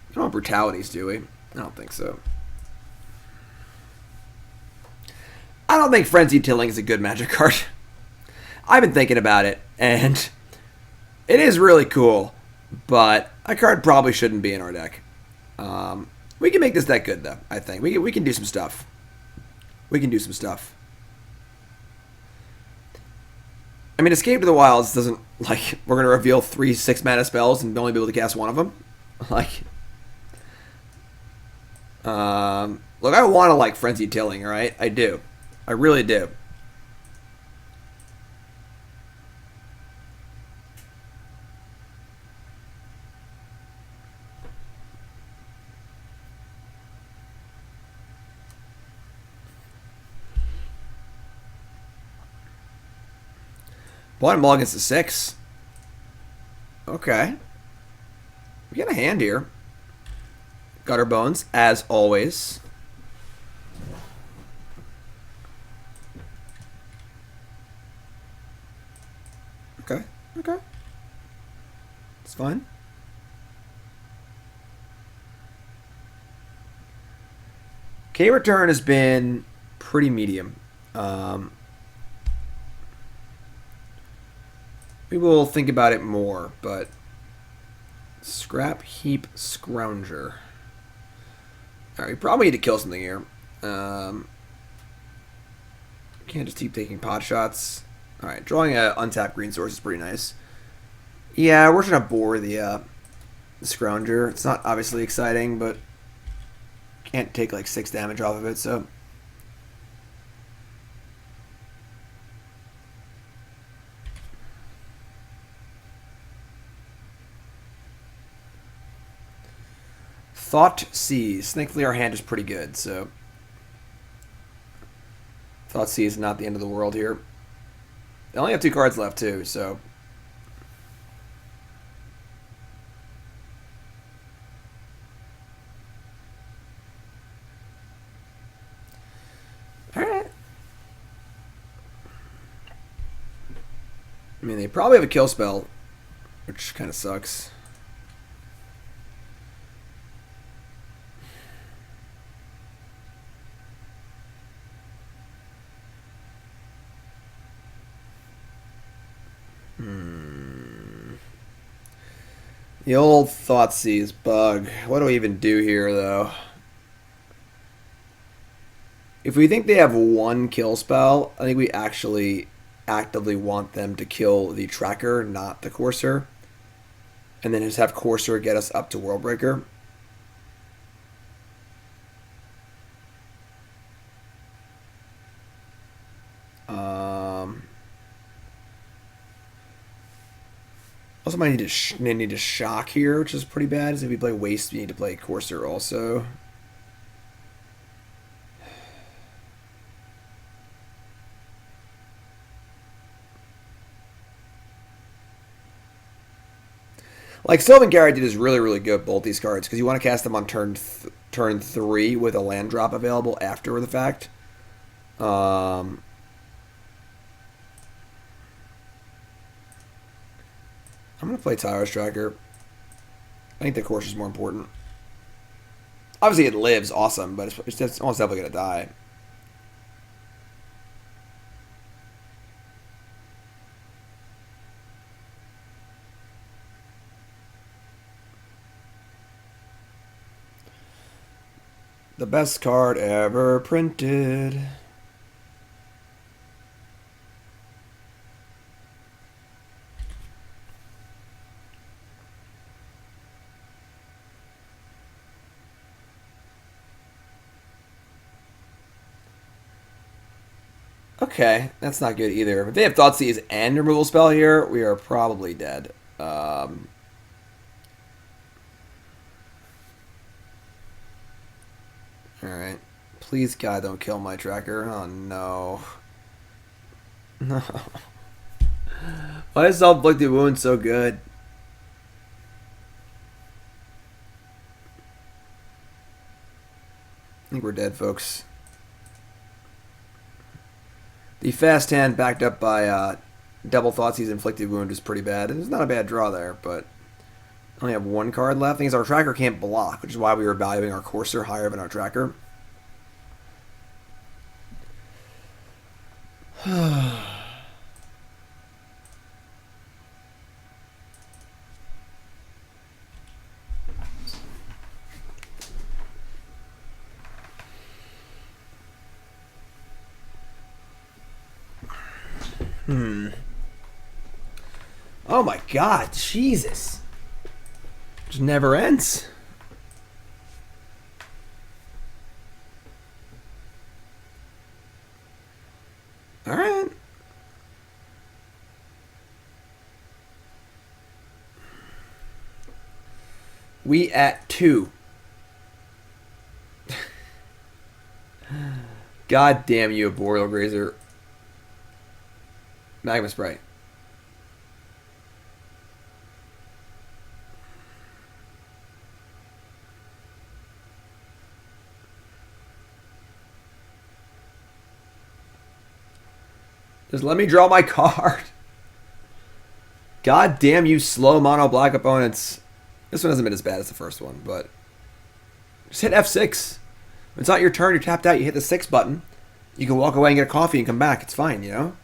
We don't want brutalities, do we? I don't think so. I don't think Frenzied Tilling is a good Magic card. I've been thinking about it, and it is really cool, but a card probably shouldn't be in our deck. We can make this deck good, though, I think. We can do some stuff. We can do some stuff. I mean, Escape to the Wilds doesn't, like, we're going to reveal 3 6-mana spells and only be able to cast 1 of them. Like, look, I want to like Frenzied Tilling, alright? I do. I really do. Blind Mulligan's to 6. Okay. We got a hand here. Gutter Bones, as always. Okay. Okay. It's fine. K-Return has been pretty medium. We will think about it more, but Scrap Heap Scrounger. Alright, we probably need to kill something here. Can't just keep taking pot shots. Alright, drawing an untapped green source is pretty nice. Yeah, we're trying to bore the Scrounger. It's not obviously exciting, but can't take like 6 damage off of it, so. Thoughtseize. Thankfully, our hand is pretty good, so. Thoughtseize is not the end of the world here. They only have 2 cards left, too, so. Alright. I mean, they probably have a kill spell, which kind of sucks. The old Thoughtseize bug. What do we even do here, though? If we think they have 1 kill spell, I think we actually actively want them to kill the Tracker, not the Courser. And then just have Courser get us up to Worldbreaker. Also, might need to shock here, which is pretty bad. Is if we play Waste, we need to play Courser also. Like, Sylvan Caryatid is really, really good, both these cards, because you want to cast them on turn 3 with a land drop available after the fact. I'm going to play Tireless Tracker. I think the course is more important. Obviously, it lives awesome, but it's almost definitely going to die. The best card ever printed. Okay, that's not good either. If they have Thoughtseize and removal spell here, we are probably dead. Alright. Please, God, don't kill my Tracker. Oh, no. No. Why is Self-Inflicted Wound so good? I think we're dead, folks. The fast hand backed up by double Thoughtseize Inflicted Wound is pretty bad. It's not a bad draw there, but I only have 1 card left. The thing is, our Tracker can't block, which is why we were valuing our Courser higher than our Tracker. Oh my God, Jesus. Just never ends. All right. We at 2. God damn you, Arboreal Grazer. Magma Spray. Just let me draw my card. God damn you, slow mono black opponents. This one hasn't been as bad as the first one, but just hit F6. When it's not your turn, you're tapped out, you hit the 6 button. You can walk away and get a coffee and come back. It's fine, you know?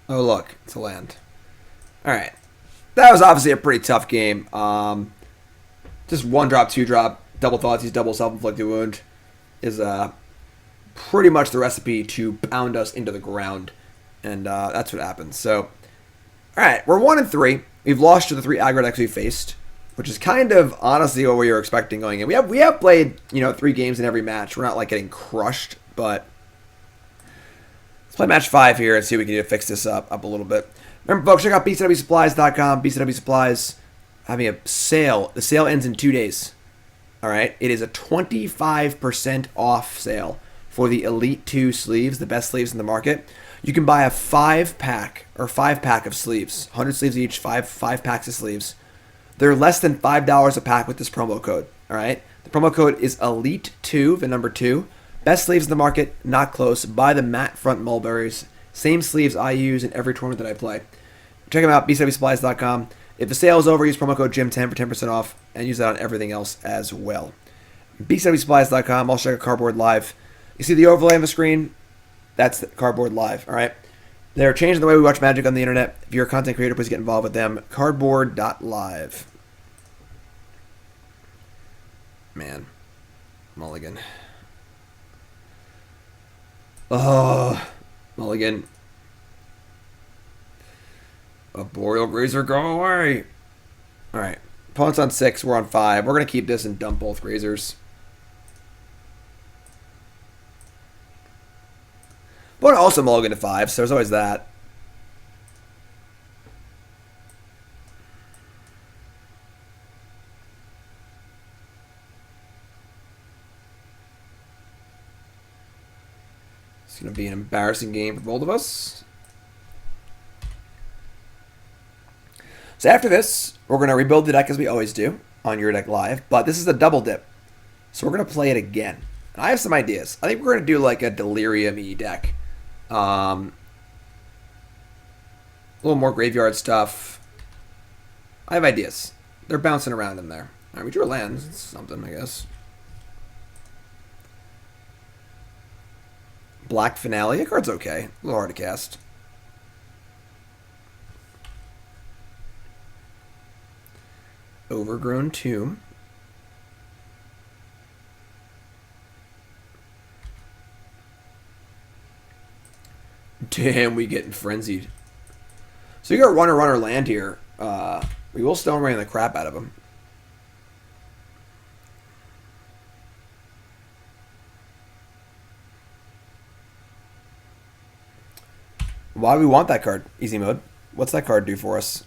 Oh, look. It's a land. Alright. That was obviously a pretty tough game. just 1-drop, 2-drop, double Thoughtseize, double self-inflicted wound is pretty much the recipe to pound us into the ground. And that's what happens. So, alright, we're 1-3. We've lost to the 3 aggro decks we faced, which is kind of honestly what we were expecting going in. We have played, 3 games in every match. We're not like getting crushed, but let's play match 5 here and see if we can fix this up a little bit. Remember, folks, check out bcwsupplies.com. BCW Supplies having a sale. The sale ends in 2 days. All right, it is a 25% off sale for the Elite 2 sleeves, the best sleeves in the market. You can buy a 5-pack of sleeves, 100 sleeves each, five packs of sleeves. They're less than $5 a pack with this promo code. All right, the promo code is Elite 2, the number 2. Best sleeves in the market, not close. Buy the matte front mulberries. Same sleeves I use in every tournament that I play. Check them out, bcwsupplies.com. If the sale is over, use promo code JIM10 for 10% off, and use that on everything else as well. bcwsupplies.com. Also check out Cardboard Live. You see the overlay on the screen? That's the Cardboard Live, all right? They're changing the way we watch Magic on the internet. If you're a content creator, please get involved with them. Cardboard.live. Man. Mulligan. Oh, Mulligan. Arboreal Grazer, go away. Alright. Opponent's on 6, we're on 5. We're going to keep this and dump both Grazers. But also Mulligan to 5, so there's always that. It's going to be an embarrassing game for both of us. So after this, we're going to rebuild the deck as we always do on Your Deck Live. But this is a double dip. So we're going to play it again. And I have some ideas. I think we're going to do like a Delirium-y deck. A little more graveyard stuff. I have ideas. They're bouncing around in there. All right, we drew a land. It's something, I guess. Black Finale. That card's okay. A little hard to cast. Overgrown Tomb. Damn, we getting frenzied. So you got runner land here. We will Stone Rain the crap out of him. Why do we want that card? Easy mode. What's that card do for us?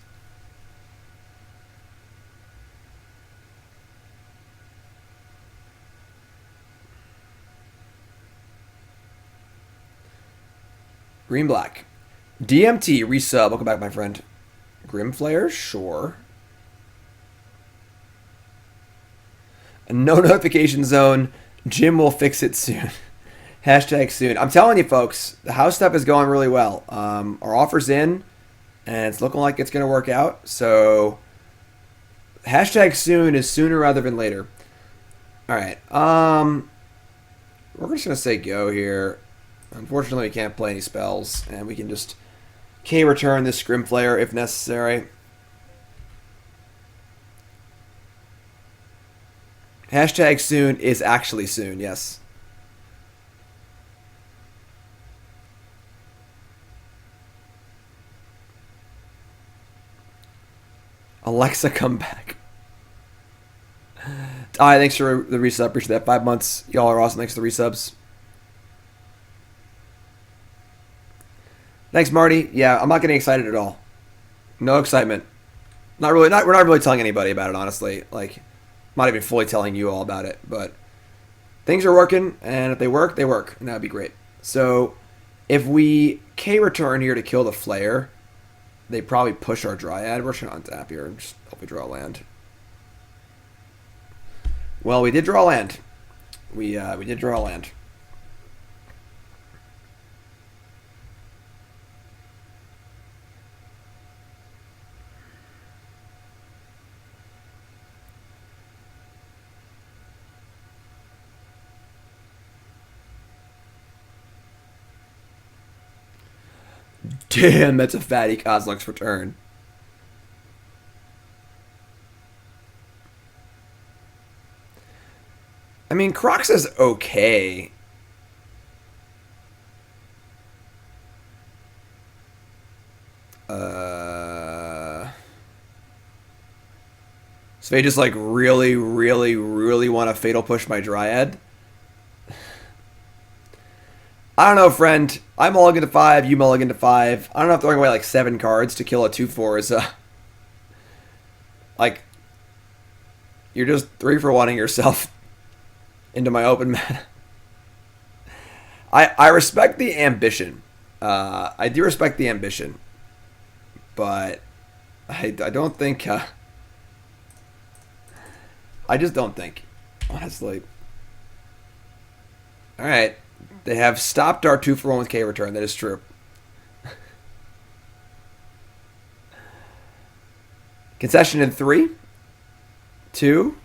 Green black. DMT resub. Welcome back, my friend. Grimflayer, sure. No notification zone. Jim will fix it soon. Hashtag soon. I'm telling you, folks, the house stuff is going really well. Our offer's in, and it's looking like it's going to work out. So, hashtag soon is sooner rather than later. All right. We're just going to say go here. Unfortunately, we can't play any spells, and we can just K-return this Grimflayer if necessary. Hashtag soon is actually soon, yes. Alexa, come back. Alright, thanks for the resub. Appreciate that. 5 months. Y'all are awesome. Thanks for the resubs. Thanks, Marty. Yeah, I'm not getting excited at all. No excitement. Not really. We're not really telling anybody about it, honestly. Like, I'm not even fully telling you all about it. But things are working, and if they work, they work, and that would be great. So, if we K-return here to kill the Flare, they probably push our Dryad. We're trying to untap here and just hope we draw a land. Well, we did draw a land. We did draw a land. Damn, that's a fatty Kozilek's return. mean, Crocs is okay. So they just like really, really, really want to fatal push my Dryad. I don't know, friend. I mulligan to 5, you mulligan to 5. I don't know if throwing away like 7 cards to kill a 2/4 is like you're just 3 for 1ing yourself into my open mana. I respect the ambition. I do respect the ambition, but I don't think. I just don't think, honestly. All right, they have stopped our 2 for 1 with K return. That is true. Concession in 3, 2,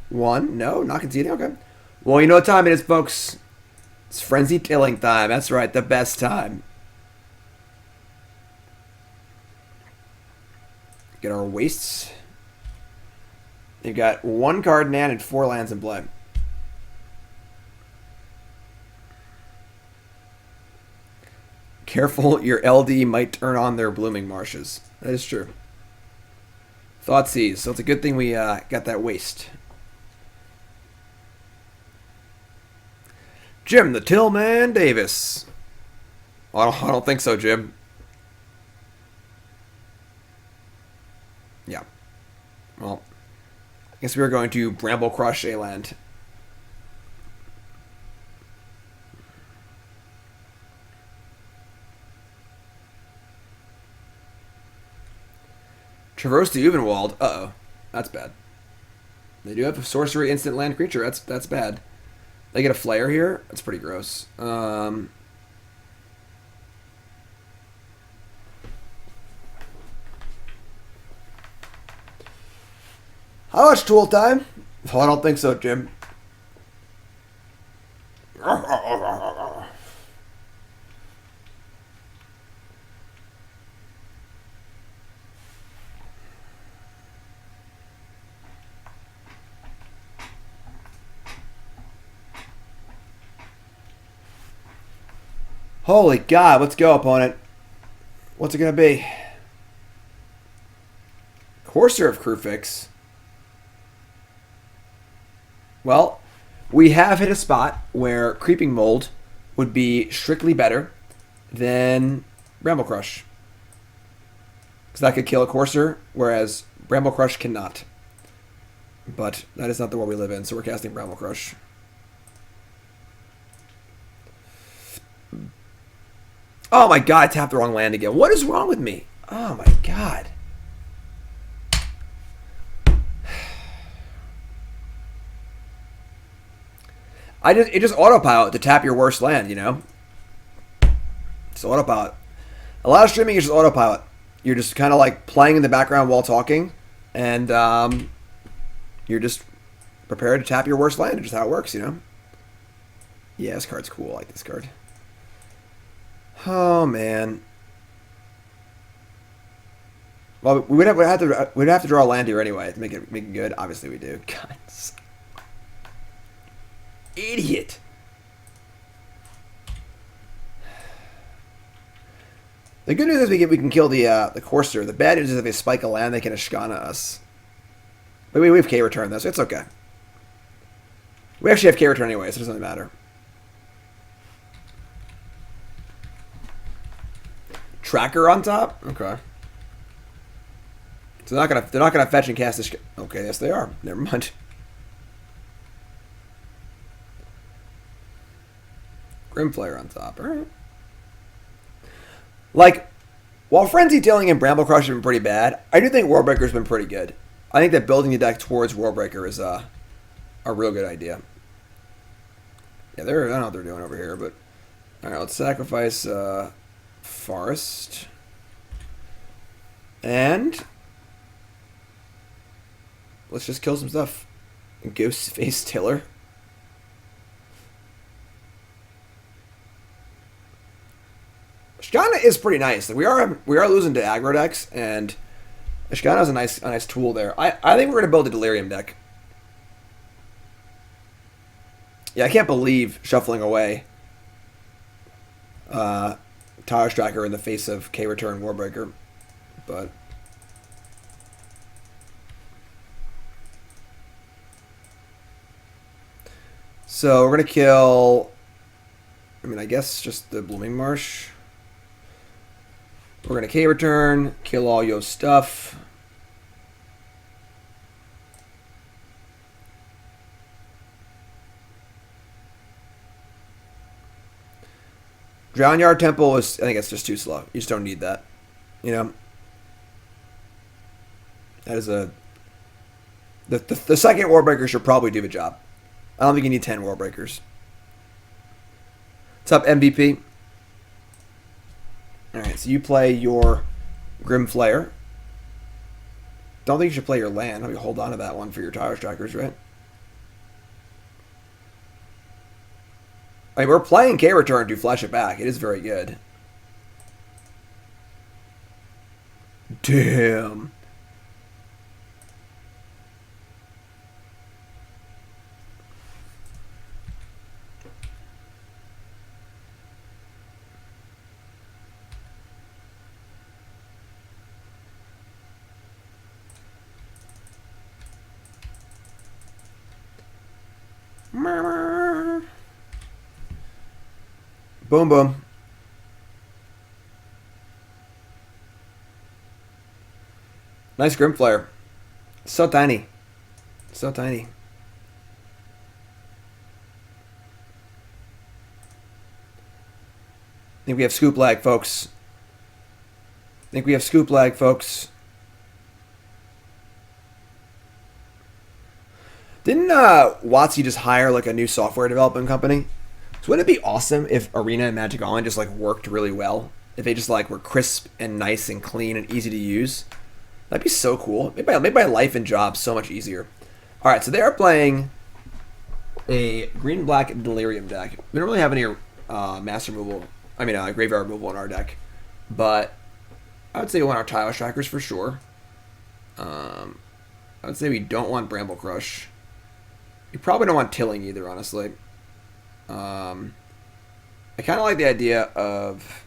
1. No, not conceding. Okay. Well, you know what time it is, folks. It's Frenzied Tilling time. That's right, the best time. Get our wastes. They've got 1 card in hand and 4 lands in play. Careful, your LD might turn on their blooming marshes. That is true. Thoughtseize. So it's a good thing we got that waste. Jim the Tillman Davis. I don't think so, Jim. Yeah. Well, I guess we were going to Bramblecrush a land. Traverse the Uvenwald. Uh-oh. That's bad. They do have a sorcery instant land creature. That's bad. They get a flare here? That's pretty gross. How much tool time? Oh, I don't think so, Jim. Holy God, let's go, opponent. What's it going to be? Courser of Kruphix. Well, we have hit a spot where Creeping Mold would be strictly better than Bramblecrush. Because that could kill a Courser, whereas Bramblecrush cannot. But that is not the world we live in, so we're casting Bramblecrush. Oh my God, I tapped the wrong land again. What is wrong with me? Oh my God. It just autopilot to tap your worst land, you know? It's autopilot. A lot of streaming is just autopilot. You're just kind of like playing in the background while talking, and you're just prepared to tap your worst land. It's just how it works, you know? Yeah, this card's cool. I like this card. Oh man. Well, we'd have to draw a land here anyway to make it good. Obviously, we do. God, idiot. The good news is we can kill the Courser. The bad news is if they spike a land, they can Ashkana us. But we have K return though, so it's okay. We actually have K return anyway, so it doesn't really matter. Tracker on top? Okay. So they're not gonna fetch and cast this. Okay, yes they are. Never mind. Grimflayer on top. Alright. Like, while Frenzied Tilling and Bramblecrush have been pretty bad, I do think Worldbreaker's been pretty good. I think that building the deck towards Worldbreaker is a real good idea. Yeah, I don't know what they're doing over here, but alright, let's sacrifice Forest. And let's just kill some stuff. Ghost Face Tiller. Ashkana is pretty nice. Like we are losing to aggro decks, and Ashkana is a nice tool there. I think we're gonna build a Delirium deck. Yeah, I can't believe shuffling away Tireless Tracker in the face of K-Return Warbreaker. But so we're going to kill, I mean, I guess just the Blooming Marsh. We're going to K-Return, kill all your stuff. Drown Yard Temple is, I think it's just too slow. You just don't need that. You know? That is a... The second Warbreaker should probably do the job. I don't think you need 10 Warbreakers. What's up, MVP? Alright, so you play your Grim Flayer. Don't think you should play your land. Let me hold on to that one for your Tireless Trackers, right? I mean, we're playing K-Return to flash it back. It is very good. Damn. Boom, boom. Nice Grim Flare. So tiny. So tiny. I think we have scoop lag, folks. I think we have scoop lag, folks. Didn't WotC just hire like a new software development company? So wouldn't it be awesome if Arena and Magic Online just like worked really well? If they just like were crisp and nice and clean and easy to use? That'd be so cool. Made my life and job so much easier. Alright, so they are playing a green-black Delirium deck. We don't really have any master removal, graveyard removal in our deck. But I would say we want our Tireless Trackers for sure. I would say we don't want Bramblecrush. We probably don't want Tilling either, honestly. I kind of like the idea of,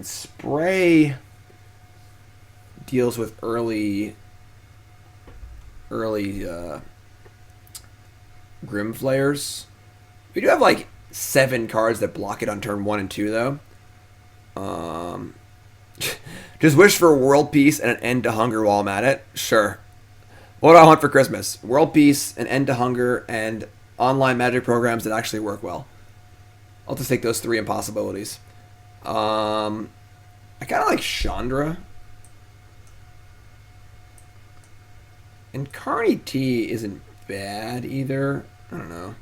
Spray deals with early Grim Flayers. We do have like 7 cards that block it on turn 1 and 2 though. Just wish for world peace and an end to hunger while I'm at it. Sure. What do I want for Christmas? World peace, an end to hunger, and online Magic programs that actually work well. I'll just take those 3 impossibilities. I kind of like Chandra. And Carnage T isn't bad either. I don't know.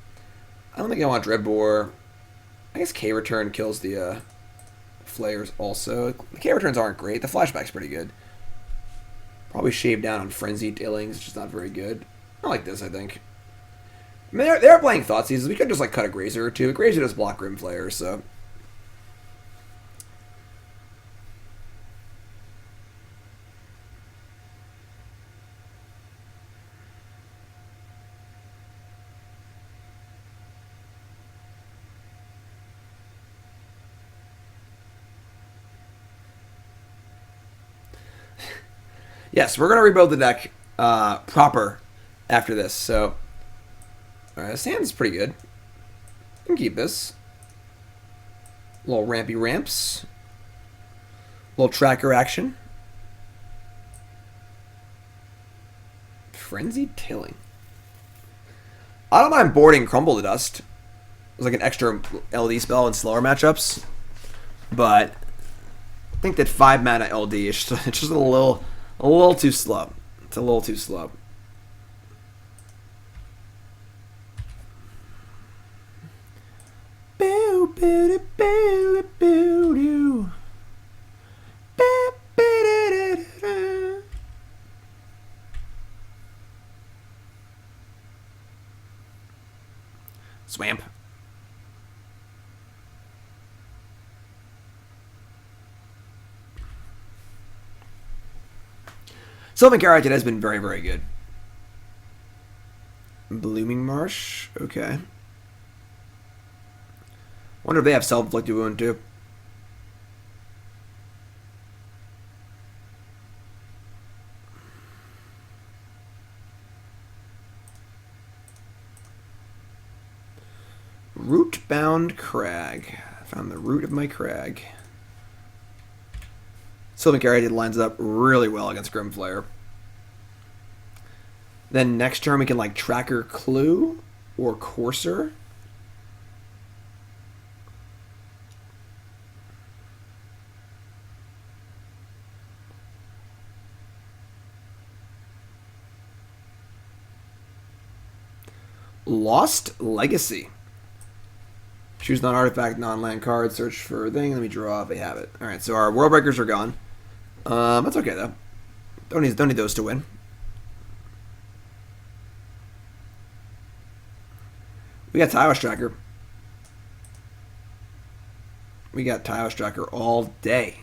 I don't think I want Dreadbore. I guess K-Return kills the Flayers also. The K-Returns aren't great. The Flashback's pretty good. Probably shaved down on Frenzied Tilling. It's just not very good. I like this, I think. I mean, they're playing Thoughtseize. We could just like cut a Grazer or two. A Grazer does block Grim Flayers, so... Yes, we're going to rebuild the deck proper after this. So, all right, this hand's pretty good. You can keep this. Little rampy ramps. Little tracker action. Frenzied Tilling. I don't mind boarding Crumble to Dust. It's like an extra LD spell in slower matchups. But I think that 5 mana LD is just, it's just a little too slow. It's a little too slow. Swamp. Sylvan Caryatid has been very, very good. Blooming Marsh, okay. Wonder if they have self-inflicted wound too. Rootbound Crag. I found the root of my crag. Sylvan Caryatid lines up really well against Grimflayer. Then next turn we can like Tracker Clue or Courser. Lost Legacy. Choose non-artifact, non-land card, search for a thing, let me draw if they have it. Alright, so our World Breakers are gone. That's okay though. Don't need those to win. We got Tireless Tracker. We got Tireless Tracker all day.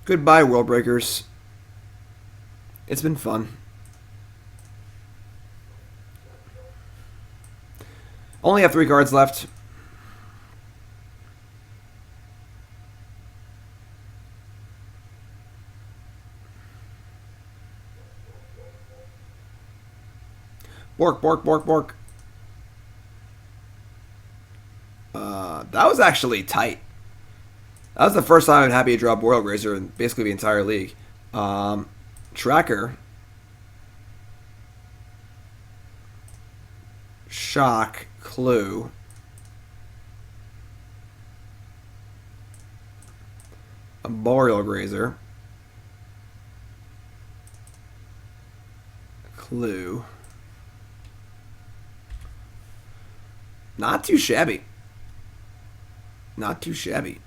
Goodbye, World Breakers. It's been fun. Only have 3 cards left. Bork, bork, bork, bork. That was actually tight. That was the first time I'm happy to drop Arboreal Grazer in basically the entire league. Tracker. Shock. Clue. Arboreal Grazer. Clue. Not too shabby. Not too shabby.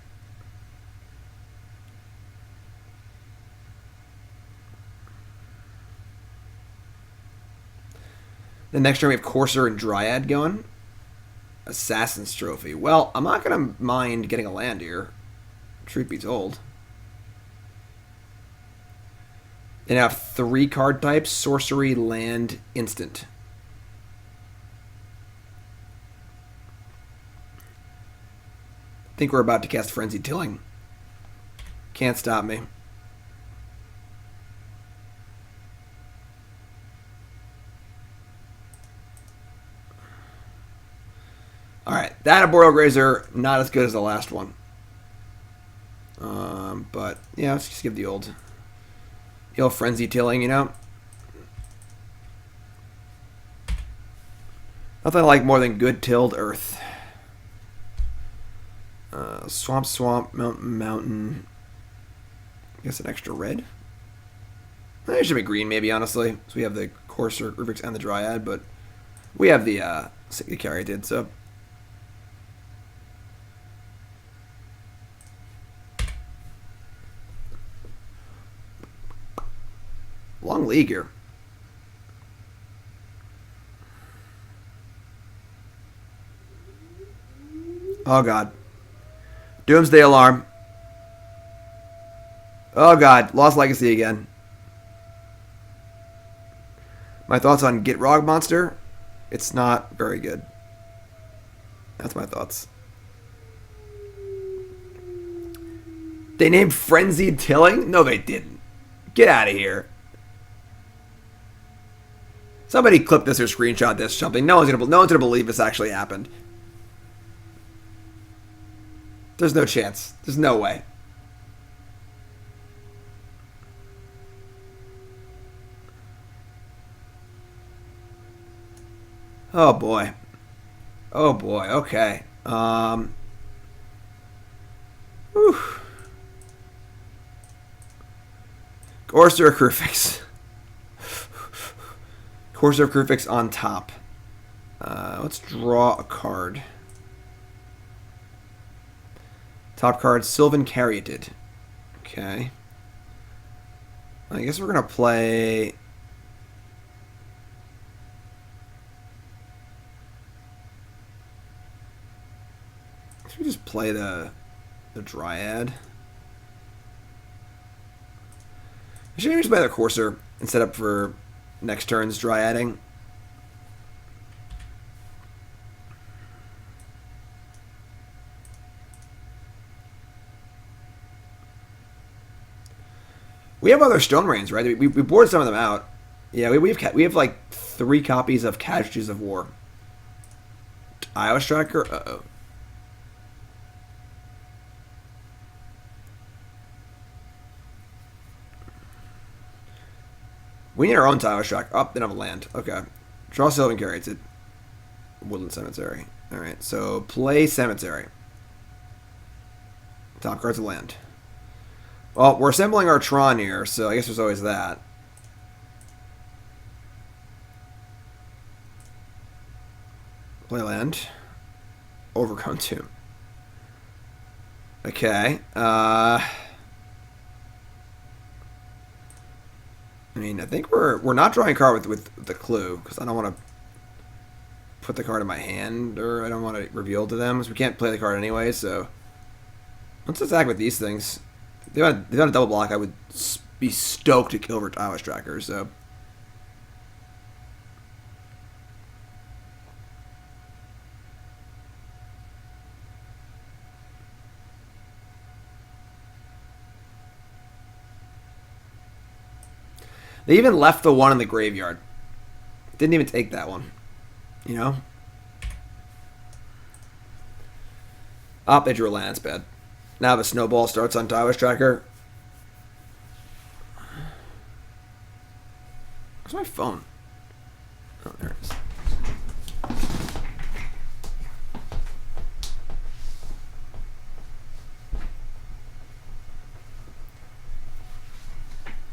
The next turn we have Courser and Dryad going. Assassin's Trophy. Well, I'm not going to mind getting a land here. Truth be told. They now have 3 card types. Sorcery, Land, Instant. I think we're about to cast Frenzied Tilling. Can't stop me. Alright, that Arboreal Grazer, not as good as the last one. But, yeah, let's just give the old Frenzied Tilling, you know? Nothing I like more than good tilled earth. Swamp, swamp, mountain, mountain. I guess an extra red? It should be green, maybe, honestly. So we have the Courser, Kruphix, and the Dryad, but we have the Caryatid, so... Long league here. Oh, God. Doomsday Alarm. Oh, God. Lost Legacy again. My thoughts on Gitrog Monster? It's not very good. That's my thoughts. They named Frenzied Tilling? No, they didn't. Get out of here. Somebody clip this or screenshot this or something. No one's gonna believe this actually happened. There's no chance. There's no way. Oh boy. Oh boy. Okay. Whew. Courser of Kruphix. Courser of Kruphix on top. Let's draw a card. Top card, Sylvan Caryatid. Okay. I guess we're going to play... Should we just play the the Dryad. I should maybe just play the Courser and set up for next turn's Dryading. We have other Stone Rains, right? We bored some of them out. Yeah, we have like 3 copies of Casualties of War. Tireless Tracker? Uh-oh. We need our own Tireless Tracker. Oh, they don't have a land. Okay. Draw Sylvan Caryatid. Woodland Cemetery. Alright, so play Cemetery. Top card's a land. Well, we're assembling our Tron here, so I guess there's always that. Play land. Overgrown Tomb. Okay. I mean, I think we're not drawing a card with the clue, because I don't want to put the card in my hand, or I don't want to reveal to them, because we can't play the card anyway, so let's attack with these things. If they had a double block, I would be stoked to kill for Tireless Tracker, so. They even left the one in the graveyard. Didn't even take that one. You know? Oh, they drew a land. That's bad. Now the snowball starts on Tireless Tracker. Where's my phone? Oh, there it is.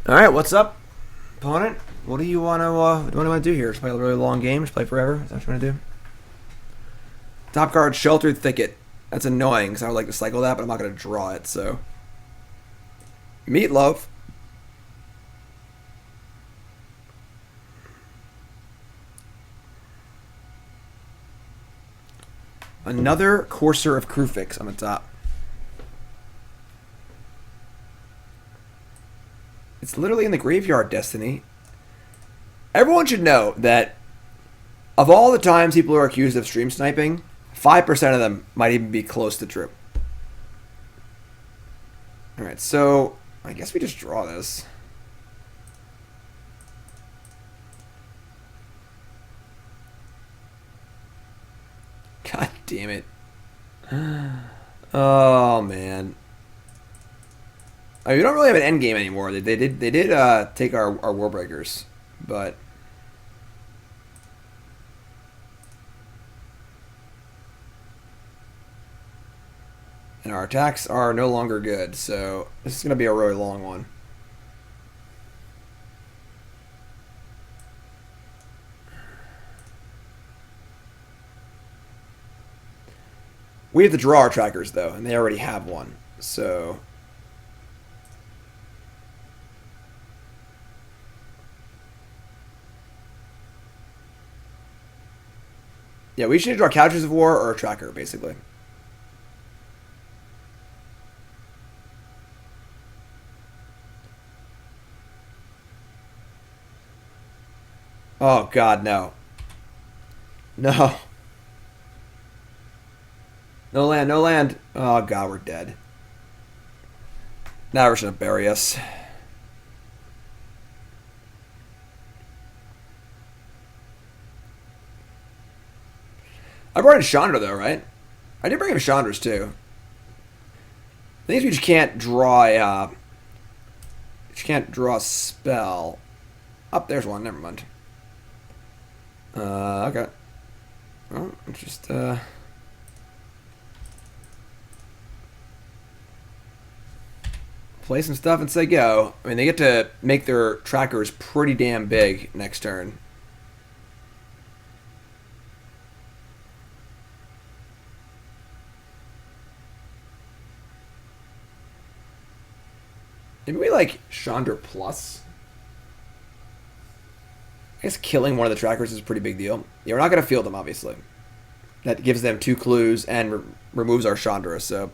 All right, what's up, opponent? What do you want to do here? Just play a really long game? Just play forever? Is that what you want to do? Top card, Sheltered Thicket. That's annoying because I would like to cycle that, but I'm not going to draw it, so. Meatloaf. Another Courser of Kruphix on the top. It's literally in the graveyard, Destiny. Everyone should know that of all the times people are accused of stream sniping, 5% of them might even be close to true. Alright, so I guess we just draw this. God damn it. Oh, man. I mean, we don't really have an end game anymore. They did take our Warbreakers, but and our attacks are no longer good. So this is going to be a really long one. We have to draw our trackers though, and they already have one. So. Yeah, we should draw Casualties of War or a tracker, basically. Oh, God, no. No. No land, no land. Oh, God, we're dead. Now we're just going to bury us. I brought in Chandra, though, right? I did bring in Chandras, too. The thing is we just can't draw a... just can't draw a spell. Up there's one. Never mind. Okay. Well, just, play some stuff and say go. I mean, they get to make their trackers pretty damn big next turn. Maybe we like Chandra plus. I guess killing one of the trackers is a pretty big deal. Yeah, we're not going to field them, obviously. That gives them 2 clues and removes our Chandra, so.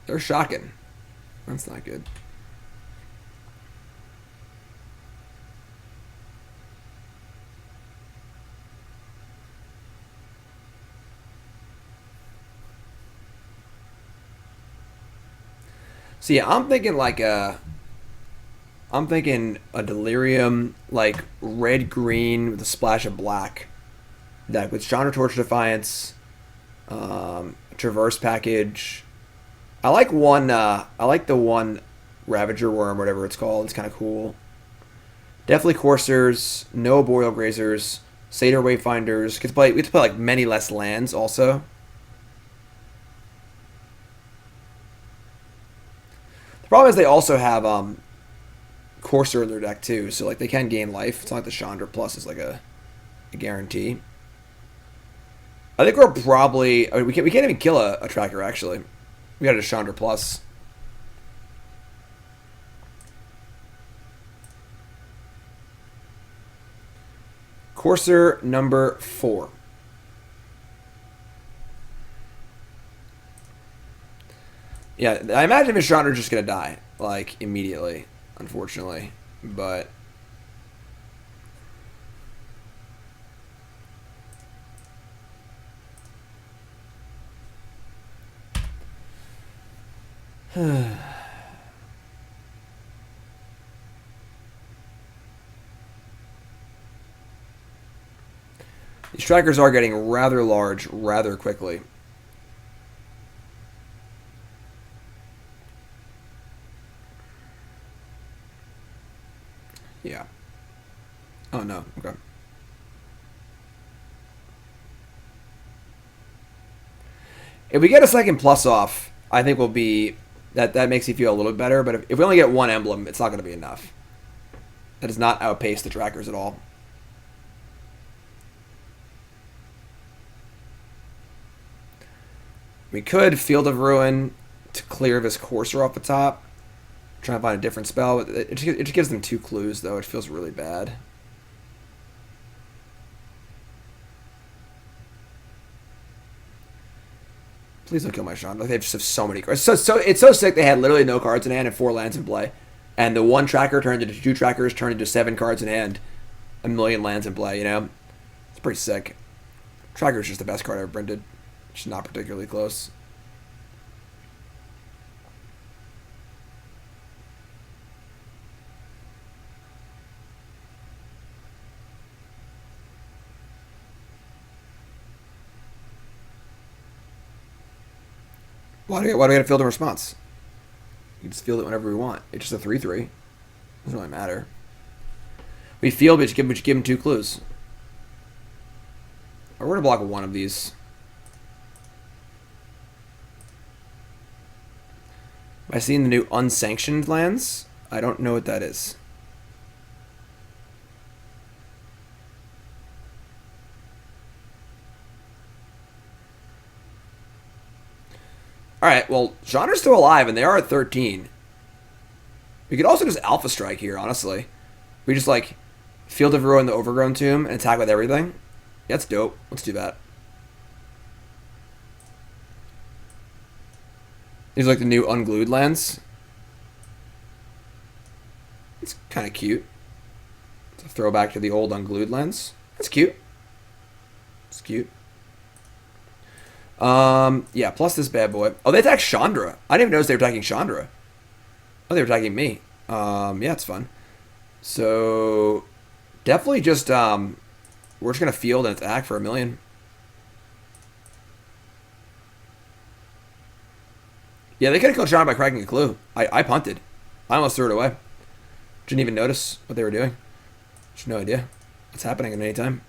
They're shocking. That's not good. So yeah, I'm thinking like I'm thinking a Delirium, like red-green with a splash of black. Deck with Chandra, Torch Defiance, Traverse package. I like one. I like the one Ravager Worm, whatever it's called. It's kind of cool. Definitely Coursers, no Arboreal Grazers, Satyr Wayfinders. We get to play like many less lands also. The problem is they also have Courser in their deck too, so like they can gain life. It's not like the Chandra Plus is like a guarantee. I think we're probably we can't even kill a tracker actually. We got a Chandra Plus. Courser number 4. Yeah, I imagine his Chandra's just gonna die like immediately, unfortunately, but. These trackers are getting rather large rather quickly. Yeah. Oh no, okay. If we get a second plus off, I think we'll be... That makes you feel a little bit better, but if we only get one emblem, it's not going to be enough. That does not outpace the trackers at all. We could Field of Ruin to clear this Courser off the top. Try and find a different spell. But it just gives them 2 clues, though. It feels really bad. Please don't kill my Chandra. Like, they just have so many cards. It's so sick they had literally no cards in hand and 4 lands in play. And the one tracker turned into 2 trackers, turned into 7 cards in hand. A million lands in play, you know? It's pretty sick. Tracker's just the best card ever printed. It's not particularly close. Why do we get a field in response? You can just field it whenever we want. It's just a 3/3. Doesn't really matter. We field, but just give him 2 clues. Or we're gonna block one of these. Have I seen the new unsanctioned lands? I don't know what that is. Alright, well, Chandra's still alive, and they are at 13. We could also just Alpha Strike here, honestly. We just, like, Field of Ruin the Overgrown Tomb and attack with everything. Yeah, that's dope. Let's do that. These are, like, the new Unglued lands. It's kind of cute. It's a throwback to the old Unglued lands. That's cute. It's cute. Yeah, plus this bad boy. Oh, they attacked Chandra. I didn't even notice they were attacking Chandra. Oh, they were attacking me. Yeah, it's fun. So, definitely just, we're just gonna field and attack for 1 million. Yeah, they could have killed Chandra by cracking a clue. I punted. I almost threw it away. Didn't even notice what they were doing. Just no idea what's happening at any time.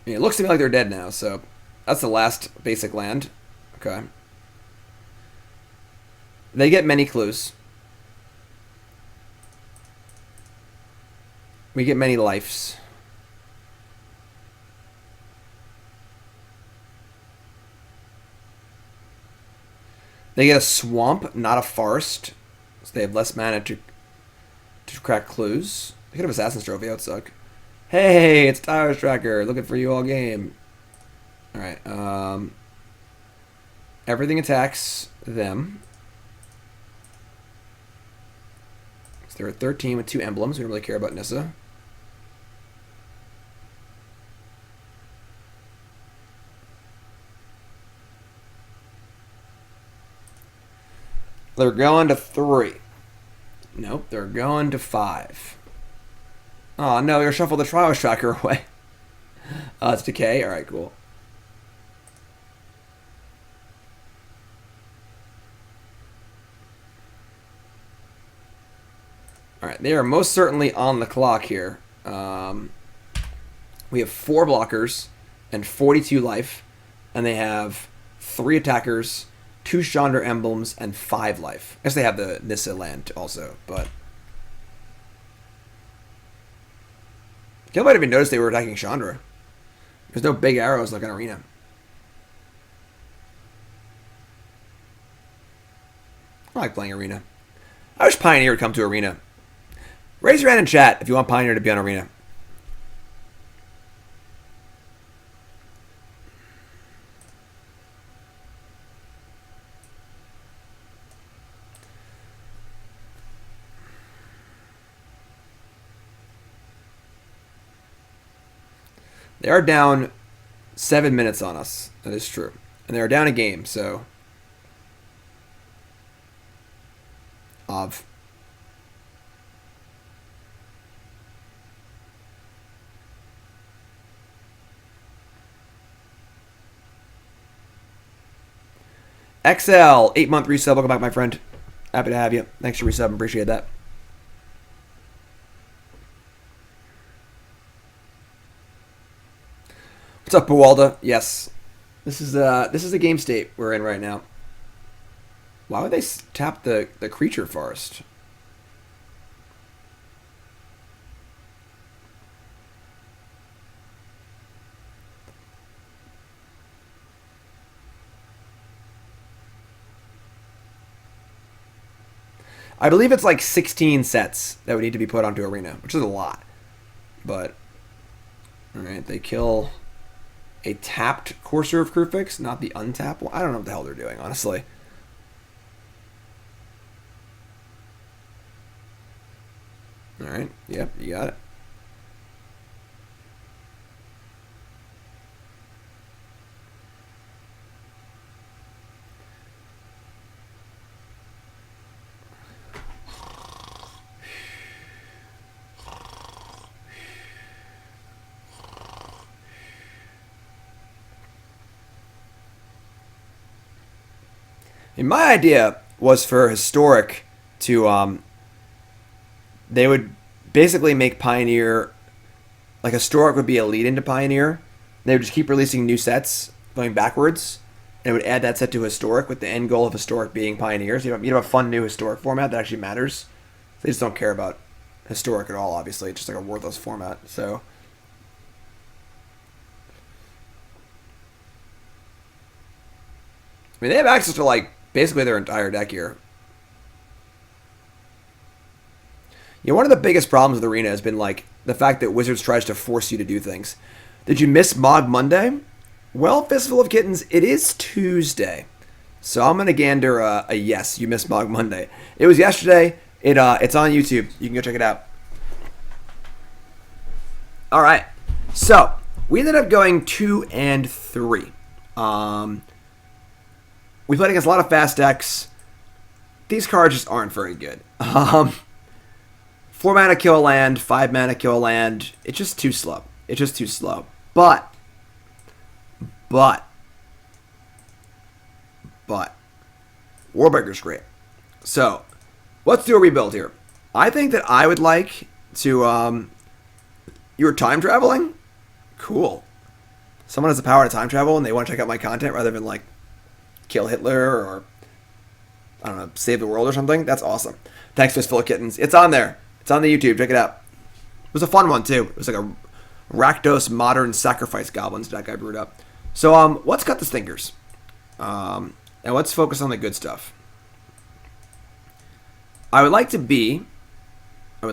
I mean, it looks to me like they're dead now, so that's the last basic land. Okay. They get many clues. We get many lives. They get a swamp, not a forest. So they have less mana to crack clues. They could have Assassin's Trophy, that would suck. Hey, it's Tireless Tracker, looking for you all game. Alright, everything attacks them. So they're at 13 with 2 emblems. We don't really care about Nissa. They're going to 3. Nope, they're going to 5. Oh no, you're shuffle the Tireless Tracker away. It's decay. Alright, cool. Alright, they are most certainly on the clock here. We have 4 blockers and 42 life, and they have 3 attackers, 2 Chandra emblems, and 5 life. I guess they have the Nissa land also, but... I might have even noticed they were attacking Chandra. There's no big arrows like an arena. I like playing arena. I wish Pioneer would come to arena. Raise your hand in chat if you want Pioneer to be on arena. They are down 7 minutes on us. That is true. And they are down a game, so... XL, 8-month resub. Welcome back, my friend. Happy to have you. Thanks for resub. Appreciate that. What's up, Buwalda? Yes. This is a game state we're in right now. Why would they tap the creature first? I believe it's like 16 sets that would need to be put onto Arena, which is a lot. But, alright, they kill a tapped Courser of Kruphix, not the untapped one. I don't know what the hell they're doing, honestly. Alright, yep, you got it. And my idea was for Historic to, they would basically make Pioneer, like Historic would be a lead into Pioneer. They would just keep releasing new sets going backwards, and it would add that set to Historic with the end goal of Historic being Pioneers. You have a fun new Historic format that actually matters. They just don't care about Historic at all, obviously. It's just like a worthless format, so... I mean, they have access to, like, basically their entire deck here. You know, one of the biggest problems with Arena has been, like, the fact that Wizards tries to force you to do things. Did you miss Mog Monday? Well, Fistful of Kittens, it is Tuesday. So I'm going to gander a yes, you missed Mog Monday. It was yesterday. It's on YouTube. You can go check it out. All right. So, we ended up going 2 and 3. We played against a lot of fast decks. These cards just aren't very good. 4 mana kill a land, 5 mana kill a land. It's just too slow. It's just too slow. But, Warbreaker's great. So, let's do a rebuild here. I think that I would like to, you're time traveling? Cool. Someone has the power to time travel and they want to check out my content rather than, like, kill Hitler or, I don't know, save the world or something. That's awesome. Thanks, Fistful of Kittens. It's on there. It's on the YouTube. Check it out. It was a fun one, too. It was like a Rakdos Modern Sacrifice Goblins deck I brewed up. So, let's cut the stinkers. And let's focus on the good stuff. I would like to be a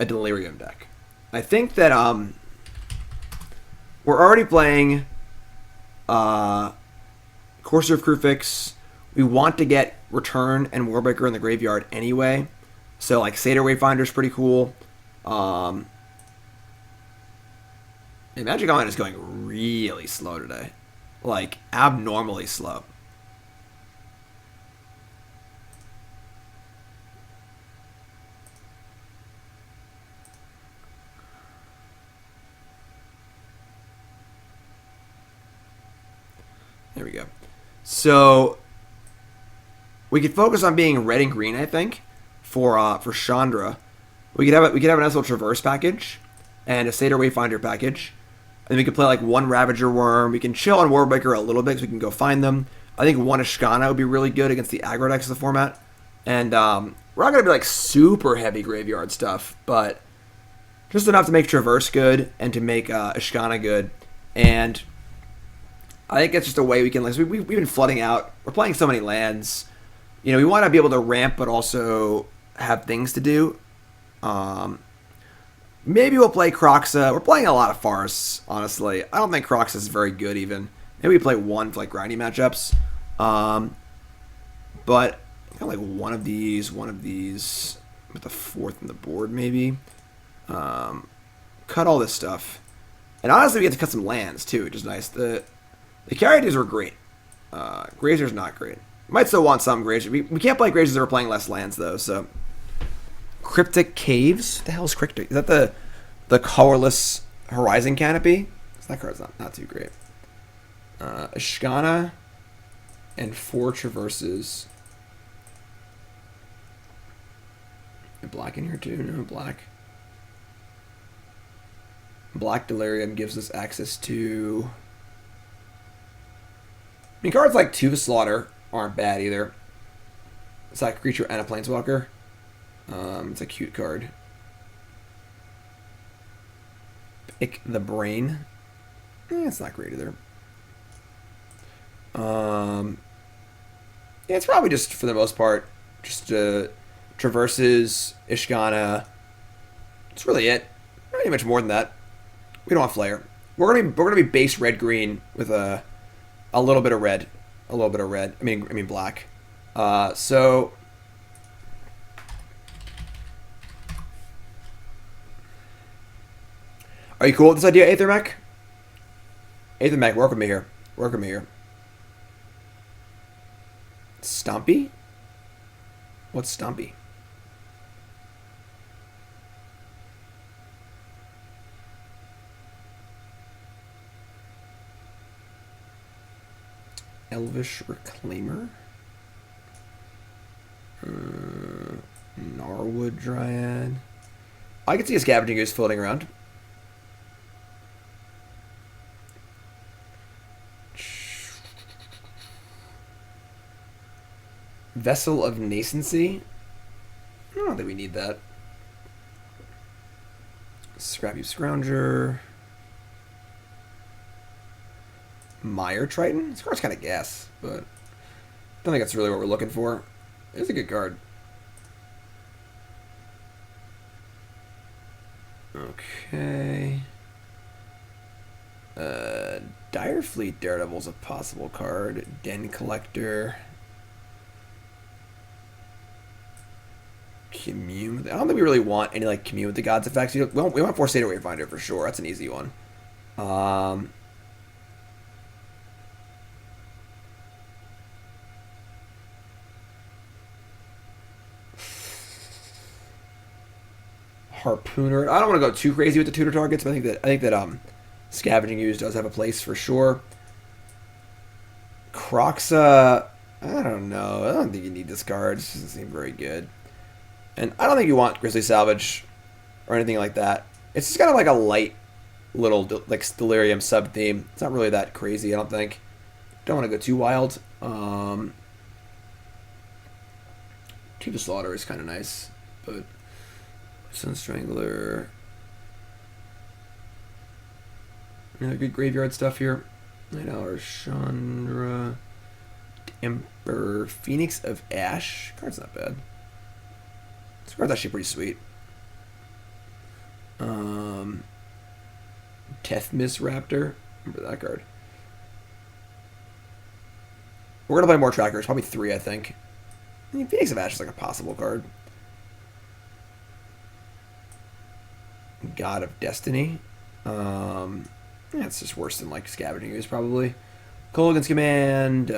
Delirium deck. I think that, we're already playing Courser of Kruphix. We want to get Return and Warbreaker in the graveyard anyway. So, like, Satyr Wayfinder is pretty cool. And Magic Online is going really slow today. Like, abnormally slow. There we go. So we could focus on being red and green, I think, for Chandra. We could have a nice little Traverse package and a Satyr Wayfinder package. And we could play like one Ravager Worm. We can chill on Warbreaker a little bit so we can go find them. I think one Ishkana would be really good against the aggro decks of the format. And we're not going to be like super heavy graveyard stuff, but just enough to make Traverse good and to make Ishkana good. And I think it's just a way we can, like, we've been flooding out. We're playing so many lands. You know, we want to be able to ramp, but also have things to do. Maybe we'll play Kroxa. We're playing a lot of Farce, honestly. I don't think Kroxa is very good, even. Maybe we play one for, like, grindy matchups. But kind of like one of these, with the fourth on the board, maybe. Cut all this stuff. And honestly, we get to cut some lands, too, which is nice. The Caryatids were great. Grazer's not great. Might still want some Grazer. We can't play Grazers if we're playing less lands, though, so... Cryptic Caves? What the hell is Cryptic? Is that the colorless Horizon Canopy? That card's not too great. Ishkana and 4 Traverses. Black in here, too? No, black. Black Delirium gives us access to... I mean, cards like Tooth Slaughter aren't bad either. It's like a creature and a planeswalker. It's a cute card. Pick the Brain. It's not great either. Yeah, it's probably just, for the most part, just Traverses, Ishkana. That's really it. Not any much more than that. We don't want Flare. We're gonna be base red-green with a little bit of red. A little bit of red. I mean black. So... Are you cool with this idea, Aethermech? Aethermech, work with me here. Work with me here. Stompy? What's Stompy? Elvish Reclaimer? Gnarlwood Dryad? I can see a Scavenging Goose floating around. Vessel of Nascency? I don't think we need that. Scrappy Scrounger. Mire Triton? This card's kind of gas, but I don't think that's really what we're looking for. It's a good card. Okay. Direfleet Daredevil's a possible card. Den Collector. Commune. I don't think we really want any like Commune with the Gods effects. We want Force Satyr Wayfinder for sure. That's an easy one. Harpooner. I don't want to go too crazy with the tutor targets, but I think that Scavenging Ooze does have a place for sure. Kroxa. I don't know. I don't think you need this card. It doesn't seem very good. And I don't think you want Grizzly Salvage or anything like that. It's just kind of like a light little like Delirium sub-theme. It's not really that crazy, I don't think. Don't want to go too wild. Tooth of Slaughter is kind of nice, but Sun Strangler. Good graveyard stuff here. $9 Chandra. Emperor. Phoenix of Ash. Card's not bad. This card's actually pretty sweet. Tethmis Raptor. Remember that card. We're going to play more trackers. Probably 3, I think. I mean, Phoenix of Ash is like a possible card. God of Destiny. Yeah, it's just worse than like Scavenging Ooze, probably. Kolaghan's Command.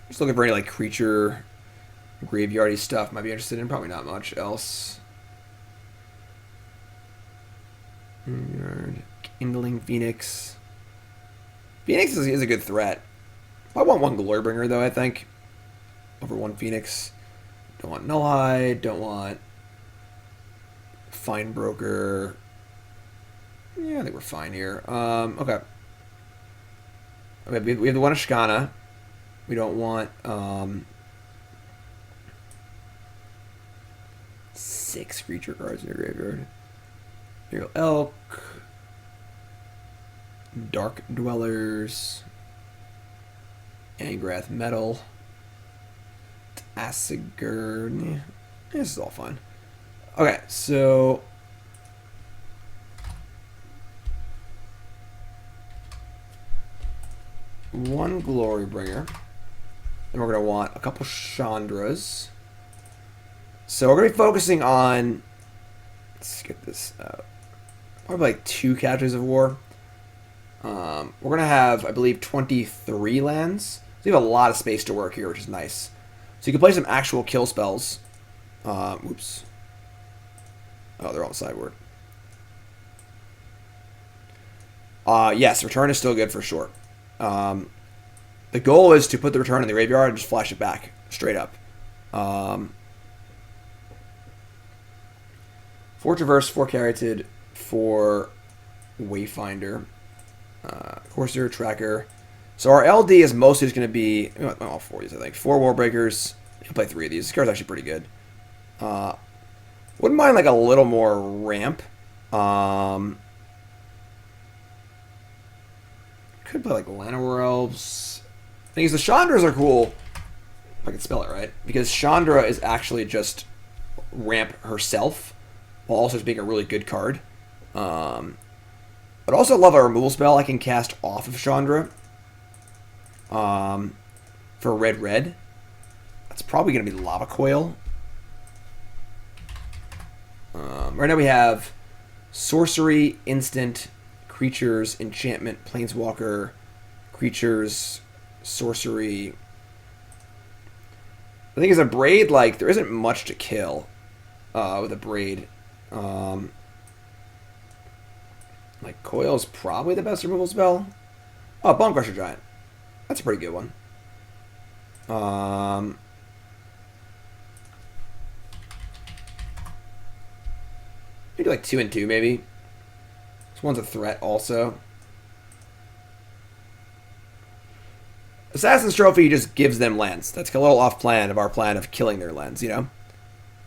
Just looking for any like creature graveyardy stuff. Might be interested in. Probably not much else. Kindling Phoenix. Phoenix is a good threat. I want one Glorybringer though, I think. Over one Phoenix. Don't want Nullhide. Don't want Fine Broker. Yeah, I think we're fine here. Okay. Okay, we have the one Ashkana. We don't want 6 creature cards in your graveyard. Here, Elk. Dark Dwellers. Angrath Metal. Asigurd. This is all fine. Okay, so one Glorybringer. Then we're going to want a couple Chandras. So we're going to be focusing on, let's get this out, probably like 2 Casualties of War. We're going to have, I believe, 23 lands. So you have a lot of space to work here, which is nice. So you can play some actual kill spells. Oops. Oh, they're on the sideboard. Yes, return is still good for sure. The goal is to put the return in the graveyard and just flash it back straight up. 4 Traverse, 4 Caryatid, 4 Wayfinder, Courser, Tracker. So our LD is mostly just going to be all 4 of these, I think. 4 Warbreakers. I'll play 3 of these. This card's actually pretty good. Wouldn't mind like a little more ramp. Could play like Llanowar Elves. The thing is, the Chandras are cool. If I can spell it right, because Chandra is actually just ramp herself, while also just being a really good card. But also love a removal spell I can cast off of Chandra. For red. That's probably going to be Lava Coil. Right now we have sorcery, instant, creatures, enchantment, planeswalker, creatures, sorcery. The thing is, a braid, like, there isn't much to kill with a braid. Like, coil is probably the best removal spell. Oh, Bone Crusher Giant. That's a pretty good one. Maybe like 2 and 2, maybe. This one's a threat also. Assassin's Trophy just gives them lands. That's a little off plan of our plan of killing their lands, you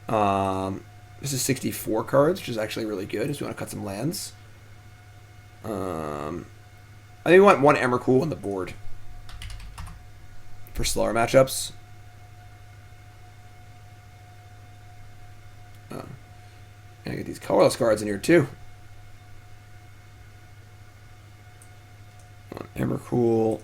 know? This is 64 cards, which is actually really good if we want to cut some lands. I think we want one Emrakul on the board for slower matchups. I get these colorless cards in here too. Emrakul.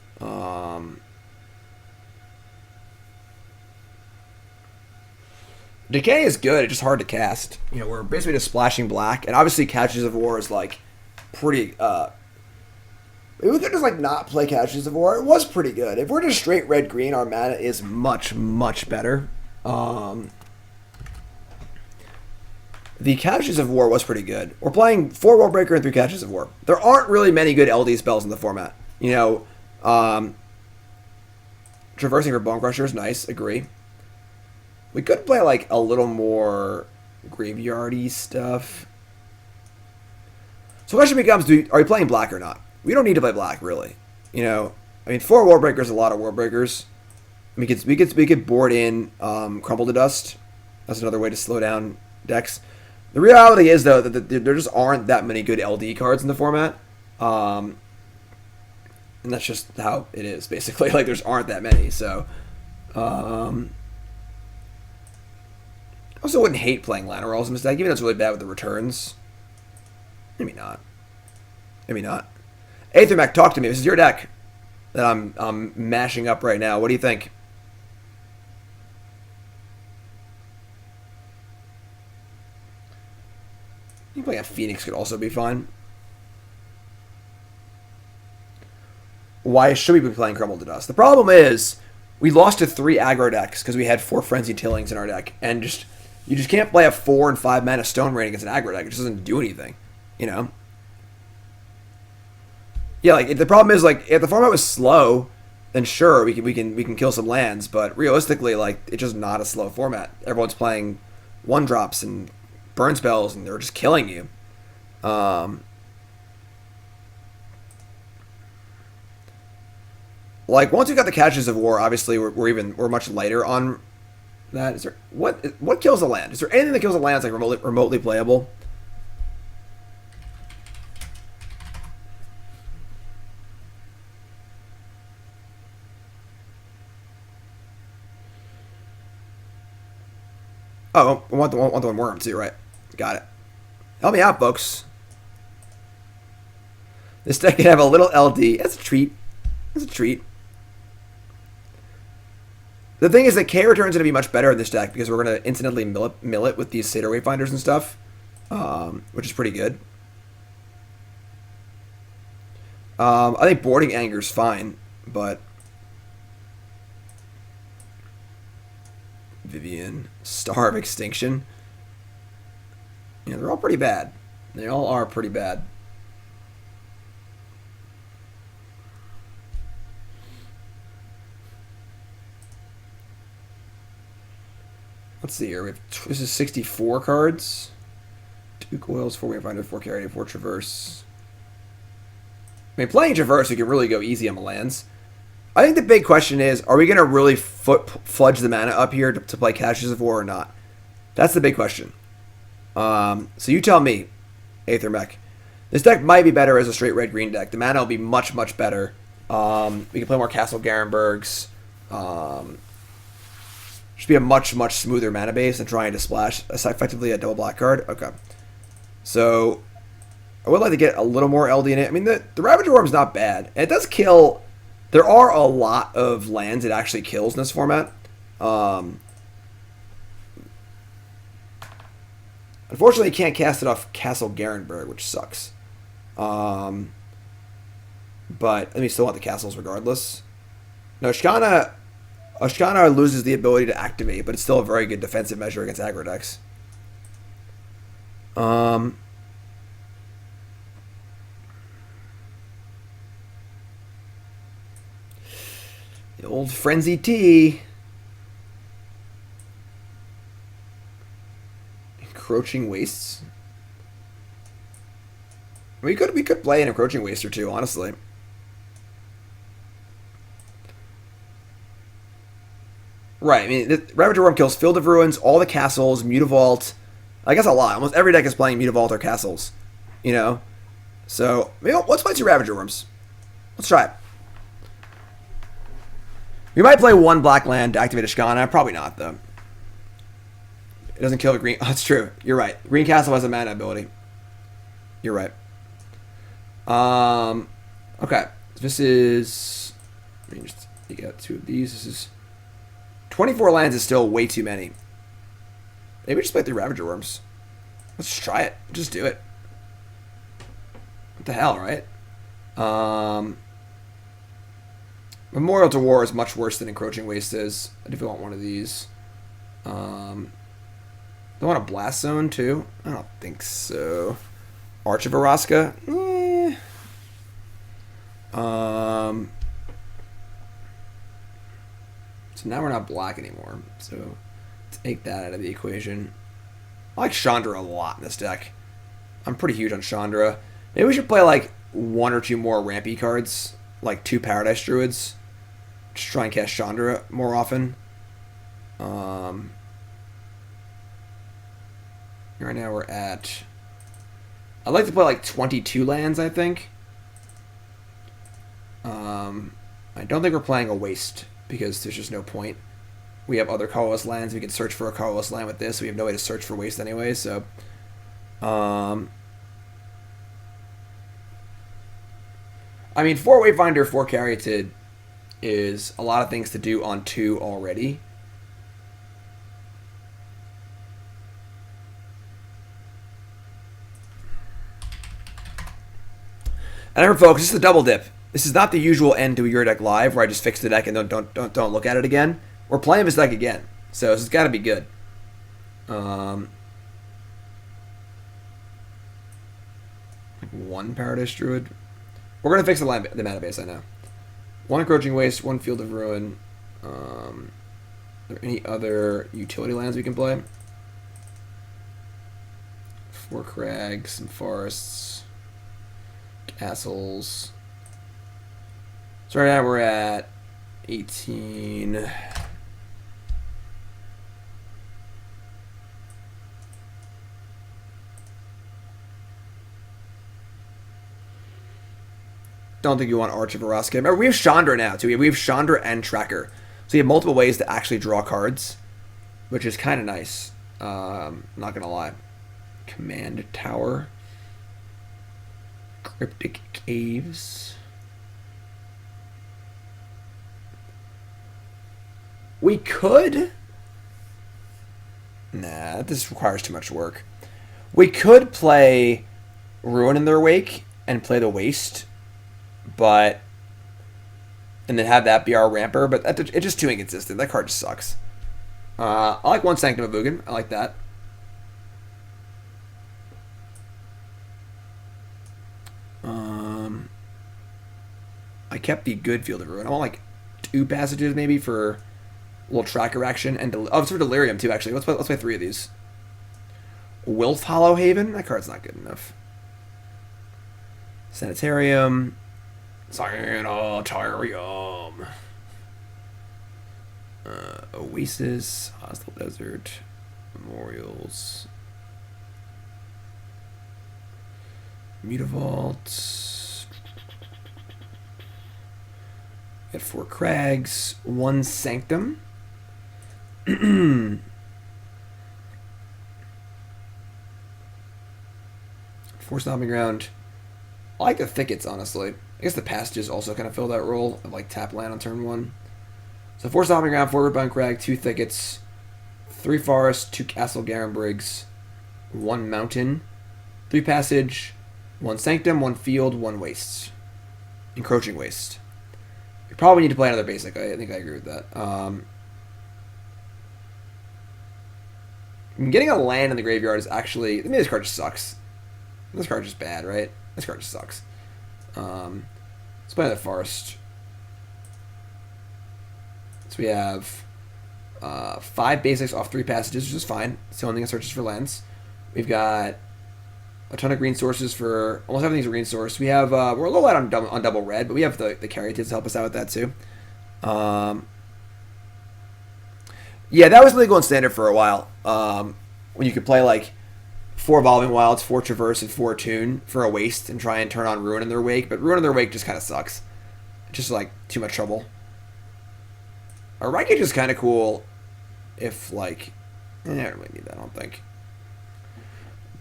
Decay is good. It's just hard to cast. You know, we're basically just splashing black, and obviously Casualties of War is like pretty. We could just like not play Casualties of War. It was pretty good. If we're just straight red green, our mana is much better. The Casualties of War was pretty good. We're playing 4 Warbreaker and 3 Casualties of War. There aren't really many good LD spells in the format. You know, Traversing for Bone Crusher is nice. Agree. We could play like a little more graveyardy stuff. So the question becomes: are we playing black or not? We don't need to play black, really. You know, I mean, 4 Warbreakers is a lot of Warbreakers. We could board in Crumble to Dust. That's another way to slow down decks. The reality is, though, that there just aren't that many good LD cards in the format. And that's just how it is, basically. Like, there's aren't that many, so... I also wouldn't hate playing Llanowar Elves even though it's really bad with the returns. Maybe not. Maybe not. Aethermech, talk to me. This is your deck that I'm mashing up right now. What do you think? You playing a Phoenix could also be fine. Why should we be playing Crumble to Dust? The problem is we lost to 3 aggro decks because we had 4 Frenzied Tillings in our deck, and you just can't play a 4 and 5 mana Stone Rain against an aggro deck. It just doesn't do anything, you know. Yeah, like if the problem is like if the format was slow, then sure we can kill some lands, but realistically, like it's just not a slow format. Everyone's playing 1-drops and burn spells, and they're just killing you. Like once we got the Casualties of War, obviously we're much lighter on that. Is there what kills a land? Is there anything that kills a land that's like remotely playable? Oh, I want the one worm too, right? Got it. Help me out, folks. This deck can have a little LD. That's a treat. That's a treat. The thing is that K returns going to be much better in this deck because we're going to instantly mill it with these Satyr Wayfinders and stuff, which is pretty good. I think boarding Anger's fine, but Vivian, Star of Extinction. Yeah, they're all pretty bad. They all are pretty bad. Let's see here. This is 64 cards. 2 coils, 4 Wayfinder, 4 Carrier, 4 Traverse. I mean, playing Traverse, we can really go easy on the lands. I think the big question is, are we going to really fudge the mana up here to play Casualties of War or not? That's the big question. So you tell me, Aethermech. This deck might be better as a straight red-green deck. The mana will be much, much better. We can play more Castle Garenbrigs. Should be a much, much smoother mana base than trying to splash effectively a double black card. Okay. So, I would like to get a little more LD in it. I mean, the Ravager Worm's not bad. And it does kill. There are a lot of lands it actually kills in this format. Unfortunately, you can't cast it off Castle Garenbrig, which sucks. But I mean, still want the castles regardless. No, Ashkana loses the ability to activate, but it's still a very good defensive measure against aggro decks. The old Frenzied T. Encroaching Wastes. We could play an Encroaching Waste or two, honestly. Right, I mean, the Ravager Worm kills Field of Ruins, all the castles, Mutavault. I guess a lot. Almost every deck is playing Mutavault or castles. You know? So, maybe let's play 2 Ravager Worms. Let's try it. We might play 1 black land to activate Ashkana. Probably not, though. It doesn't kill the green. Oh, that's true. You're right. Green Castle has a mana ability. You're right. Okay. This is... Let me just take out 2 of these. This is... 24 lands is still way too many. Maybe just play 3 Ravager Worms. Let's just try it. Just do it. What the hell, right? Memorial to War is much worse than Encroaching Waste is. I do want one of these. Do I want a Blast Zone too? I don't think so. Arch of Araska? So now we're not black anymore. So take that out of the equation. I like Chandra a lot in this deck. I'm pretty huge on Chandra. Maybe we should play like 1 or 2 more rampy cards. Like 2 Paradise Druids. Just try and cast Chandra more often. Right now we're at... I'd like to play like 22 lands, I think. I don't think we're playing a waste because there's just no point. We have other colorless lands. We can search for a colorless land with this. We have no way to search for waste anyway, so... I mean, 4 Wayfinder, 4 Caryatid is a lot of things to do on 2 already. And remember, folks, this is a double dip. This is not the usual end to a Your Deck Live where I just fix the deck and don't look at it again. We're playing this deck again, so this has got to be good. One Paradise Druid. We're gonna fix the mana base. I know. 1 Encroaching Waste, 1 Field of Ruin. Are there any other utility lands we can play? 4 crags, some forests, castles. So right now we're at 18. Don't think you want Arch of Araska. Remember, we have Chandra now, too. We have Chandra and Tracker. So you have multiple ways to actually draw cards, which is kind of nice. Not going to lie. Command Tower. Cryptic Caves. We could... Nah, this requires too much work. We could play Ruin in their Wake and play the Waste, but... And then have that be our ramper, but it's just too inconsistent. That card just sucks. I like 1 Sanctum of Ugin. I like that. I kept the good Field of Ruin. I want like 2 passages maybe for a little tracker action, and it's for Delirium too. Actually, let's play 3 of these. Wilf Hollow Haven. That card's not good enough. Sanitarium. Sanitarium. Oasis. Hostile Desert. Memorials. Mutavault. Got 4 crags, 1 sanctum. 4 stomping ground. I like the thickets, honestly. I guess the passages also kind of fill that role of like tap land on turn 1. So 4 stomping ground, 4 Rootbound Crag, 2 thickets, 3 forests, 2 Castle Garenbrigs, 1 mountain, 3 passage, 1 sanctum, 1 field, 1 waste. Encroaching waste. We probably need to play another basic. I think I agree with that. Getting a land in the graveyard is actually... I mean, this card just sucks. This card's just bad, right? This card just sucks. Let's play the forest. So we have 5 basics off 3 passages, which is fine. It's the only thing that searches for lands. We've got a ton of green sources for... Almost everything's a green source. We have... we're a little light on double red, but we have the Caryatids to help us out with that, too. Yeah, that was legal in Standard for a while. When you could play, like, 4 Evolving Wilds, 4 Traverse, and 4 Tune for a waste and try and turn on Ruin in their Wake. But Ruin in their Wake just kind of sucks. Just, like, too much trouble. Our Wreckage is kind of cool if, like... I don't really need that, I don't think.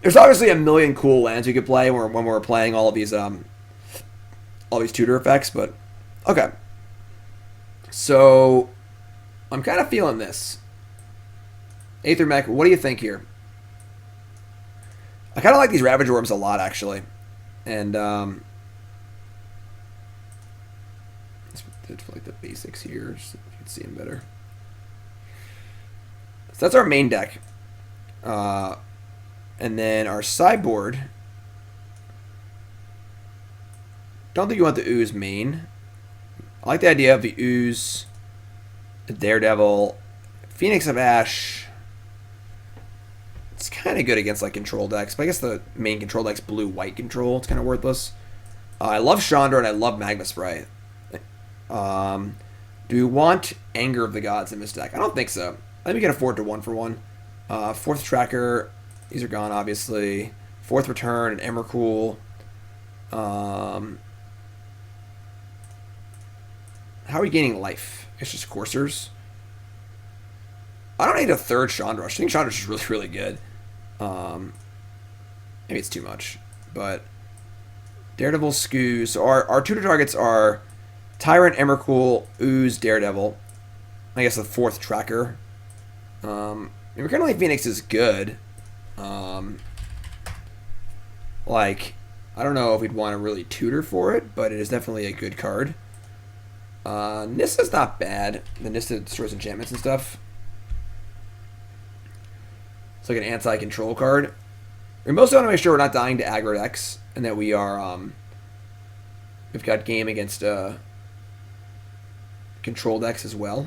There's obviously a million cool lands you could play when we're playing all these tutor effects, but okay. So I'm kind of feeling this. Aethermech, what do you think here? I kind of like these Ravage Orbs a lot, actually, and let's put like the basics here, just so you can see them better. So that's our main deck. And then our sideboard. Don't think you want the Ooze main. I like the idea of the Ooze, the Daredevil, Phoenix of Ash. It's kind of good against like control decks, but I guess the main control deck's blue-white control. It's kind of worthless. I love Chandra and I love Magma Spray. Do we want Anger of the Gods in this deck? I don't think so. I think we can afford to 1-for-1. 4th Tracker. These are gone, obviously. 4th Return, and Emrakul. How are we gaining life? It's just coursers. I don't need a 3rd Chandra. I think Chandra's just really, really good. Maybe it's too much. But Daredevil, Skoo. So our tutor targets are Tyrant, Emrakul, Ooze, Daredevil. I guess the 4th tracker. Recurrently Phoenix is good. Like, I don't know if we'd want to really tutor for it, but it is definitely a good card. Nissa's not bad. The Nissa destroys enchantments and stuff. It's like an anti-control card. We mostly want to make sure we're not dying to aggro decks, and that we are, we've got game against, control decks as well.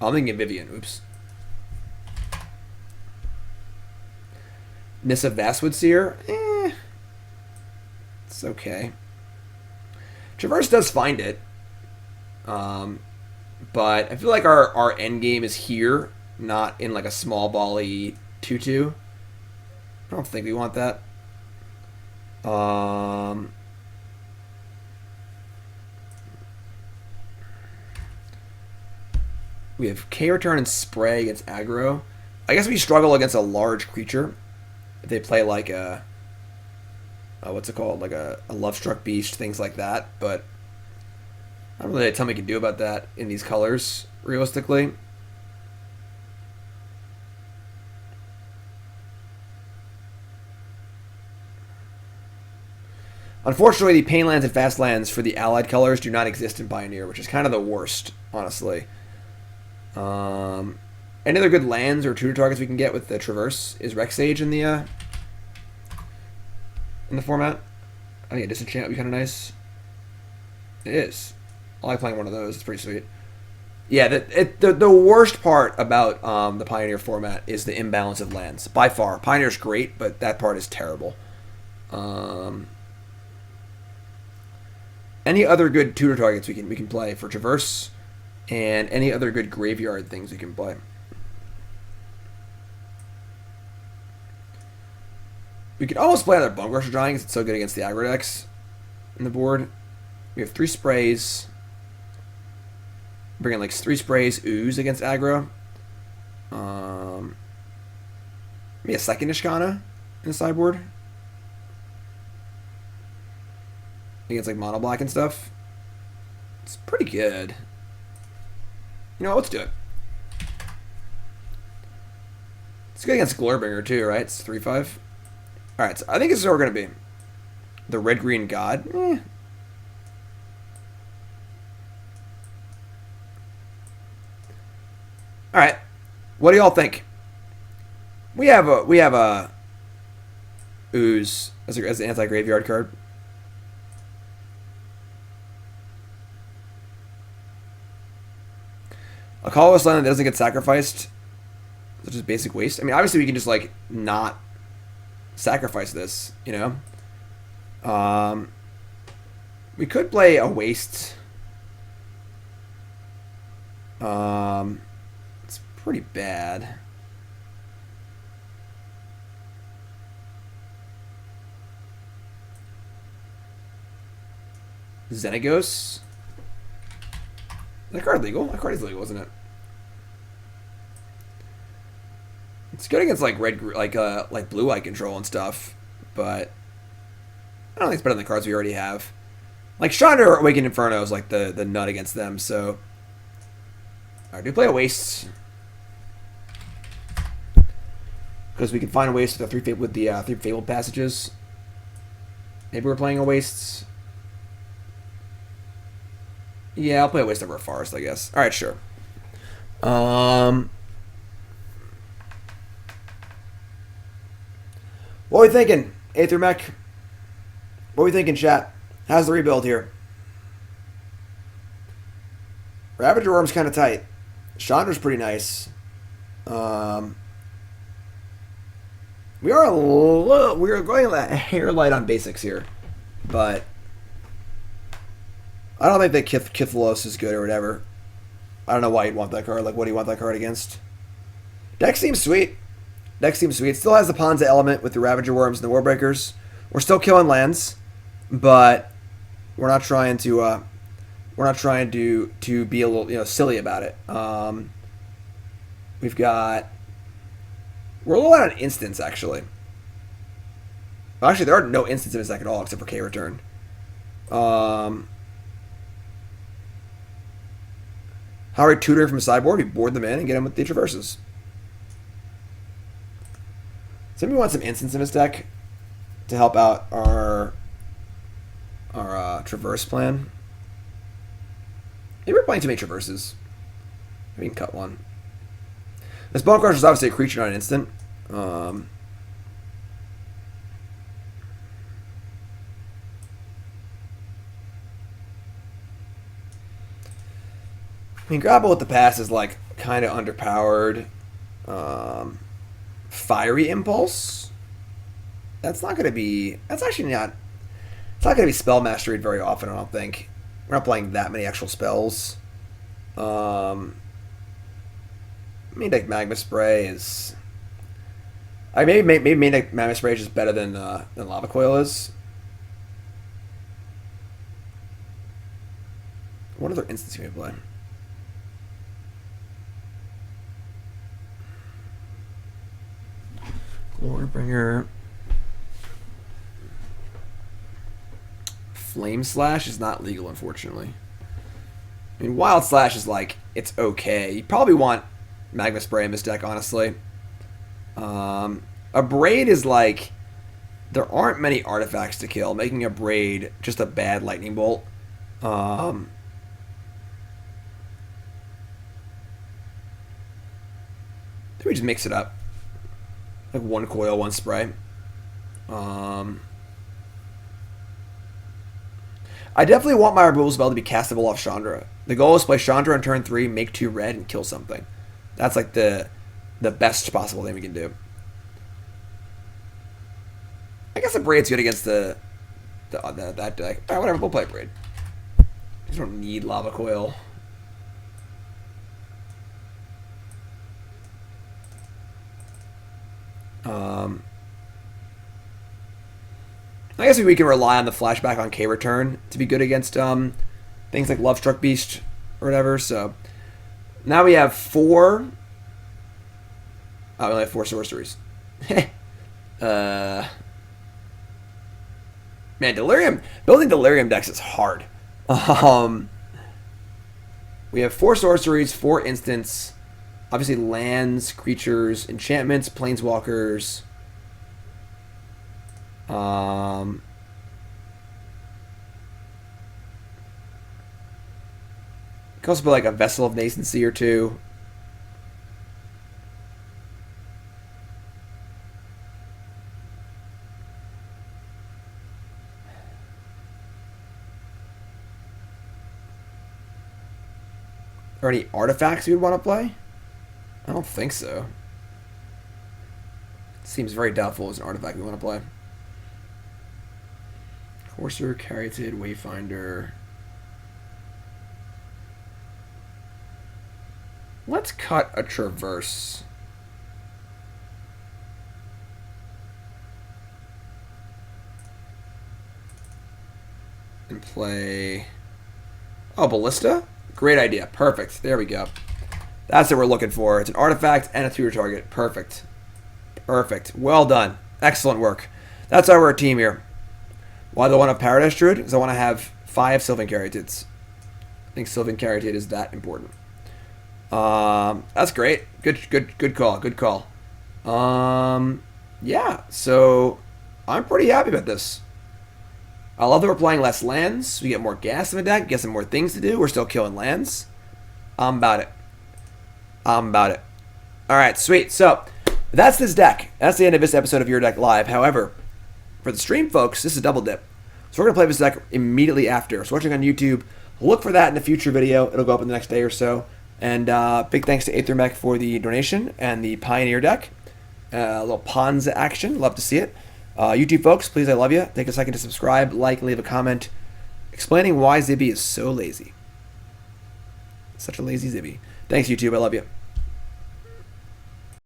I'm thinking Vivian. Oops. Nissa Vastwood Seer. It's okay. Traverse does find it. But I feel like our end game is here, not in like a small bally 2/2. I don't think we want that. We have K-Return and Spray against aggro. I guess we struggle against a large creature. If they play like a... what's it called? Like a Lovestruck Beast, things like that. But I don't really know what we can do about that in these colors, realistically. Unfortunately, the Pain Lands and Fast Lands for the allied colors do not exist in Pioneer, which is kind of the worst, honestly. Any other good lands or tutor targets we can get with the Traverse? Is Rexage in the format? I think a Disenchant would be kind of nice. It is. I like playing one of those. It's pretty sweet. Yeah, the worst part about the Pioneer format is the imbalance of lands. By far. Pioneer's great, but that part is terrible. Any other good tutor targets we can play for Traverse, and any other good graveyard things we can play. We could almost play another Bonecrusher Giant because it's so good against the aggro decks in the board. We have 3 sprays. Bring in like 3 sprays, Ooze against aggro. Maybe a second Ishkana in the sideboard. Against like mono black and stuff. It's pretty good. You know what, let's do it. It's good against Glurbringer too, right? It's 3/5. Alright, so I think this is what we're going to be. The Red-Green God. Alright. What do y'all think? We have a Ooze as an anti-graveyard card. A colorless land that doesn't get sacrificed, which is basic waste. I mean, obviously we can just like not sacrifice this, you know. We could play a waste. It's pretty bad. Xenagos. Is that card legal? That card is legal, isn't it? It's good against like like blue-eye control and stuff, but I don't think it's better than the cards we already have. Like Chandra or Awakened Inferno is like the nut against them. So, alright, do we play a waste? Because we can find a waste with the 3 fabled passages. Maybe we're playing a waste. Yeah, I'll play a waste over a forest, I guess. Alright, sure. What are we thinking, Aethermech? What are we thinking, chat? How's the rebuild here? Ravager Worm's kind of tight. Chandra's pretty nice. We are going a hair light on basics here, but I don't think that Kithalos is good or whatever. I don't know why you'd want that card. Like, what do you want that card against? Deck seems sweet. Deck seems sweet. It still has the Ponza element with the Ravager Worms and the Warbreakers. We're still killing lands, but we're not trying to be a little silly about it. We've got... We're a little out on instants, actually. Well, actually, there are no instants in this deck at all, except for K-Return. Howard Tutor from Sideboard. We board them in and get them with the Traverses. Somebody wants some instants in his deck to help out our Traverse plan. Maybe we're playing too many Traverses. Maybe we can cut one. This Bramblecrush is obviously a creature, not an instant. I mean, Grapple with the Past is like kind of underpowered. Fiery Impulse. That's not going to be. That's actually not. It's not going to be spell mastered very often. I don't think we're not playing that many actual spells. I mean, like Magma Spray is. Maybe like Magma Spray is just better than Lava Coil is. What other instance can we play? Glorybringer. Flame Slash is not legal, unfortunately. I mean, Wild Slash is like, it's okay. You probably want Magma Spray in this deck, honestly. A Braid is like, there aren't many artifacts to kill, making a Braid just a bad Lightning Bolt. Maybe we just mix it up. Like one coil, one spray. I definitely want my removal spell to be castable off Chandra. The goal is to play Chandra on turn 3, make 2 red, and kill something. That's like the best possible thing we can do. I guess the Braid's good against that deck. Alright, whatever, we'll play Braid. Just don't need Lava Coil. I guess we can rely on the flashback on K-Return to be good against things like Lovestruck Beast or whatever. So now we have 4. Oh, we only have 4 sorceries. Man, Delirium. Building Delirium decks is hard. We have 4 sorceries, 4 instants. Obviously, lands, creatures, enchantments, planeswalkers. Could also be like a Vessel of Nascency or 2. Or any artifacts you would want to play? I don't think so. Seems very doubtful as an artifact we want to play. Courser, Caryatid, Wayfinder. Let's cut a Traverse. And play... Oh, Ballista? Great idea. Perfect. There we go. That's what we're looking for. It's an artifact and a tutor target. Perfect. Perfect. Well done. Excellent work. That's why we're a team here. Why do I want a Paradise Druid? Because I want to have 5 Sylvan Caryatids. I think Sylvan Caryatid is that important. That's great. Good call. Good call. Yeah, so I'm pretty happy about this. I love that we're playing less lands. We get more gas in the deck, get some more things to do. We're still killing lands. I'm about it. Alright, sweet. So, that's this deck. That's the end of this episode of Your Deck Live. However, for the stream, folks, this is a double dip. So we're going to play this deck immediately after. So watching on YouTube, look for that in a future video. It'll go up in the next day or so. And big thanks to Aethermech for the donation and the Pioneer deck. A little Ponza action. Love to see it. YouTube folks, please, I love you. Take a second to subscribe, like, and leave a comment explaining why Zibby is so lazy. Such a lazy Zibby. Thanks, YouTube. I love you.